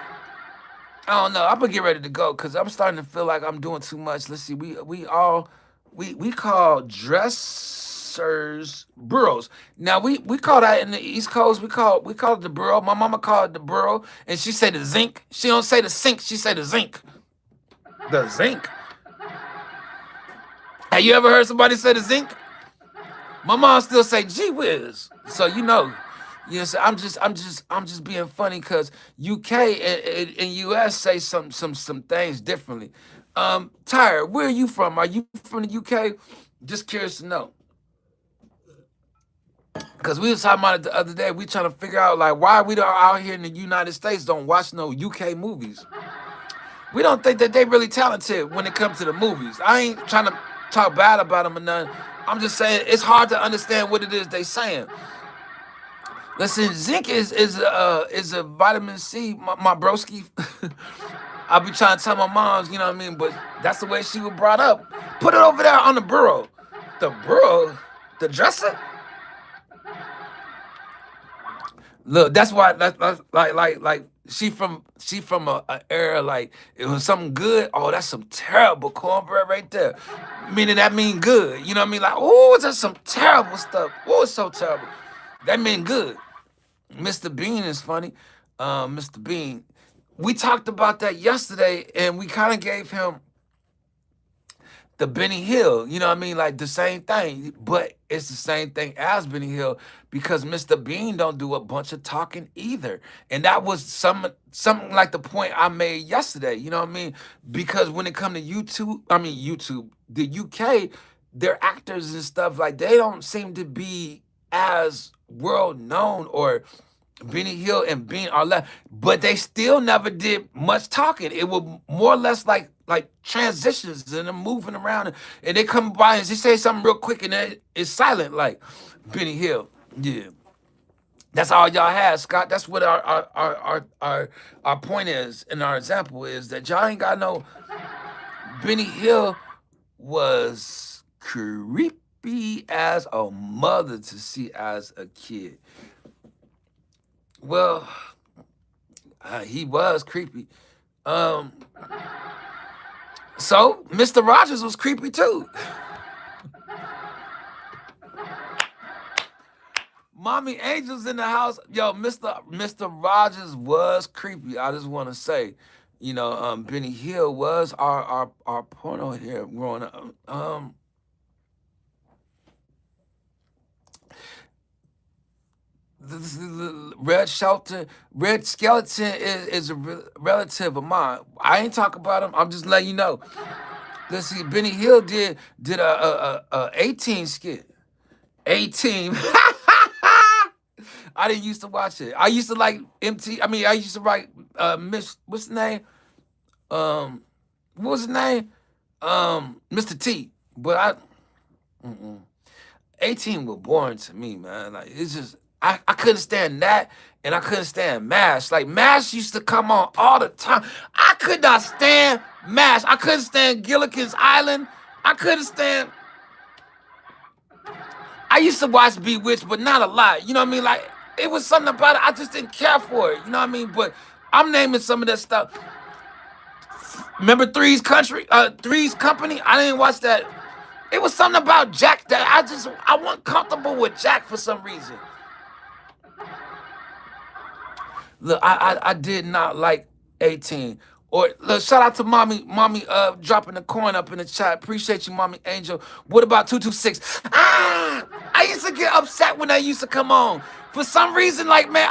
I don't know. I'm gonna get ready to go because I'm starting to feel like I'm doing too much. Let's see. We call dressers burros. Now we call that in the East Coast. We call it the burro. My mama called it the burro, and she say the zinc. She don't say the sink. She say the zinc. The zinc. Have you ever heard somebody say the zinc? My mom still say gee whiz. So yes, I'm just being funny because UK and US say some things differently. Tyre, where are you from? Are you from the UK? Just curious to know. Because we was talking about it the other day. We trying to figure out, like, why we don't out here in the United States don't watch no UK movies. We don't think that they really talented when it comes to the movies. I ain't trying to talk bad about them or nothing. I'm just saying it's hard to understand what it is they saying. Listen, zinc is a vitamin C, my broski. I be trying to tell my moms, you know what I mean, but that's the way she was brought up. Put it over there on the bureau. The bureau, the dresser. Look, that's why that's like she from a era like it was something good. Oh, that's some terrible cornbread right there. Meaning that mean good. You know what I mean? Like, oh, that's some terrible stuff. Oh, it's so terrible. That mean good. Mr. Bean is funny. Mr. Bean. We talked about that yesterday, and we kind of gave him the Benny Hill, you know what I mean? Like the same thing, but it's the same thing as Benny Hill because Mr. Bean don't do a bunch of talking either. And that was something like the point I made yesterday, you know what I mean? Because when it come to YouTube, the UK, their actors and stuff, like they don't seem to be as world known or Benny Hill and Bean are left, but they still never did much talking. It was more or less like transitions and them moving around, and they come by and they say something real quick, and then it's silent like Benny Hill. Yeah, that's all y'all had, Scott. That's what our point is, and our example is that y'all ain't got no. Benny Hill was creepy as a mother to see as a kid. Well, he was creepy. Um, so Mr. Rogers was creepy too. Mommy Angel's in the house. Yo, Mr. Rogers was creepy. I just want to say, you know, Benny Hill was our porno here growing up. The Red Skeleton is a relative of mine. I ain't talking about him. I'm just letting you know. Let's see. Benny Hill did a 18 skit. 18. I didn't used to watch it. I used to like MT. I mean, I used to write Miss. What's the name? What was his name? Mr. T. But 18 was boring to me, man. Like it's just I couldn't stand that, and I couldn't stand MASH. Like MASH used to come on all the time. I could not stand MASH. I couldn't stand Gilligan's Island. I couldn't stand. I used to watch Bewitched, but not a lot. You know what I mean? Like it was something about it. I just didn't care for it. You know what I mean? But I'm naming some of that stuff. Remember Three's Company? I didn't watch that. It was something about Jack that I wasn't comfortable with Jack for some reason. Look, I did not like 18. Or look, shout out to mommy dropping the coin up in the chat. Appreciate you, Mommy Angel. What about 226? I used to get upset when that used to come on. For some reason, like man,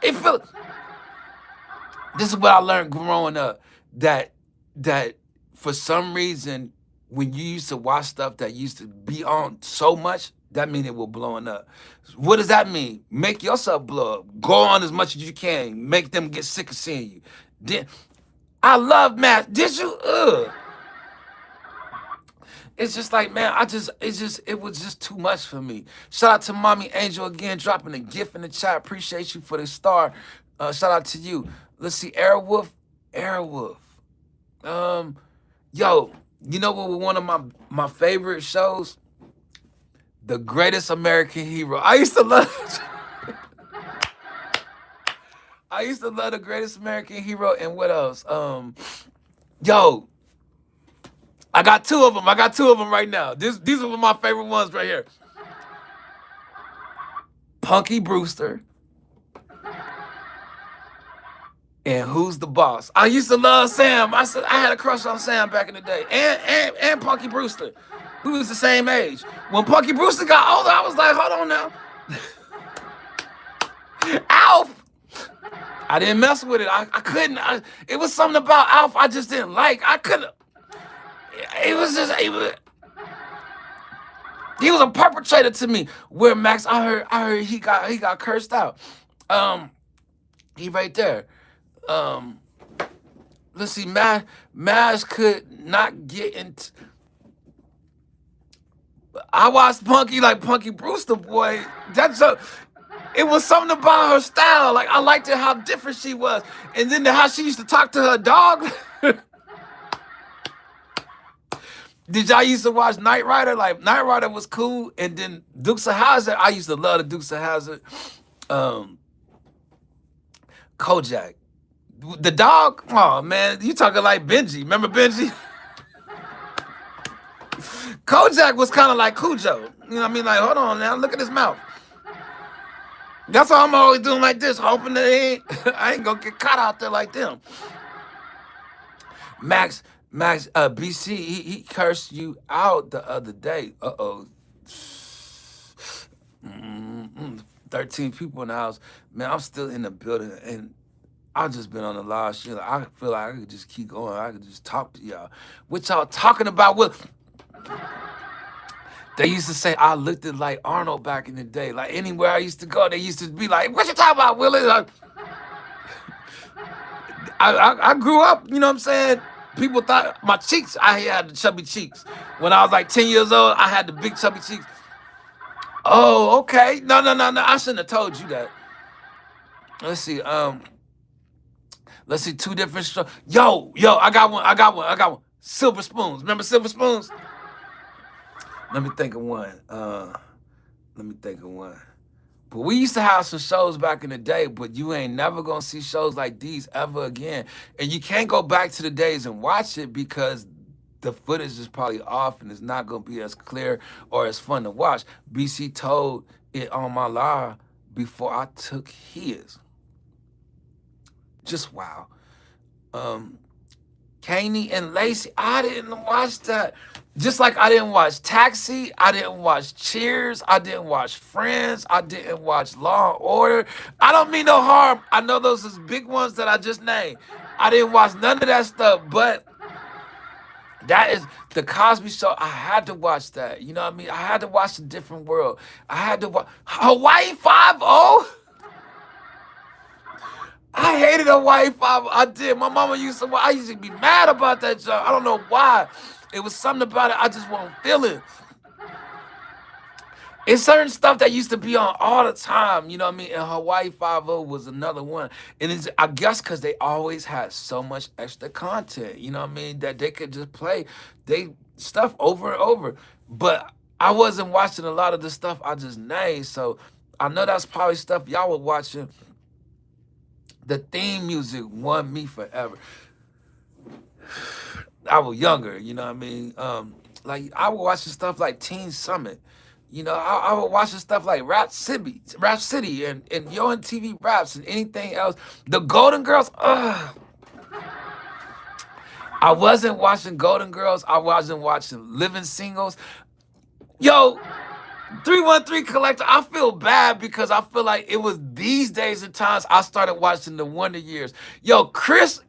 it felt. This is what I learned growing up. That for some reason, when you used to watch stuff that used to be on so much, that means it was blowing up. What does that mean? Make yourself blow up. Go on as much as you can. Make them get sick of seeing you. Then I love math. Did you? It's just like, man, it was just too much for me. Shout out to Mommy Angel again, dropping a gift in the chat. Appreciate you for the star. Shout out to you. Let's see, Airwolf. Yo, you know what was one of my favorite shows? The Greatest American Hero. I used to love The Greatest American Hero, and what else? Yo, I got two of them right now. These are my favorite ones right here. Punky Brewster. And Who's the Boss? I used to love Sam. I had a crush on Sam back in the day. And Punky Brewster. We was the same age. When Punky Brewster got older, I was like, hold on now. Alf. I didn't mess with it. I couldn't. It was something about Alf I just didn't like. I couldn't. It was just. He was a perpetrator to me. Where Max, I heard he got cursed out. Um, he right there. Um, let's see, Max could not get into. I watched Punky like Punky Brewster, boy. That's a. It was something about her style. Like I liked it how different she was, and then how she used to talk to her dog. Did y'all used to watch Knight Rider? Like Knight Rider was cool, and then Dukes of Hazzard. I used to love the Dukes of Hazzard. Um, Kojak, the dog. Oh man, you talking like Benji? Remember Benji? Kojak was kind of like Cujo. You know what I mean? Like, hold on now, look at his mouth. That's why I'm always doing like this, hoping that I ain't gonna get caught out there like them. Max, BC, he cursed you out the other day. 13 people in the house. Man, I'm still in the building, and I've just been on the live shit. Like, I feel like I could just keep going. I could just talk to y'all. What y'all talking about? What they used to say, I looked at like Arnold back in the day. Like anywhere I used to go, they used to be like, "What you talking about, Willie?" Like, I grew up. You know what I'm saying? People thought my cheeks. I had the chubby cheeks. When I was like 10 years old, I had the big chubby cheeks. Oh, okay. No. I shouldn't have told you that. Let's see. Let's see. Two different strokes. Yo. I got one. Silver spoons. Remember silver spoons? Let me think of one. But we used to have some shows back in the day, but you ain't never gonna see shows like these ever again. And you can't go back to the days and watch it because the footage is probably off and it's not gonna be as clear or as fun to watch. BC told it on my live before I took his. Just wow. Kaney and Lacey, I didn't watch that. Just like I didn't watch Taxi, I didn't watch Cheers, I didn't watch Friends, I didn't watch Law and Order. I don't mean no harm. I know those is big ones that I just named. I didn't watch none of that stuff, but that is the Cosby Show. I had to watch that. You know what I mean? I had to watch A Different World. I had to watch Hawaii 5-0. I hated Hawaii 5. I did. My mama used to. I used to be mad about that show. I don't know why. It was something about it I just wasn't feeling. It's certain stuff that used to be on all the time. You know what I mean? And Hawaii 5-0 was another one. And it's, I guess because they always had so much extra content. You know what I mean? That they could just play they stuff over and over. But I wasn't watching a lot of the stuff I just named. So I know that's probably stuff y'all were watching. The theme music won me forever. I was younger, you know what I mean? Like I would watch stuff like Teen Summit. You know, I would watch stuff like Rap City and Yo and TV Raps and anything else. The Golden Girls, ugh. I wasn't watching Golden Girls. I wasn't watching Living Singles. Yo, 313 Collector, I feel bad because I feel like it was these days and times I started watching the Wonder Years. Yo, Chris,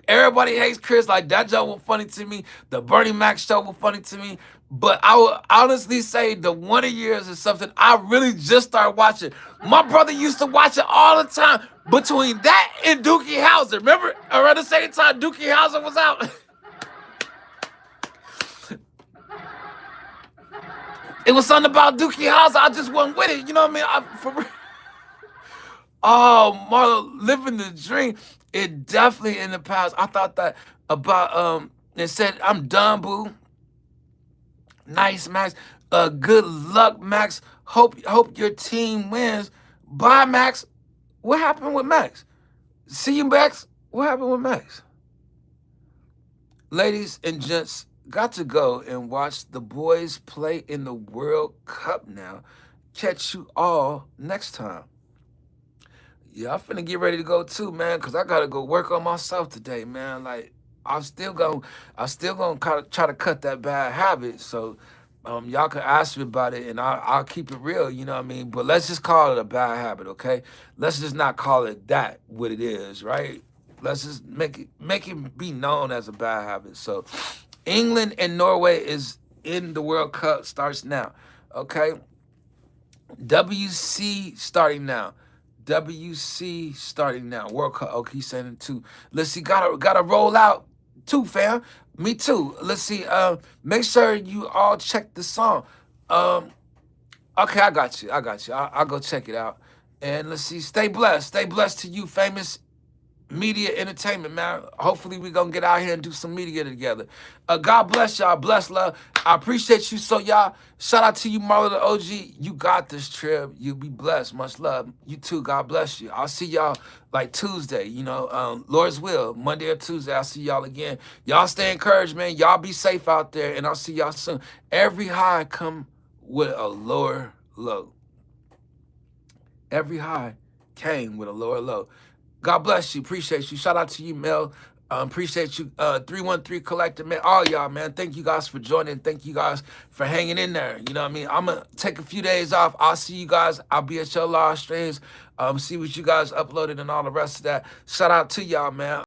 everybody hates Chris. Like that joke was funny to me. The Bernie Mac show was funny to me. But I would honestly say the Wonder Years is something I really just started watching. My brother used to watch it all the time. Between that and Dookie Howser. Remember around the same time Dookie Howser was out? It was something about Dookie Howser. I just wasn't with it. You know what I mean? For real. Oh, Marlo, living the dream. It definitely in the past. I thought that about it said, I'm done, boo. Nice, Max. Good luck, Max. Hope your team wins. Bye, Max. What happened with Max? See you, Max. What happened with Max? Ladies and gents, got to go and watch the boys play in the World Cup now. Catch you all next time. Yeah, I'm finna get ready to go too, man, because I gotta go work on myself today, man. Like, I'm still gonna try to cut that bad habit. So y'all can ask me about it and I'll keep it real, you know what I mean? But let's just call it a bad habit, okay? Let's just not call it that what it is, right? Let's just make it be known as a bad habit. So England and Norway is in the World Cup, starts now. Okay. WC starting now. WC starting now. World Cup. Okay, he's saying it too. Let's see. Gotta roll out too, fam. Me too. Let's see. Make sure you all check the song. Um, okay, I got you. I'll go check it out. And let's see. Stay blessed. Stay blessed to you, famous media entertainment, man. Hopefully we gonna get out here and do some media together. God bless y'all. Bless love. I appreciate you. So y'all, shout out to you, Marlo the OG. You got this, Trib. You be blessed. Much love. You too. God bless you. I'll see y'all like Tuesday. Lord's will. Monday or Tuesday. I'll see y'all again. Y'all stay encouraged, man. Y'all be safe out there, and I'll see y'all soon. Every high come with a lower low. Every high came with a lower low. God bless you. Appreciate you. Shout out to you, Mel. Appreciate you, 313 Collective, man. All y'all, man. Thank you guys for joining. Thank you guys for hanging in there. You know what I mean? I'm going to take a few days off. I'll see you guys. I'll be at your live streams. See what you guys uploaded and all the rest of that. Shout out to y'all, man.